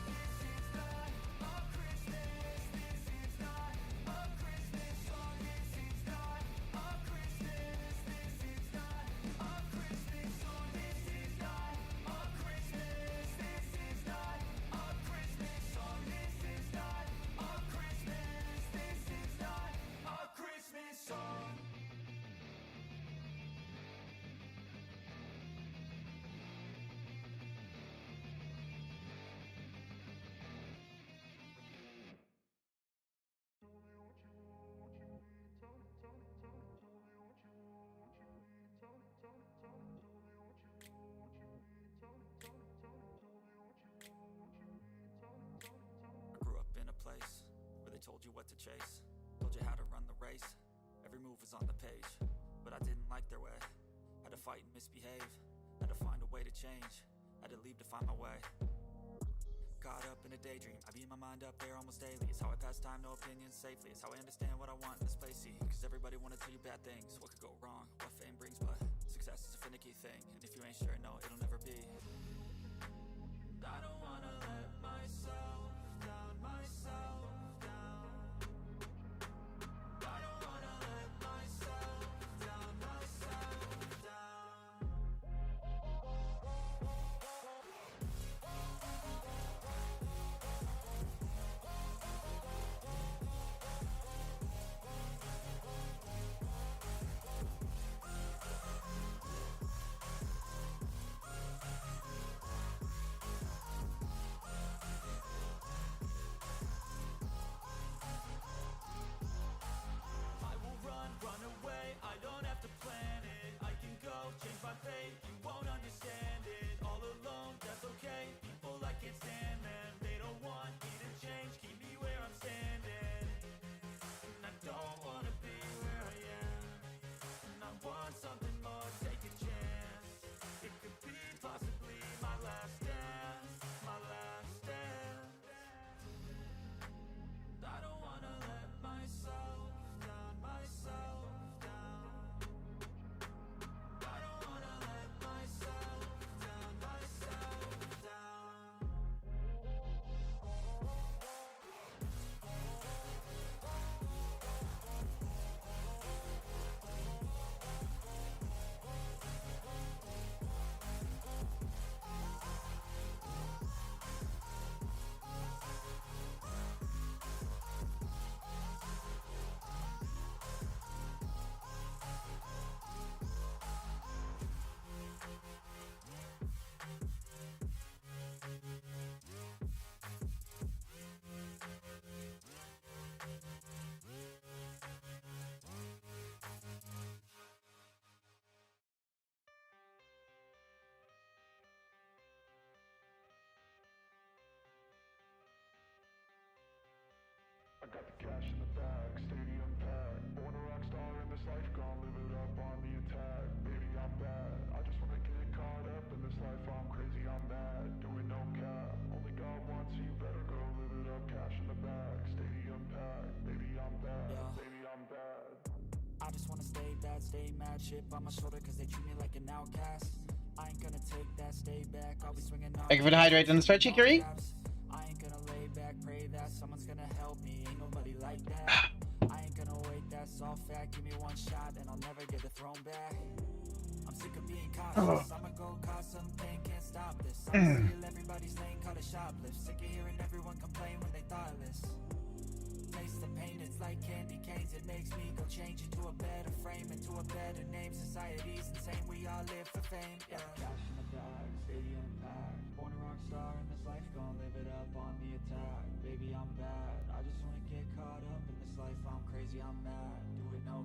[SPEAKER 2] This is not a Christmas, this is not a Christmas song, this is not a Christmas, this is not a Christmas song, this is not a Christmas, this is not a Christmas song, this is not a Christmas, this is not a Christmas song. I grew up in a place where they told you what to chase, told you how to run the race. Every move was on the page, but I didn't like their way. Had to fight and misbehave, had to find a way to change, had to leave to find my way. Caught up in a daydream, I beat my mind up there almost daily. It's how I pass time, no opinions safely. It's how I understand what I want in this place, see. Cause everybody wanna tell you bad things, what could go wrong, what fame brings. But success is a finicky thing, and if you ain't sure, no, it'll never be. I don't wanna let myself down, myself down. I don't wanna let myself down, myself down. I will run away, I don't have to plan it. I can go, change my fate, you won't understand it. All alone, that's okay, people I can't stand them. They don't want me to change, keep me where I'm standing. And I don't wanna be where I am, and I want something more, take a chance. It could be possibly my last dance, my last dance. I don't wanna let myself down, myself down. I don't wanna let myself down, myself down.
[SPEAKER 3] I got the cash in the bag, stadium packed. Born a rock star in this life, gon' live it up on the attack. Baby, I'm bad. I just wanna get caught up in this life. I'm crazy, I'm mad. Doing no cap. Only God wants you, better go live it up. Cash in the bag, stadium packed. Baby, I'm bad.
[SPEAKER 2] Yeah.
[SPEAKER 3] Baby, I'm bad.
[SPEAKER 2] I just wanna stay bad, stay mad, chip on my shoulder cause they treat me like an outcast. I ain't gonna take that, stay back, I'll be swinging on.
[SPEAKER 1] Thank you for the hydrate and the spreadsheet, Curie.
[SPEAKER 2] I ain't gonna lay back, pray that someone's gonna help me, ain't nobody like that. I ain't gonna wait, that's all fact, give me one shot and I'll never get the throne back. I'm sick of being cautious, I'ma go cause some pain, can't stop this. I'ma steal everybody's lane, call it shoplift. Sick of hearing everyone complain when they thoughtless. Taste the pain, it's like candy canes. It makes me go change into a better frame, into a better name. Society's insane, we all live for fame. Yeah. Cash in the bag, stadium packed. Born a rock star in this life, gon' live it up on the attack. Baby, I'm bad. I just wanna get caught up in this life. crazy, I'm mad. Do it no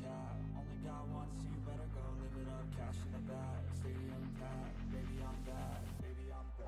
[SPEAKER 2] cap. Only got one, so you better go live it up. Cash in the bag, stadium packed. Baby, I'm bad. Baby, I'm bad.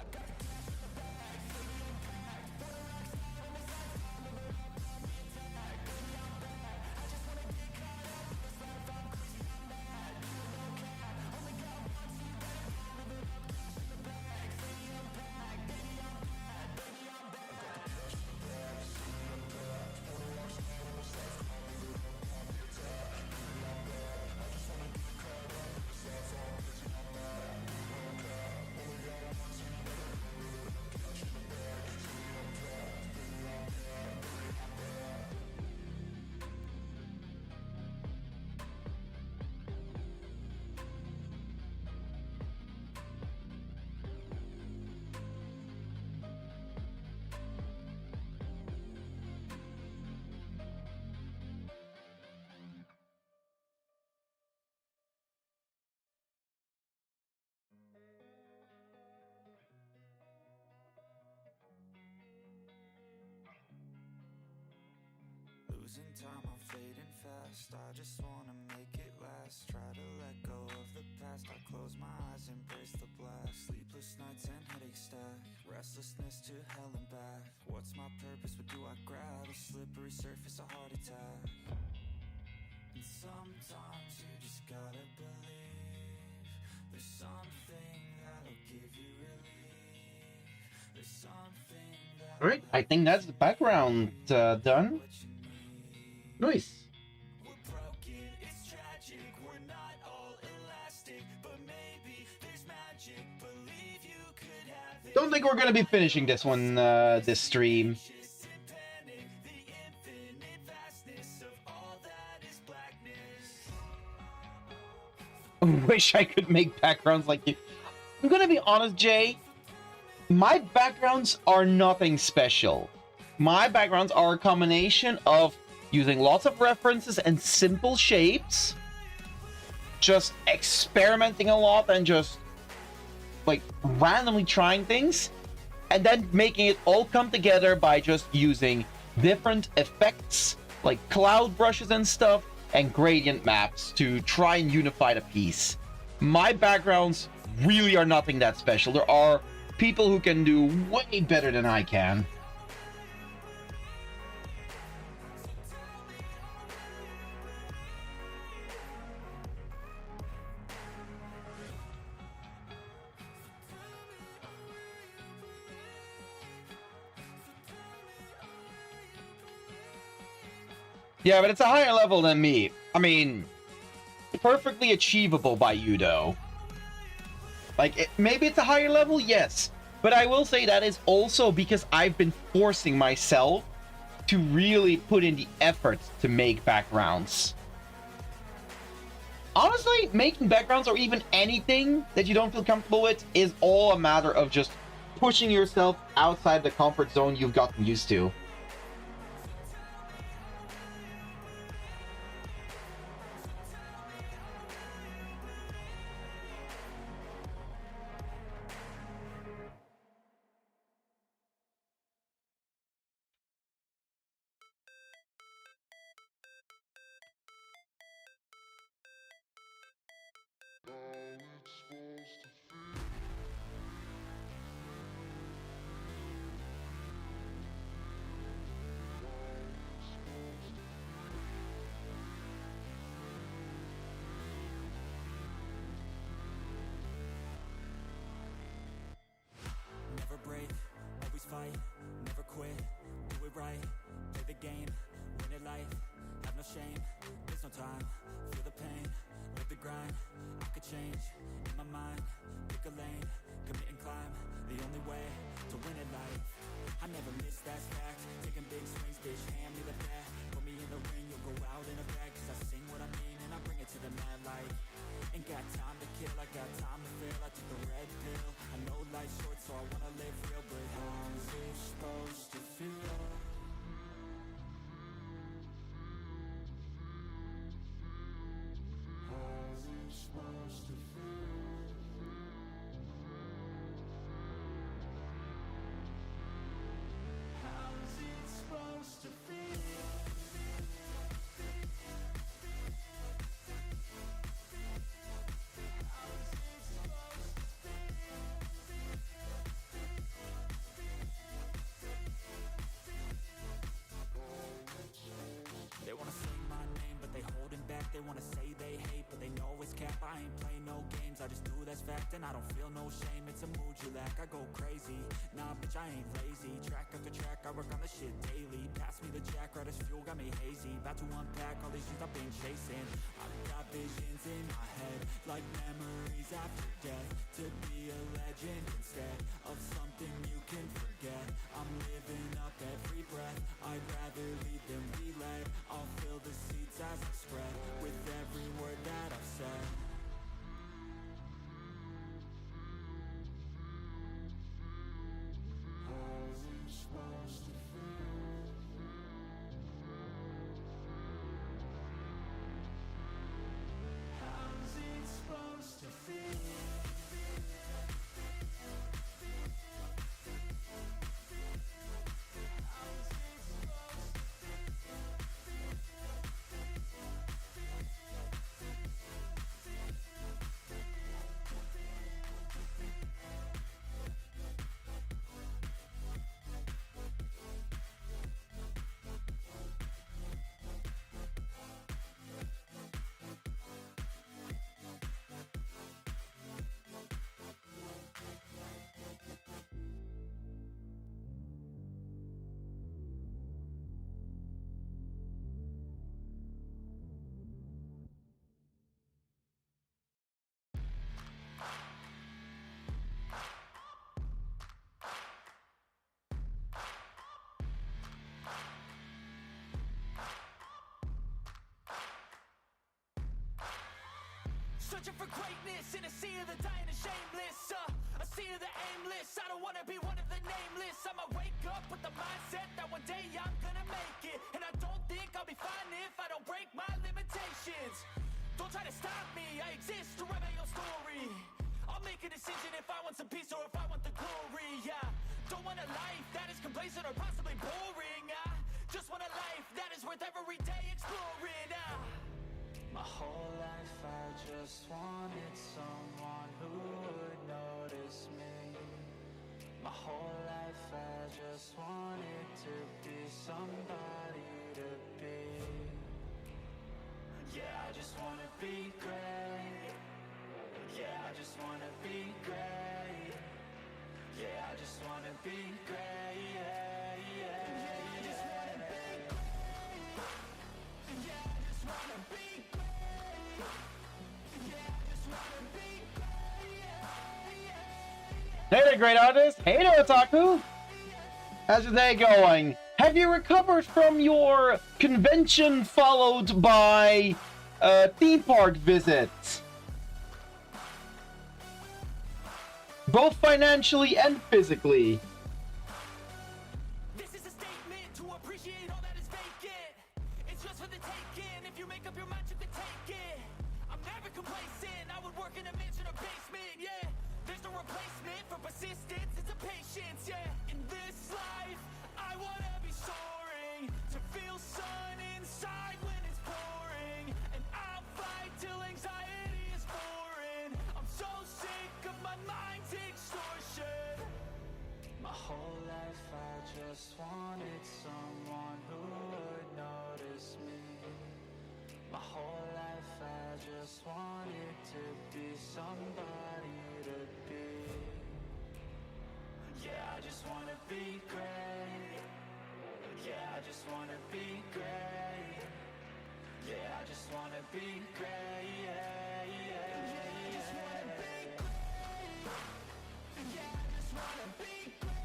[SPEAKER 2] Losing time, I'm fading fast. I just wanna make it last. Try to let go of the past. I close my eyes, embrace the blast. Sleepless nights and headaches stack. Restlessness to hell and back. What's my purpose? What do I grab? A slippery surface, a heart attack. And sometimes you just gotta believe there's something that'll give you relief. There's something that
[SPEAKER 1] All right, I think that's the background done. Nice.
[SPEAKER 2] we're broken, it's tragic. We're not all elastic, but maybe there's magic. Believe you could have it.
[SPEAKER 1] Don't think we're gonna be finishing this one this stream.
[SPEAKER 2] Anxious and panic, the infinite vastness of all that is blackness.
[SPEAKER 1] Wish I could make backgrounds like you. I'm gonna be honest, Jay. My backgrounds are nothing special. My backgrounds are a combination of using lots of references and simple shapes, just experimenting a lot and just like randomly trying things, and then making it all come together by just using different effects like cloud brushes and stuff and gradient maps to try and unify the piece. My backgrounds really are nothing that special. There are people who can do way better than I can. Yeah, but it's a higher level than me. I mean, perfectly achievable by you, though. Like, maybe it's a higher level, yes. But I will say that is also because I've been forcing myself to really put in the effort to make backgrounds. Honestly, making backgrounds or even anything that you don't feel comfortable with is all a matter of just pushing yourself outside the comfort zone you've gotten used to.
[SPEAKER 3] All it's for
[SPEAKER 2] no time, feel the pain, live the grind. I could change, in my mind, pick a lane, commit and climb, the only way to win in life. I never miss, that's fact, taking big swings, bitch, hand me the bat. Put me in the ring, you'll go out in a bag, cause I sing what I mean and I bring it to the mad light. Ain't got time to kill, I got time to feel, I took the red pill. I know life's short, so I wanna live real, but how's it supposed to feel? How's it supposed to feel? How's it supposed to feel? They wanna say my name, but they holding back. They wanna say they hate, but they know it's cap. I ain't play no games, I just do that's fact. And I don't feel no shame, it's a mood you lack. I go crazy, nah bitch I ain't lazy. Track after track, I work on this shit daily. Pass me the jack, right as fuel, got me hazy. About to unpack all these things I've been chasing. I've got visions in my head, like memories after death. To be a legend instead of something you can forget. I'm living up every breath, I'd rather lead than be led. I'll fill the seats as I spread, with every word that I've said. How's it supposed to feel? How's it supposed to feel? Searching for greatness in a sea of the dying and shameless, a sea of the aimless. I don't wanna be one of the nameless. I'ma wake up with the mindset that one day I'm gonna make it. And I don't think I'll be fine if I don't break my limitations. Don't try to stop me, I exist to write my own story. I'll make a decision if I want some peace or if I want the glory. Yeah, don't want a life that is complacent or possibly boring. I just want a life that is worth every day exploring. My whole life I just wanted someone who would notice me. My whole life I just wanted to be somebody to be. Yeah, I just wanna be great. Yeah, I just wanna be great. Yeah, I just wanna be great. Yeah, yeah, yeah, I just wanna be great. Yeah, I just wanna be great.
[SPEAKER 1] Hey there, great artist! Hey there, Otaku! How's your day going? Have you recovered from your convention followed by a theme park visit? Both financially and physically.
[SPEAKER 2] This is a statement to appreciate all that is vacant. It's just for the taking. If you make up your mind to take it. I'm never complacent. I would work in a mansion or basement, yeah. There's no replacement for persistence, it's a patience, yeah. In this life, I wanna be soaring, to feel sun inside when it's pouring. And I'll fight till anxiety is foreign. I'm so sick of my mind's extortion. My whole life I just wanted someone who would notice me. My whole life I just wanted to be somebody to be. Yeah, I just wanna be great. Yeah, I just wanna be great. Yeah, I just wanna be great. Yeah, yeah. Just wanna be great. Yeah, I just wanna be great.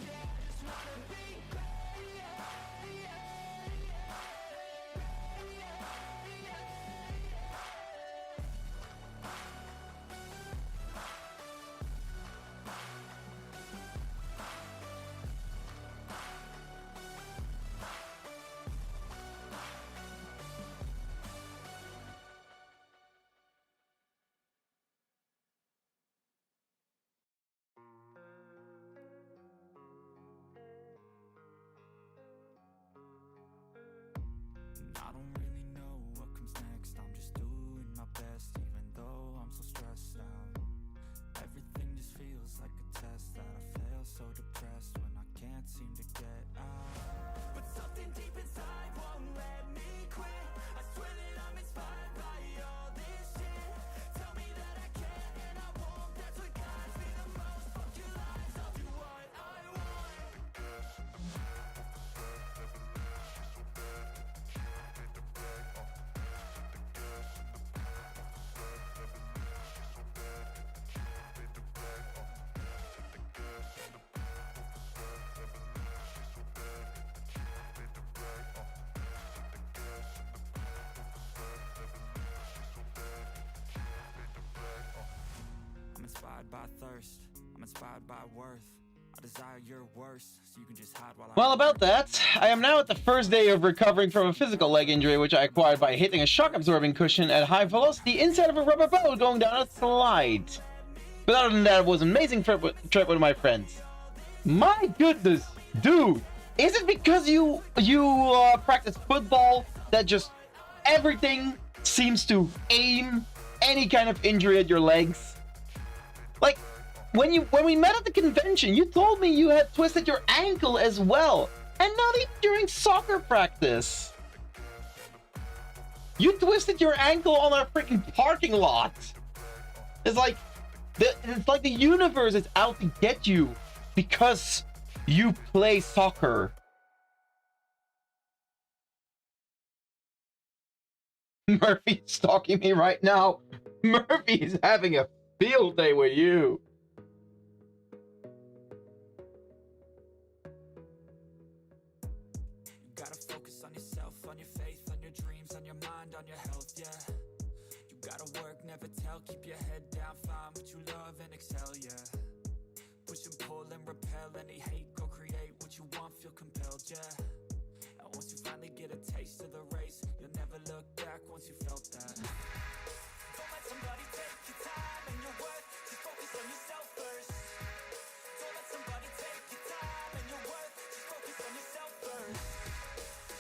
[SPEAKER 2] Yeah, I just wanna be great. Yeah, I don't really know what comes next. I'm just doing my best, even though I'm so stressed out. Everything just feels like a test that I fail, so depressed when I can't seem to get out. But something deep inside won't let me quit. I swear that I'm inspired by all this shit. Tell me that I can and I won't. That's what guides me the most. Fuck your lies, I'll do what I want. I'm inspired by thirst, I'm inspired by worth. I desire your worst, so you can just hide while I...
[SPEAKER 1] Well, about that, I am now at the first day of recovering from a physical leg injury which I acquired by hitting a shock-absorbing cushion at high velocity inside of a rubber boat going down a slide. But other than that, it was an amazing trip with my friends. My goodness, dude, is it because you practice football that just everything seems to aim any kind of injury at your legs? Like, when we met at the convention, you told me you had twisted your ankle as well, and not even during soccer practice. You twisted your ankle on a freaking parking lot. It's like the universe is out to get you because you play soccer. Murphy's stalking me right now. Murphy's having a field day with you.
[SPEAKER 2] You gotta focus on yourself, on your faith, on your dreams, on your mind, on your health, yeah. You gotta work, never tell, keep your head down, find what you love and excel, yeah. Push and pull and repel any hate, go create what you want, feel compelled, yeah. And once you finally get a taste of the race, you'll never look back once you felt that. Don't let somebody take your time and your worth, just focus on yourself first. Don't let somebody take your time and your worth, just focus on yourself first.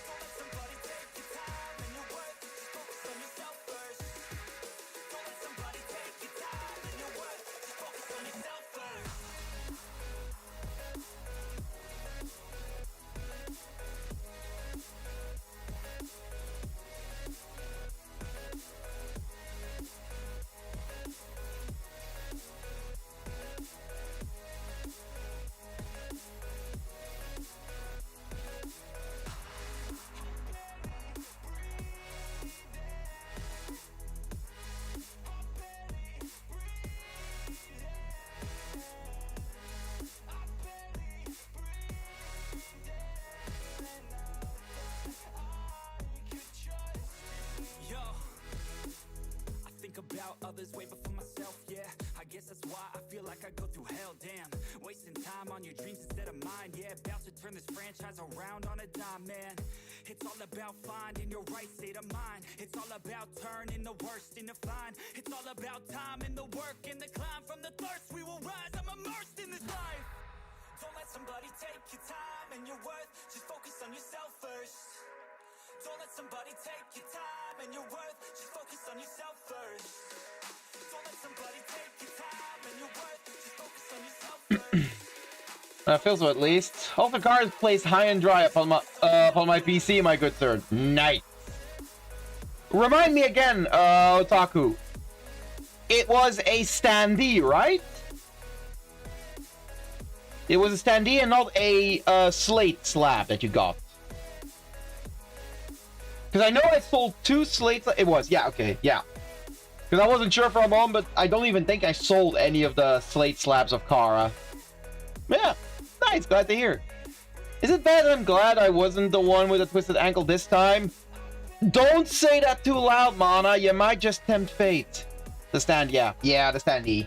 [SPEAKER 2] Don't let somebody take your time and your worth, just focus on yourself first. Don't let somebody take your time and your worth, just focus on yourself first. Yo, I think about others way before myself, yeah. I guess that's why I feel like I go through hell, damn. Wasting time on your dreams instead of mine, yeah. About to turn this franchise around on a dime, man. It's all about finding your right state of mind. It's all about turning the worst into fine. It's all about time and the work and the climb. From the thirst we will rise, I'm immersed in this life. Don't let somebody take your time and your worth, just focus on yourself first. Don't let somebody take your time and your worth, just focus on yourself first. Don't let somebody take your time and your worth, just focus on yourself first.
[SPEAKER 1] I feel so at least. All the cards placed high and dry upon my PC, my good sir. Nice. Remind me again, Otaku. It was a standee, right? It was a standee and not a slate slab that you got. Because I know I sold 2 slates. It was, yeah, okay, yeah. Because I wasn't sure for a moment, but I don't even think I sold any of the slate slabs of Kara. Yeah, nice, glad to hear. Is it bad that I'm glad I wasn't the one with a twisted ankle this time? Don't say that too loud, Mana. You might just tempt fate. The stand, yeah. Yeah, the stand E.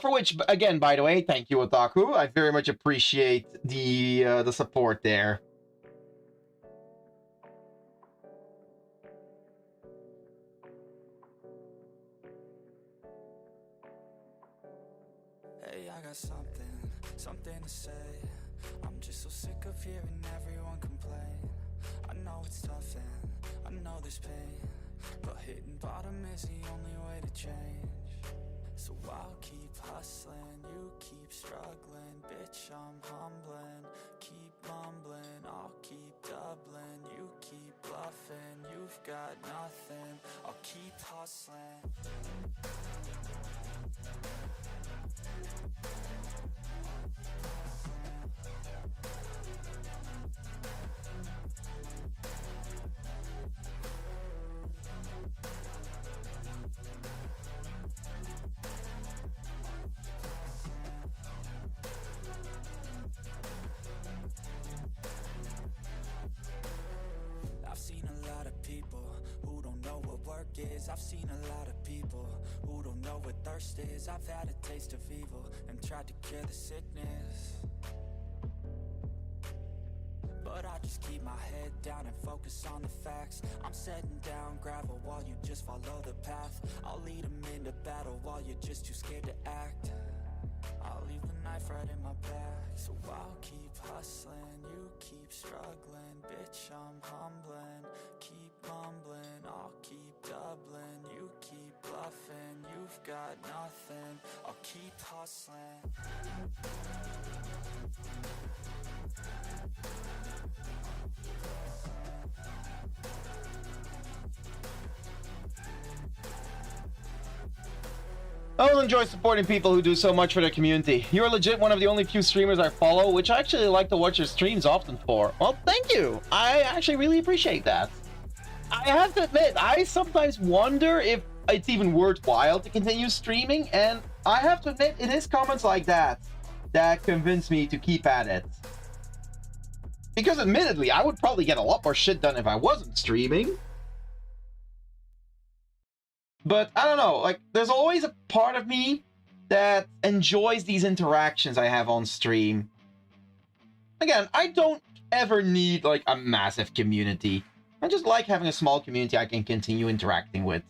[SPEAKER 1] For which, again, by the way, thank you, Otaku. I very much appreciate the support there.
[SPEAKER 2] Hey, I got something to say. I'm just so sick of hearing everyone complain. I know it's tough and I know there's pain, but hitting bottom is the only way to change. So I'll keep hustling, you keep struggling. Bitch, I'm humbling, keep mumbling. I'll keep doubling, you keep bluffing. You've got nothing, I'll keep hustling. I've seen a lot of people who don't know what work is. I've seen a lot of people who don't know what thirst is. I've had a taste of evil and tried to cure the sickness, but I just keep my head down and focus on the facts. I'm setting down gravel while you just follow the path. I'll lead them into battle while you're just too scared to act. I'll leave the knife right in my back. So I'll keep hustling, you keep struggling. Bitch, I'm humbling, keep mumbling. I'll keep doubling, you keep bluffing. You've got nothing, I'll keep hustling.
[SPEAKER 1] I will enjoy supporting people who do so much for their community. You're legit one of the only few streamers I follow, which I actually like to watch your streams often for. Well, thank you. I actually really appreciate that. I have to admit, I sometimes wonder if it's even worthwhile to continue streaming, and I have to admit, it is comments like that that convince me to keep at it. Because admittedly, I would probably get a lot more shit done if I wasn't streaming. But I don't know, like, there's always a part of me that enjoys these interactions I have on stream. Again, I don't ever need, like, a massive community. I just like having a small community I can continue interacting with.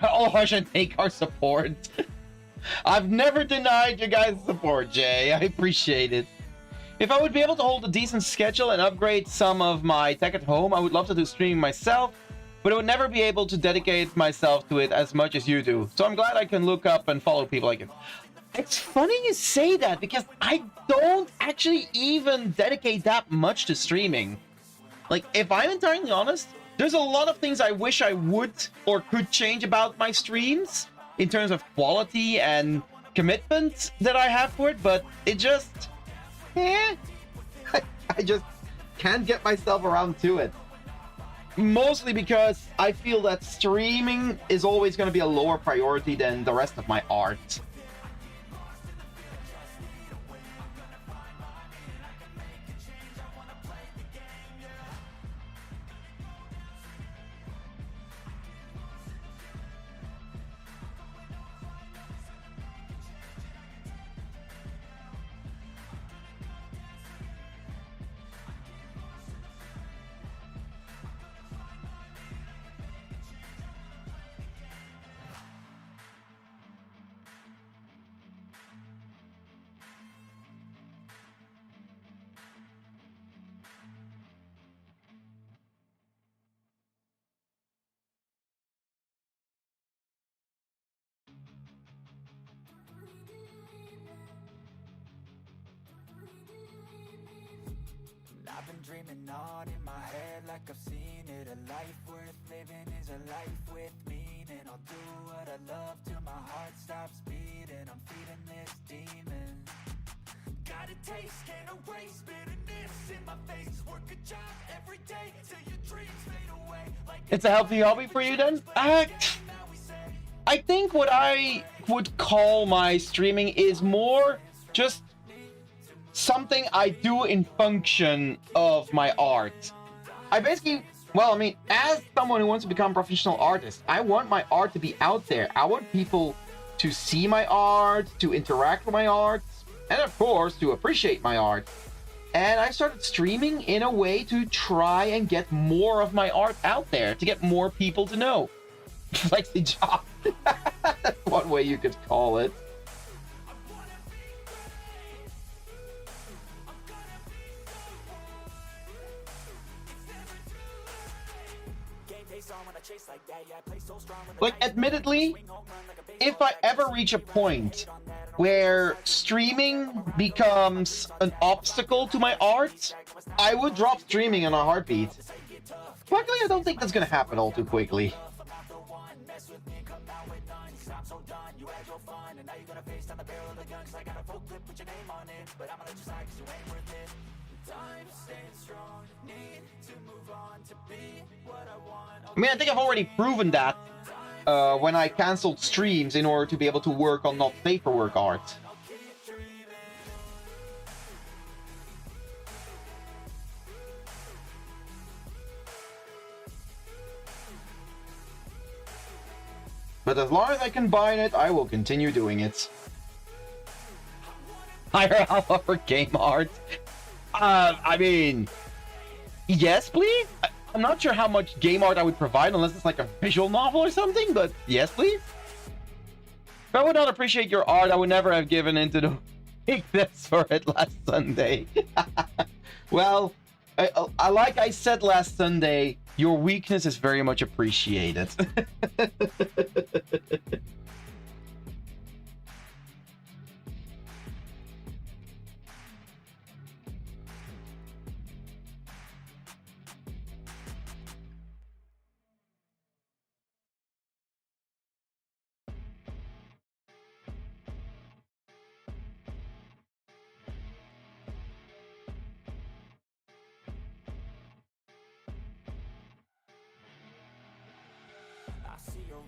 [SPEAKER 1] Oh, I should take our support. I've never denied you guys' support, Jay. I appreciate it. If I would be able to hold a decent schedule and upgrade some of my tech at home, I would love to do streaming myself, but I would never be able to dedicate myself to it as much as you do. So I'm glad I can look up and follow people like you. It's funny you say that, because I don't actually even dedicate that much to streaming. Like, if I'm entirely honest, there's a lot of things I wish I would or could change about my streams in terms of quality and commitment that I have for it, but it just... I just can't get myself around to it. Mostly because I feel that streaming is always going to be a lower priority than the rest of my art.
[SPEAKER 2] I've been dreaming on in my head like I've seen it. A life worth living is a life with meaning. I'll do what I love till my heart stops beating. I'm feeding this demon. Got a taste, can't erase bitterness in my face. Work a job every day till your dreams fade away. Like
[SPEAKER 1] It's a healthy hobby for you then? I think what I would call my streaming is more just something I do in function of my art. I basically, well, I mean, as someone who wants to become a professional artist, I want my art to be out there. I want people to see my art, to interact with my art, and of course, to appreciate my art. And I started streaming in a way to try and get more of my art out there, to get more people to know. Like the job. That's one way you could call it. Like, admittedly, if I ever reach a point where streaming becomes an obstacle to my art, I would drop streaming in a heartbeat. Luckily, I don't think that's gonna happen all too quickly. I mean, I think I've already proven that when I canceled streams in order to be able to work on not safe for work art. But as long as I can buy it, I will continue doing it. Higher alpha for game art? I mean, yes, please? I'm not sure how much game art I would provide unless it's like a visual novel or something, but yes, please? If I would not appreciate your art, I would never have given into the weakness for it last Sunday. Well, like I said last Sunday, your weakness is very much appreciated.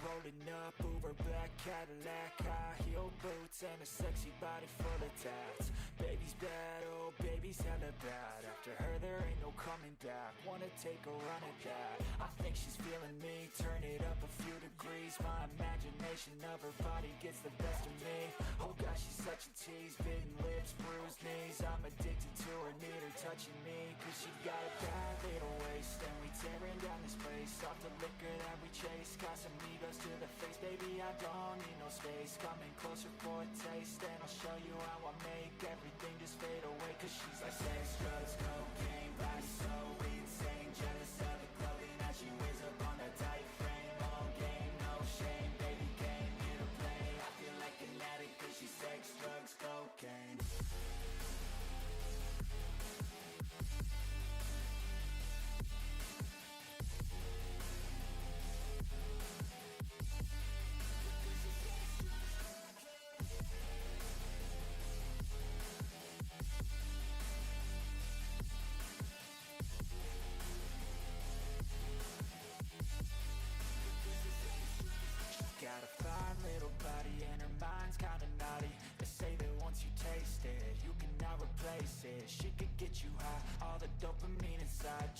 [SPEAKER 2] rolling up, Uber black Cadillac, high heel boots and a sexy body full of tats. Baby's bad, oh baby's hella bad. After her there ain't no coming back. Wanna take a run at that? I think she's feeling me. Turn it up a few degrees. My imagination of her body gets the best of me. Oh gosh, she's such a tease. Bitten lips, bruised knees. I'm addicted to her, need her touching me. Cause she got a bad little waist, and we tearing down this place. Off the liquor that we chase. Casamigos to the face, baby, I don't need no space. Coming closer for a taste, and I'll show you how I make everything just fade away. Cause she's like sex, drugs, cocaine, body so insane. Jealous of the clothing that she wears up on that tight frame. All game, no shame, baby came here to play. I feel like an addict cause she's sex, drugs, cocaine.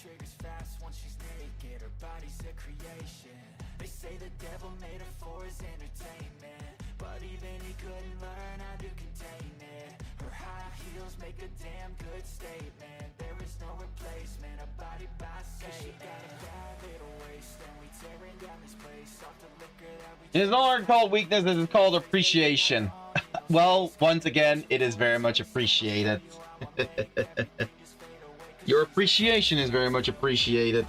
[SPEAKER 2] triggers fast once she's naked. Her body's a creation. They say the devil made her for his entertainment, but even he couldn't learn how to contain it. Her high heels make a damn good statement. There is no replacement, a body by Satan. She got a bad little waist, and we tearing down this place off the liquor that we.
[SPEAKER 1] It is no longer called weakness, it is called appreciation. Well, once again, it is very much appreciated. Your appreciation is very much appreciated.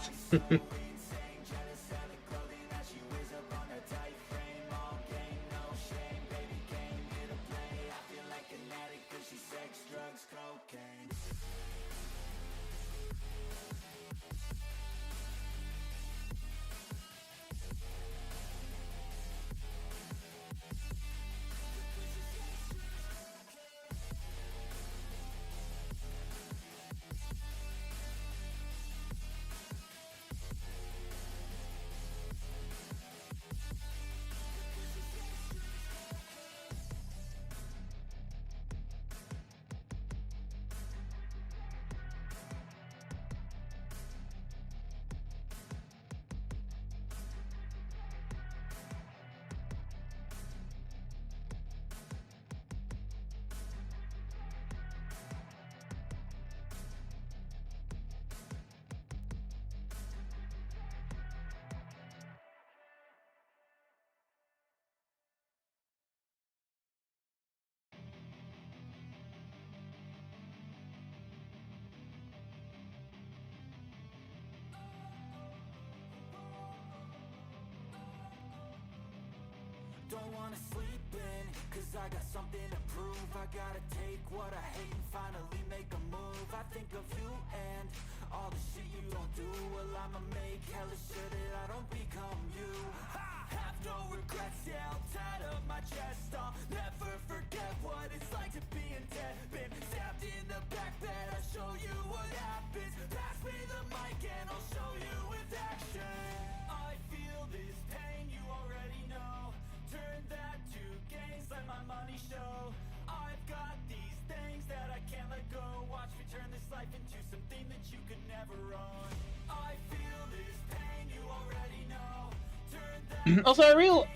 [SPEAKER 2] Don't wanna sleep in, cause I got something to prove. I gotta take what I hate and finally make a move. I think of you and all the shit you don't do. Well, I'ma make hella sure that I don't become you. I have no regrets, yeah, I'm tied up my chest. I'll never forget what it's like to be in debt. Been stabbed in the back bed, I'll show you what happens. Pass me the mic and I'll show you with action. I feel this pain, you already know. Turn that to gains, let my money show. I've got these things that I can't let go. Watch me turn this life into something that you could never own. I feel this pain, you already know. Turn that.
[SPEAKER 1] Also,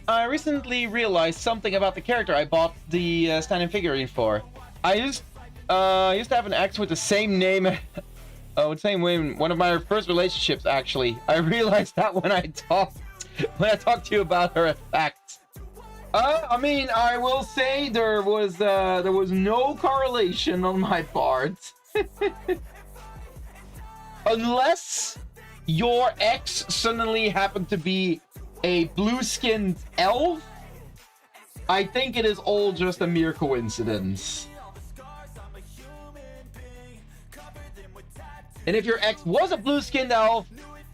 [SPEAKER 1] I recently realized something about the character I bought the standing figurine for. I used to have an ex with the same name. With the same name. One of my first relationships, actually. I realized that when I talked to you about her effects. I mean, I will say there was no correlation on my part. Unless your ex suddenly happened to be a blue-skinned elf, I think it is all just a mere coincidence. And if your ex was a blue-skinned elf,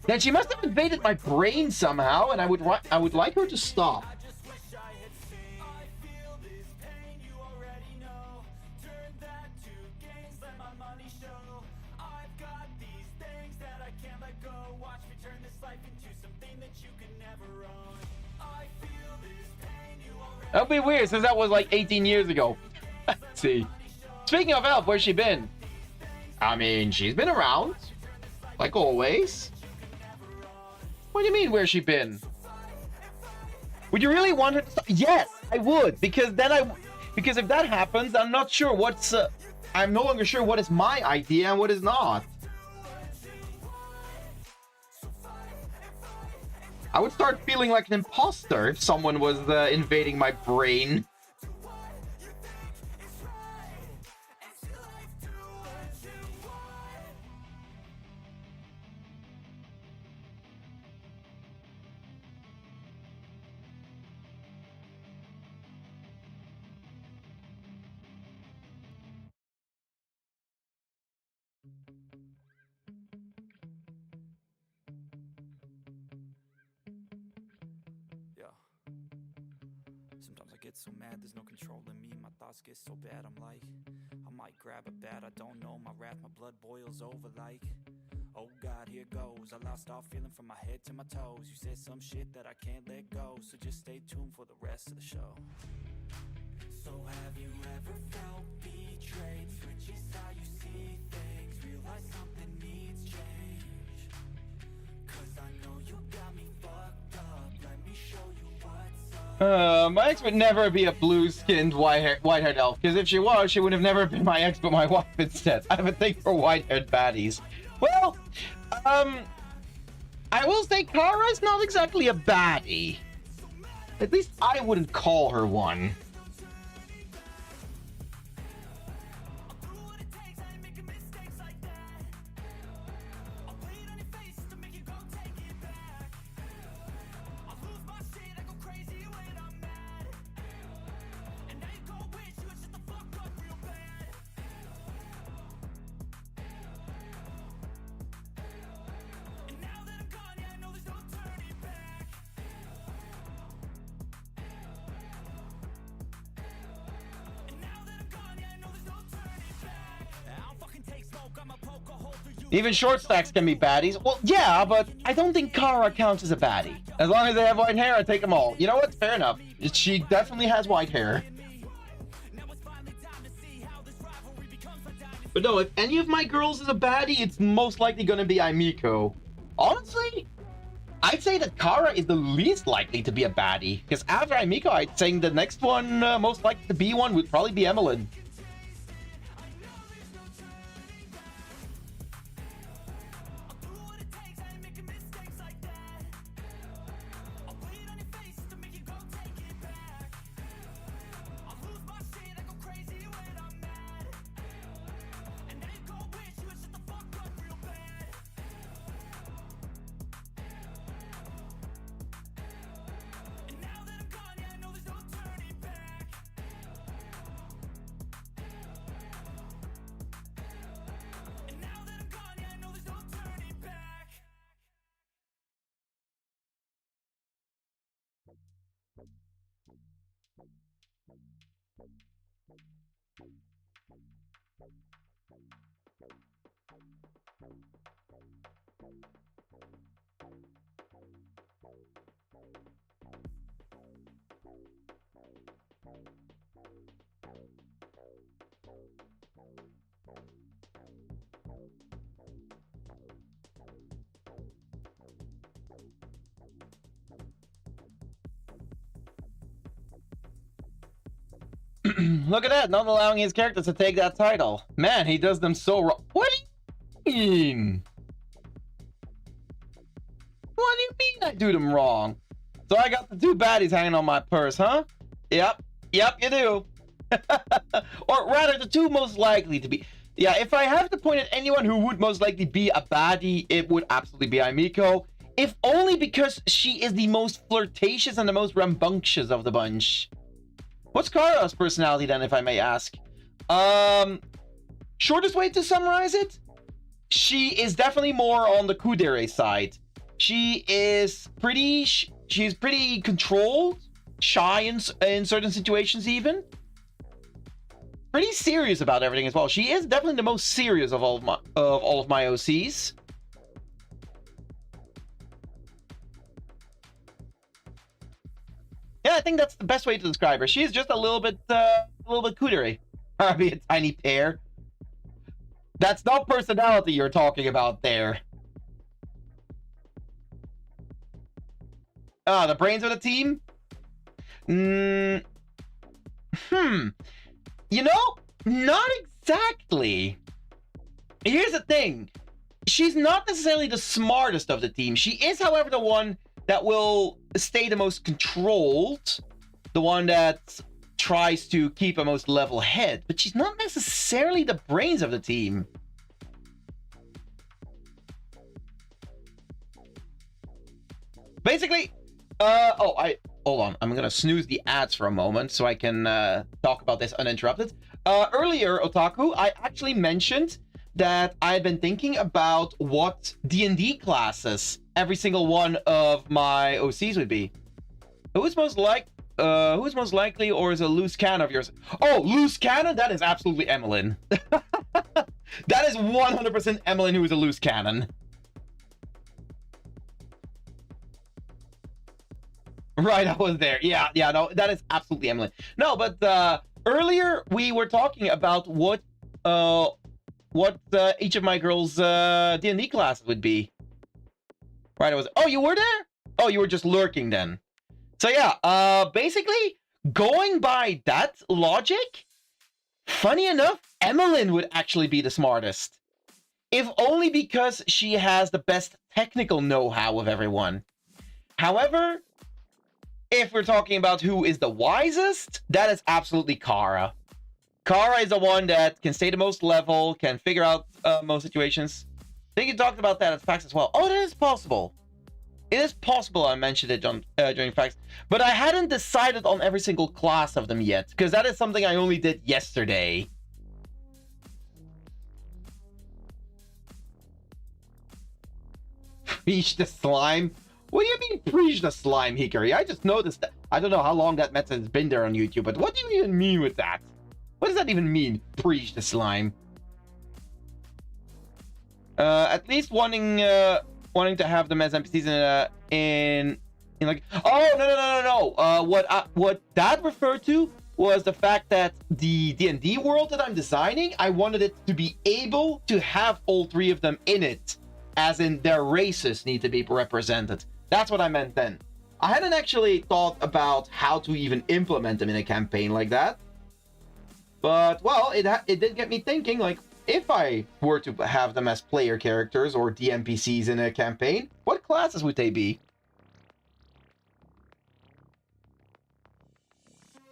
[SPEAKER 1] then she must have invaded my brain somehow, and I would like her to stop. That would be weird since that was like 18 years ago. Let's see. Speaking of Elf, where's she been? I mean, she's been around. Like always. What do you mean, where's she been? Would you really want her to stop? Yes, I would. Because if that happens, I'm not sure what's... I'm no longer sure what is my idea and what is not. I would start feeling like an imposter if someone was invading my brain.
[SPEAKER 2] Sometimes I get so mad, there's no control in me. My thoughts get so bad, I'm like, I might grab a bat, I don't know. My wrath, my blood boils over like, oh God, here goes. I lost all feeling from my head to my toes. You said some shit that I can't let go, so just stay tuned for the rest of the show. So have you ever felt betrayed? Switches how you see things, realize something needs change.
[SPEAKER 1] My ex would never be a blue-skinned, white-haired elf, because if she was, she would have never been my ex, but my wife instead. I have a thing for white-haired baddies. Well, I will say Kara's not exactly a baddie. At least I wouldn't call her one. Even short stacks can be baddies. Well, yeah, but I don't think Kara counts as a baddie. As long as they have white hair, I take them all. You know what? Fair enough. She definitely has white hair. But no, if any of my girls is a baddie, it's most likely going to be Aimiko. Honestly, I'd say that Kara is the least likely to be a baddie. Because after Aimiko, I'd say the next one, most likely to be one, would probably be Emmeline. Look at that, not allowing his characters to take that title. Man, he does them so wrong. What do you mean? What do you mean I do them wrong? So I got the two baddies hanging on my purse, huh? Yep, you do. Or rather, the two most likely to be. Yeah, if I have to point at anyone who would most likely be a baddie, it would absolutely be Aimiko. If only because she is the most flirtatious and the most rambunctious of the bunch. What's Kara's personality then, if I may ask? Shortest way to summarize it? She is definitely more on the Kudere side. She is pretty, she's pretty controlled, shy in certain situations even. Pretty serious about everything as well. She is definitely the most serious of all of my OCs. Yeah, I think that's the best way to describe her. She is just a little bit kudere. Probably a tiny pear. That's not personality you're talking about there. Ah, the brains of the team? You know, not exactly. Here's the thing. She's not necessarily the smartest of the team. She is, however, the one that will stay the most controlled, the one that tries to keep a most level head, but she's not necessarily the brains of the team. Basically, hold on. I'm gonna snooze the ads for a moment so I can talk about this uninterrupted. Earlier, Otaku, I actually mentioned that I've been thinking about what D&D classes every single one of my OCs would be. Who's most likely, or is a loose cannon of yours? Oh, loose cannon? That is absolutely Emmeline. That is 100% Emmeline who is a loose cannon. Right, I was there. Yeah, no, that is absolutely Emmeline. No, but earlier we were talking about what each of my girls' D&D classes would be. Right, it was... Oh, you were there? Oh, you were just lurking then. So yeah, basically, going by that logic, funny enough, Emmeline would actually be the smartest. If only because she has the best technical know-how of everyone. However, if we're talking about who is the wisest, that is absolutely Kara. Kara is the one that can stay the most level, can figure out most situations. I think you talked about that at PAX as well. Oh, that is possible. It is possible I mentioned it during PAX, but I hadn't decided on every single class of them yet, because that is something I only did yesterday. Preach the slime? What do you mean preach the slime, Hikari? I just noticed that. I don't know how long that method has been there on YouTube, but what do you even mean with that? What does that even mean, preach the slime? At least wanting to have them as NPCs in like... Oh, no. What that referred to was the fact that the D&D world that I'm designing, I wanted it to be able to have all three of them in it, as in their races need to be represented. That's what I meant then. I hadn't actually thought about how to even implement them in a campaign like that. But, well, it did get me thinking, like, if I were to have them as player characters or DMPCs in a campaign, what classes would they be?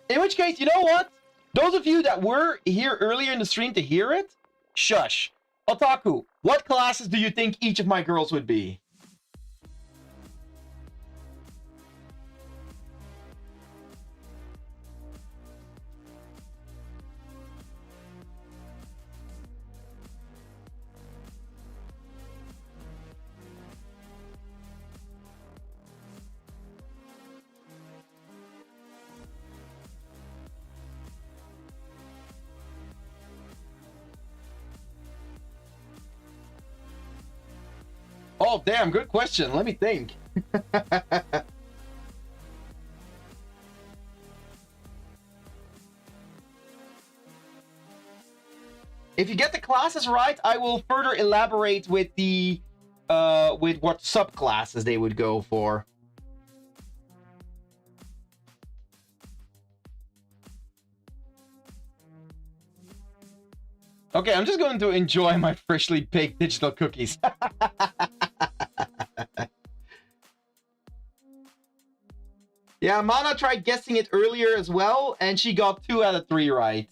[SPEAKER 1] In which case, you know what? Those of you that were here earlier in the stream to hear it, shush. Otaku, what classes do you think each of my girls would be? Oh, damn, good question. Let me think. If you get the classes right, I will further elaborate with the with what subclasses they would go for. Okay, I'm just going to enjoy my freshly baked digital cookies. Yeah, Mana tried guessing it earlier as well, and she got 2 out of 3 right.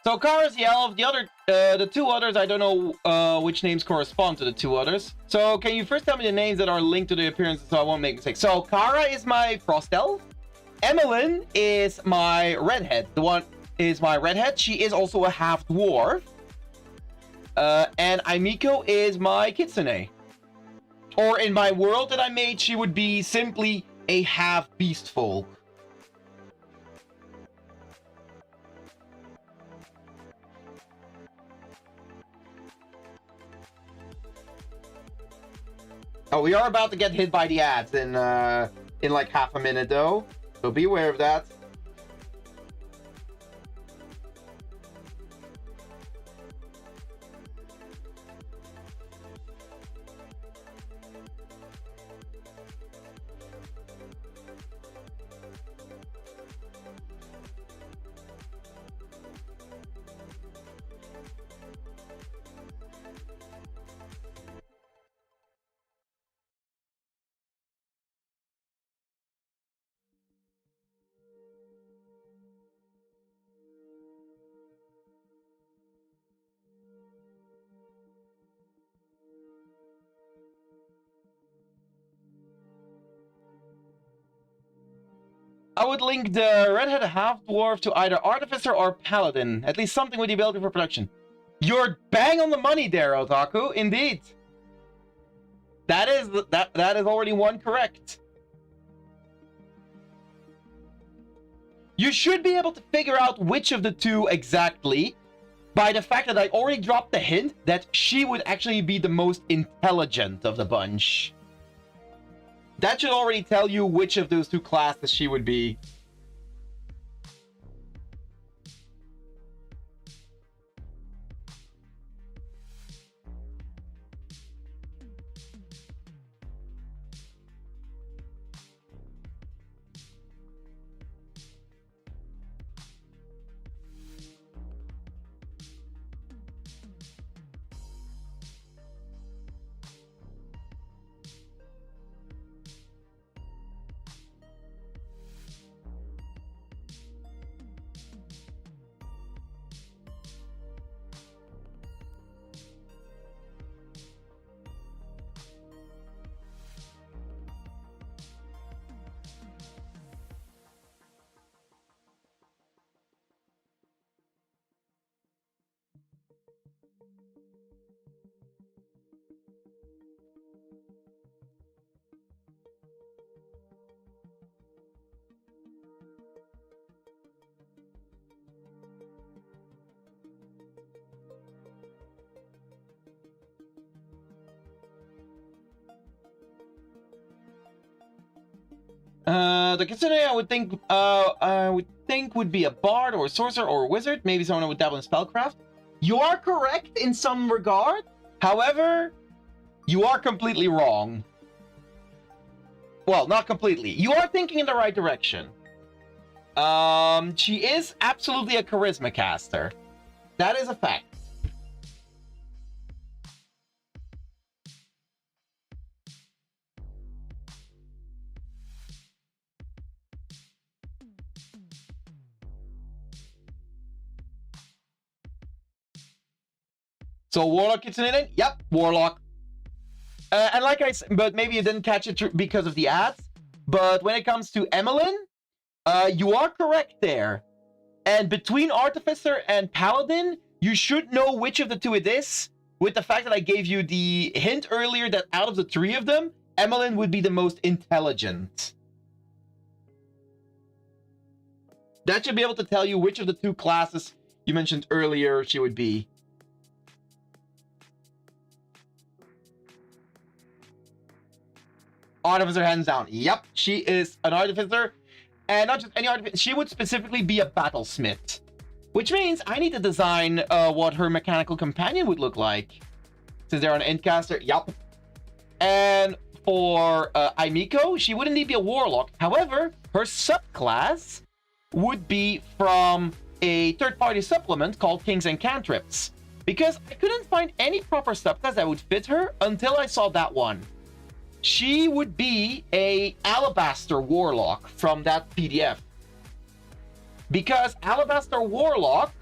[SPEAKER 1] So Kara's the elf, the 2 others, I don't know which names correspond to the 2 others. So can you first tell me the names that are linked to the appearances so I won't make mistakes? So Kara is my frost elf. Emmeline is my redhead. The one is my redhead. She is also a half dwarf. And Aimiko is my kitsune. Or in my world that I made, she would be simply a half beast folk. Oh, we are about to get hit by the ads in like half a minute though, so be aware of that. I would link the redhead half-dwarf to either Artificer or Paladin. At least something with the ability for production. You're bang on the money there, Otaku. Indeed. That is already one correct. You should be able to figure out which of the two exactly by the fact that I already dropped the hint that she would actually be the most intelligent of the bunch. That should already tell you which of those two classes she would be. The Kitsune I would think would be a bard or a sorcerer or a wizard, maybe someone who would dabble in spellcraft. You are correct in some regard. However, you are completely wrong. Well, not completely. You are thinking in the right direction. She is absolutely a charisma caster. That is a fact. So Warlock Kitsune then? Yep, Warlock. And like I said, but maybe you didn't catch it because of the ads. But when it comes to Emmeline, you are correct there. And between Artificer and Paladin, you should know which of the two it is. With the fact that I gave you the hint earlier that out of the three of them, Emmeline would be the most intelligent. That should be able to tell you which of the two classes you mentioned earlier she would be. Artificer, hands down. Yep, she is an Artificer. And not just any Artificer, she would specifically be a Battlesmith. Which means I need to design what her mechanical companion would look like. Since they're an Endcaster, yep. And for Aimiko, she would indeed be a Warlock. However, her subclass would be from a third-party supplement called King's and Cantrips. Because I couldn't find any proper subclass that would fit her until I saw that one. She would be a Alabaster Warlock from that PDF. Because Alabaster Warlock...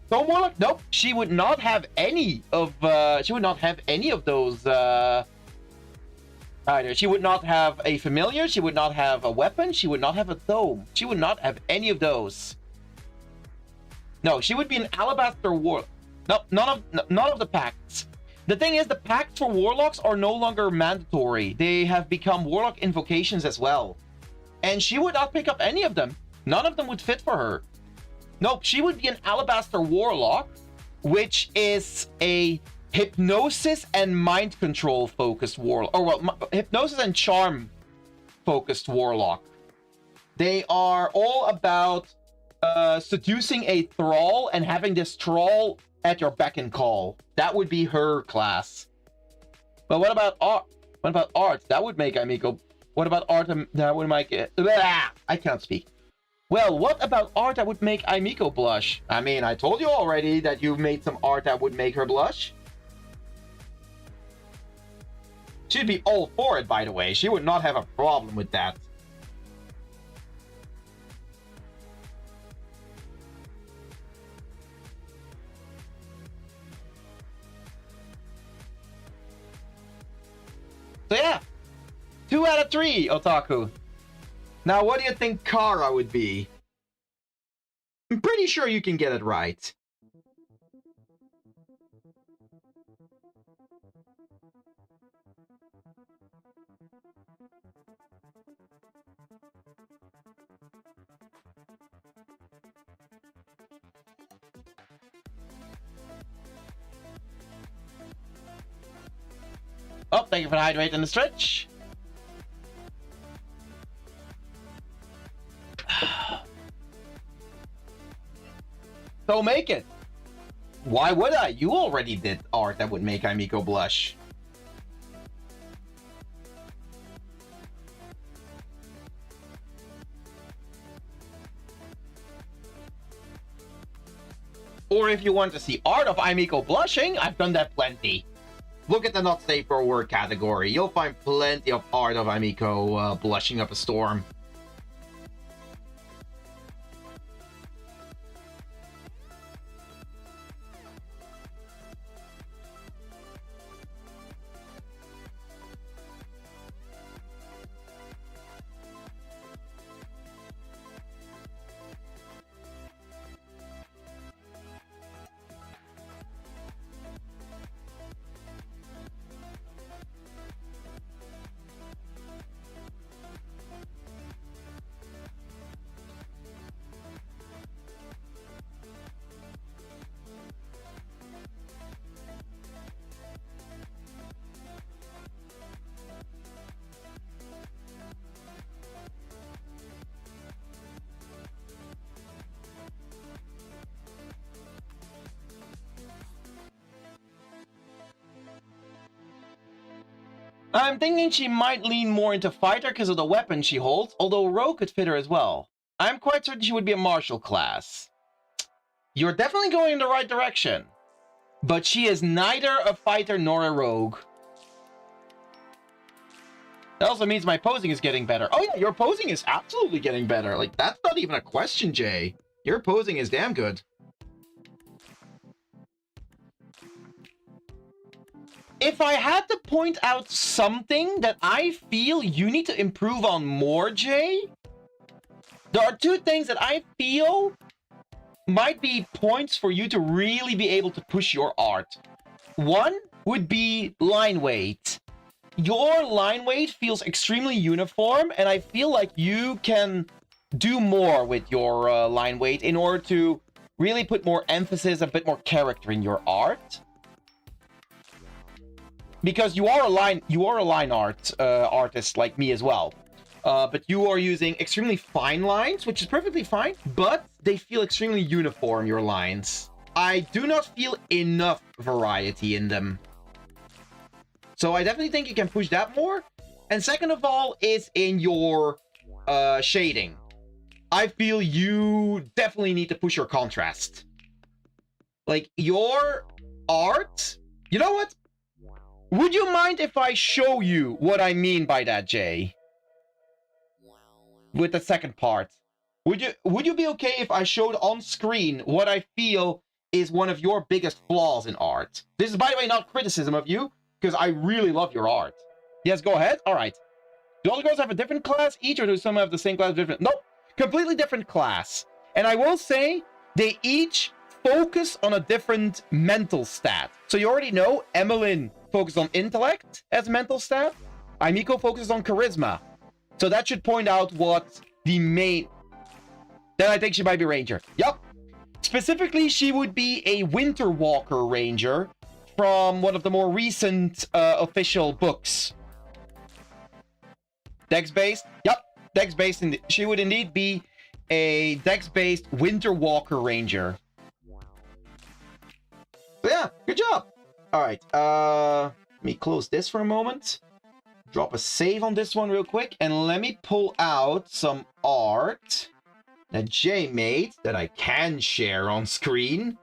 [SPEAKER 1] Stone Warlock? Nope. She would not have any of those either. She would not have a familiar, she would not have a weapon, she would not have a tome. She would not have any of those. No, she would be an Alabaster Warlock. No, none of the pacts. The thing is, the pacts for Warlocks are no longer mandatory. They have become Warlock invocations as well. And she would not pick up any of them. None of them would fit for her. Nope, she would be an Alabaster Warlock, which is a hypnosis and mind control focused warlock. Or, well, hypnosis and charm focused warlock. They are all about seducing a thrall and having this thrall at your beck and call. That would be her class. But what about art? What about art? That would make Aimiko. What about art that would make it? I can't speak. Well, what about art that would make Aimiko blush? I mean, I told you already that you made some art that would make her blush. She'd be all for it, by the way. She would not have a problem with that. So yeah, 2 out of 3, Otaku. Now, what do you think Kara would be? I'm pretty sure you can get it right. Oh, thank you for the hydrate and the stretch. So make it. Why would I? You already did art that would make Aimiko blush. Or if you want to see art of Aimiko blushing, I've done that plenty. Look at the not safe for work category. You'll find plenty of art of Aimiko blushing up a storm. I'm thinking she might lean more into fighter because of the weapon she holds, although rogue could fit her as well. I'm quite certain she would be a martial class. You're definitely going in the right direction, but she is neither a fighter nor a rogue. That also means my posing is getting better. Oh yeah, your posing is absolutely getting better. Like, that's not even a question, Jay. Your posing is damn good. If I had to point out something that I feel you need to improve on more, Jay, there are two things that I feel might be points for you to really be able to push your art. One would be line weight. Your line weight feels extremely uniform, and I feel like you can do more with your line weight in order to really put more emphasis, a bit more character in your art. Because you are a line art artist like me as well, but you are using extremely fine lines, which is perfectly fine. But they feel extremely uniform. Your lines, I do not feel enough variety in them. So I definitely think you can push that more. And second of all, is in your shading. I feel you definitely need to push your contrast. Like your art, you know what? Would you mind if I show you what I mean by that, Jay? With the second part. Would you be okay if I showed on screen what I feel is one of your biggest flaws in art? This is, by the way, not criticism of you, because I really love your art. Yes, go ahead. All right. Do all the girls have a different class each, or do some have the same class different? Nope. Completely different class. And I will say, they each focus on a different mental stat. So you already know, Emmeline focuses on intellect as a mental stat. Aimiko focuses on charisma. So that should point out what the main... Then I think she might be Ranger. Yup. Specifically, she would be a Winter Walker Ranger from one of the more recent official books. Dex-based? Yup. Dex-based. She would indeed be a Dex-based Winter Walker Ranger. So yeah, good job. All right, let me close this for a moment. Drop a save on this one real quick, and let me pull out some art that Jay made that I can share on screen.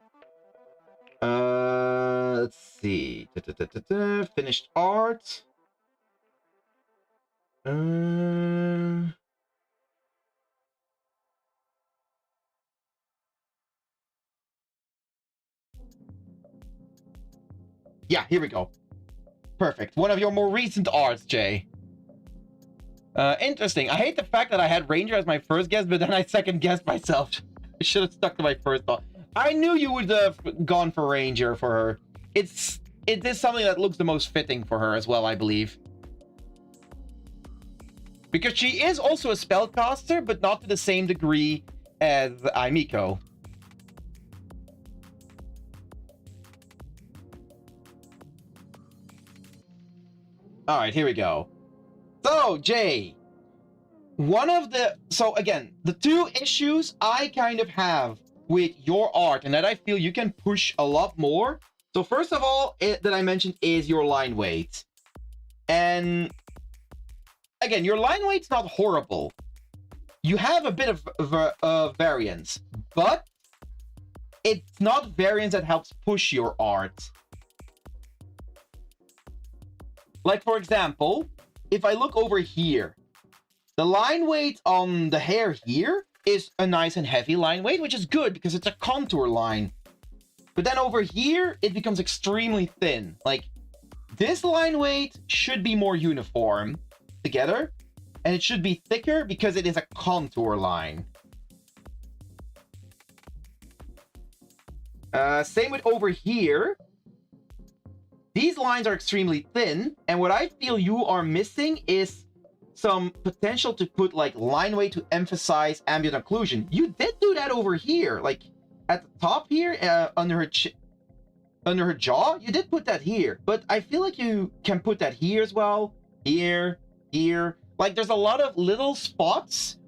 [SPEAKER 1] Let's see. Finished art. Yeah, here we go. Perfect. One of your more recent arts, Jay. Interesting. I hate the fact that I had Ranger as my first guess, but then I second guessed myself. I should have stuck to my first thought. I knew you would have gone for Ranger for her. It is something that looks the most fitting for her as well, I believe. Because she is also a spellcaster, but not to the same degree as Aimiko. Alright, here we go. So, Jay, so again, the two issues I kind of have with your art and that I feel you can push a lot more. So first of all, that I mentioned is your line weight. And again, your line weight's not horrible. You have a bit of variance, but it's not variance that helps push your art. Like, for example, if I look over here, the line weight on the hair here is a nice and heavy line weight, which is good because it's a contour line. But then over here, it becomes extremely thin. Like, this line weight should be more uniform together, and it should be thicker because it is a contour line. Same with over here. These lines are extremely thin, and what I feel you are missing is some potential to put like line weight to emphasize ambient occlusion. You did do that over here, like at the top here, under her jaw. You did put that here, but I feel like you can put that here as well. Here. Like there's a lot of little spots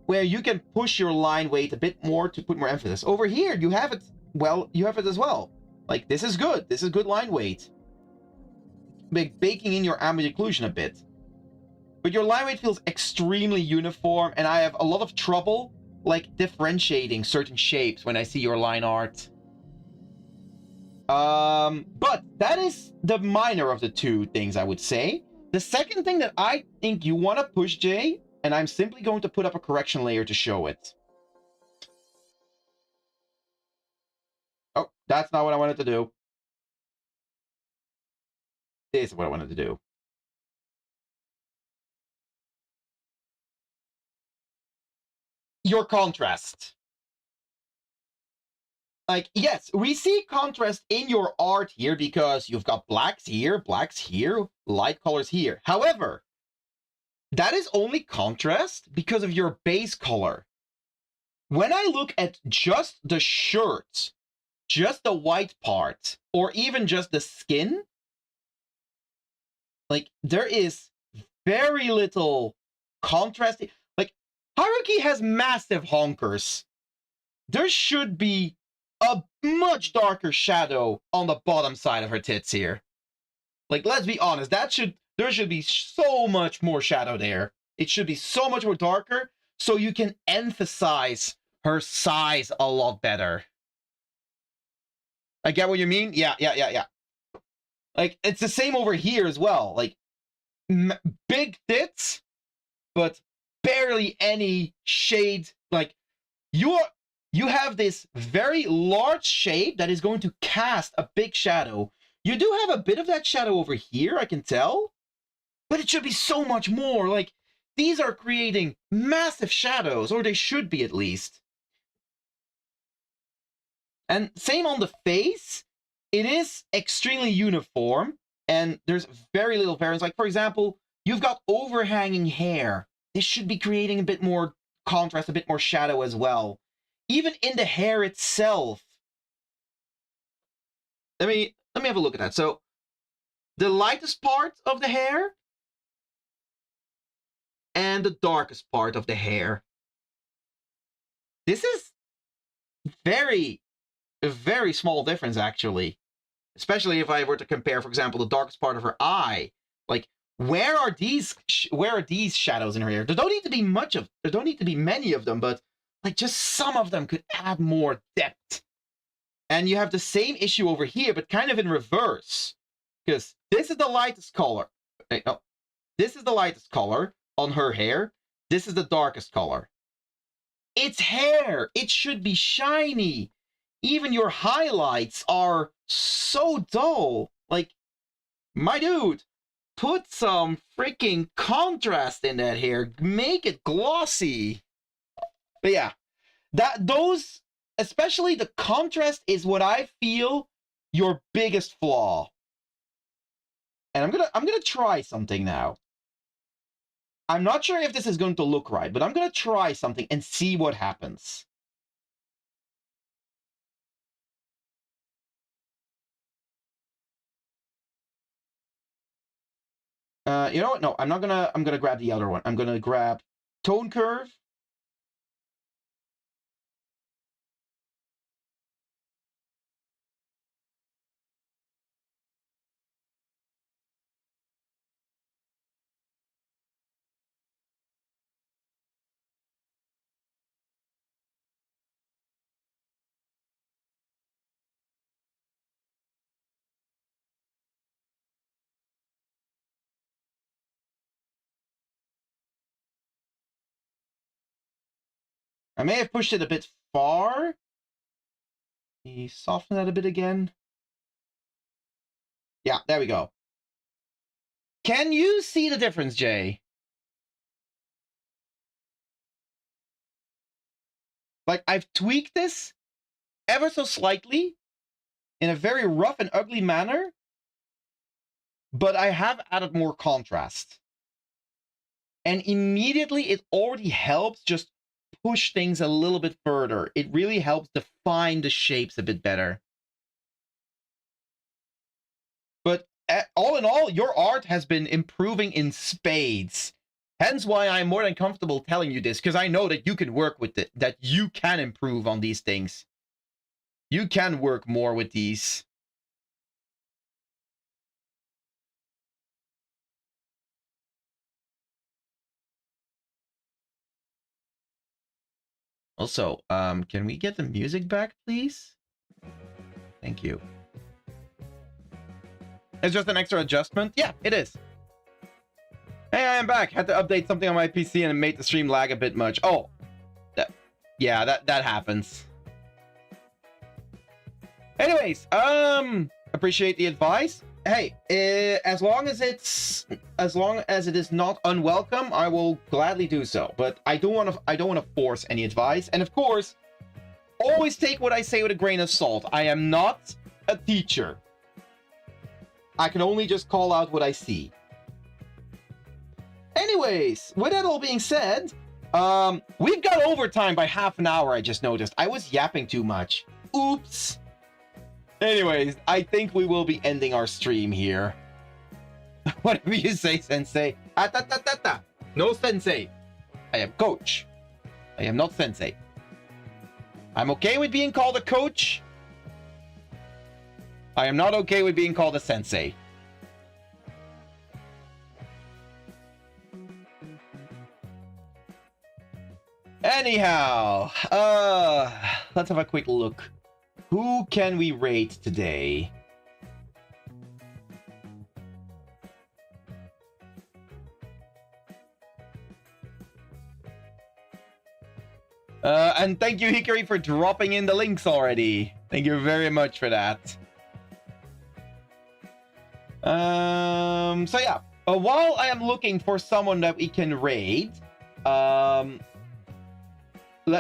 [SPEAKER 1] where you can push your line weight a bit more to put more emphasis. Over here, you have it. Well, you have it as well. Like this is good. This is good line weight. Baking in your ambient occlusion a bit. But your line weight feels extremely uniform, and I have a lot of trouble like differentiating certain shapes when I see your line art. But that is the minor of the two things, I would say. The second thing that I think you want to push, Jay, and I'm simply going to put up a correction layer to show it. Oh, that's not what I wanted to do. This is what I wanted to do. Your contrast. Like, yes, we see contrast in your art here because you've got blacks here, light colors here. However, that is only contrast because of your base color. When I look at just the shirt, just the white part, or even just the skin, like, there is very little contrast. Like, Haruki has massive honkers. There should be a much darker shadow on the bottom side of her tits here. Like, let's be honest, there should be so much more shadow there. It should be so much more darker, so you can emphasize her size a lot better. I get what you mean? Yeah. Like, it's the same over here as well. Like, big tits, but barely any shade. Like, you have this very large shape that is going to cast a big shadow. You do have a bit of that shadow over here, I can tell. But it should be so much more. Like, these are creating massive shadows, or they should be at least. And same on the face. It is extremely uniform, and there's very little variance. Like, for example, you've got overhanging hair. This should be creating a bit more contrast, a bit more shadow as well. Even in the hair itself. Let me have a look at that. So, the lightest part of the hair and the darkest part of the hair. This is a very small difference, actually. Especially if I were to compare, for example, the darkest part of her eye. Like, where are these shadows in her hair? There don't need to be many of them, but like just some of them could add more depth. And you have the same issue over here, but kind of in reverse. Because this is the lightest color. No, this is the lightest color on her hair. This is the darkest color. It's hair. It should be shiny. Even your highlights are so dull. Like, my dude, put some freaking contrast in that hair. Make it glossy. But yeah, those, especially the contrast, is what I feel your biggest flaw. And I'm gonna try something now. I'm not sure if this is going to look right, but I'm gonna try something and see what happens. You know what? No, I'm gonna grab the other one. I'm gonna grab tone curve. I may have pushed it a bit far. Soften that a bit again. Yeah, there we go. Can you see the difference, Jay? Like, I've tweaked this ever so slightly in a very rough and ugly manner, but I have added more contrast. And immediately it already helps just push things a little bit further. It really helps define the shapes a bit better. But all in all, your art has been improving in spades. Hence why I'm more than comfortable telling you this, because I know that you can work with it, that you can improve on these things. You can work more with these. Also, can we get the music back, please? Thank you. It's just an extra adjustment? Yeah, it is. Hey, I am back. Had to update something on my PC and it made the stream lag a bit much. Oh, that happens. Anyways, appreciate the advice. Hey, as long as it is not unwelcome, I will gladly do so. But I don't want to force any advice. And of course, always take what I say with a grain of salt. I am not a teacher. I can only just call out what I see. Anyways, with that all being said, we've got overtime by half an hour, I just noticed. I was yapping too much. Oops. Anyways, I think we will be ending our stream here. Whatever you say, Sensei. No Sensei. I am coach. I am not Sensei. I'm okay with being called a coach. I am not okay with being called a Sensei. Anyhow, let's have a quick look. Who can we rate today? And thank you, Hikari, for dropping in the links already. Thank you very much for that. So yeah, while I am looking for someone that we can raid, let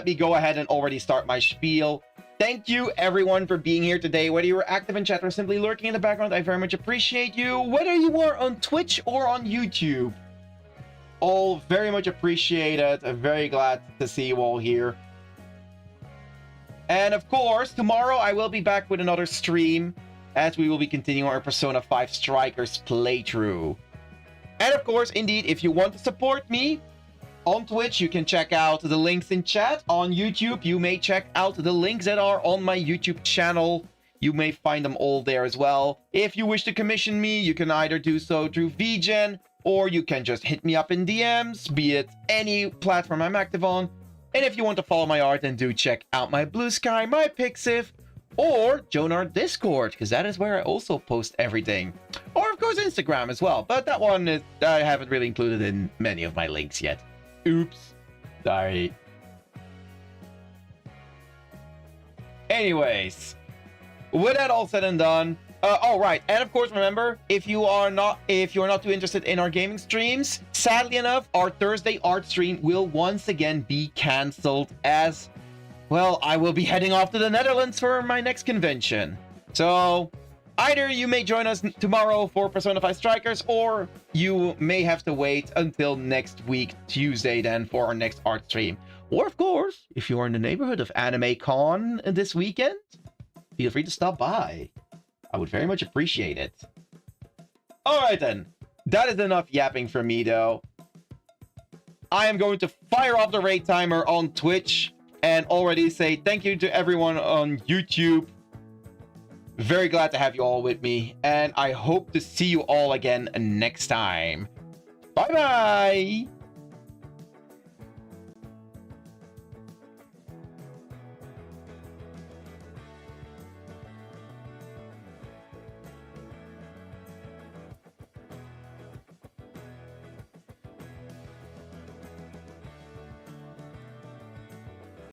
[SPEAKER 1] me go ahead and already start my spiel. Thank you, everyone, for being here today. Whether you were active in chat or simply lurking in the background, I very much appreciate you. Whether you were on Twitch or on YouTube, all very much appreciated. I'm very glad to see you all here. And of course, tomorrow I will be back with another stream as we will be continuing our Persona 5 Strikers playthrough. And of course, indeed, if you want to support me, on Twitch, you can check out the links in chat. On YouTube, you may check out the links that are on my YouTube channel. You may find them all there as well. If you wish to commission me, you can either do so through VGen, or you can just hit me up in DMs, be it any platform I'm active on. And if you want to follow my art, then do check out my Blue Sky, my Pixiv, or join our Discord, because that is where I also post everything. Or, of course, Instagram as well. But that one, I haven't really included in many of my links yet. Oops. Sorry. Anyways, with that all said and done, Oh right, and of course remember, if you are not too interested in our gaming streams, sadly enough, our Thursday art stream will once again be cancelled as well. I will be heading off to the Netherlands for my next convention. So either you may join us tomorrow for Persona 5 Strikers, or you may have to wait until next week, Tuesday, then for our next art stream. Or of course, if you're in the neighborhood of Anime Con this weekend, feel free to stop by. I would very much appreciate it. Alright then, that is enough yapping from me though. I am going to fire off the raid timer on Twitch and already say thank you to everyone on YouTube. Very glad to have you all with me, and I hope to see you all again next time. Bye bye!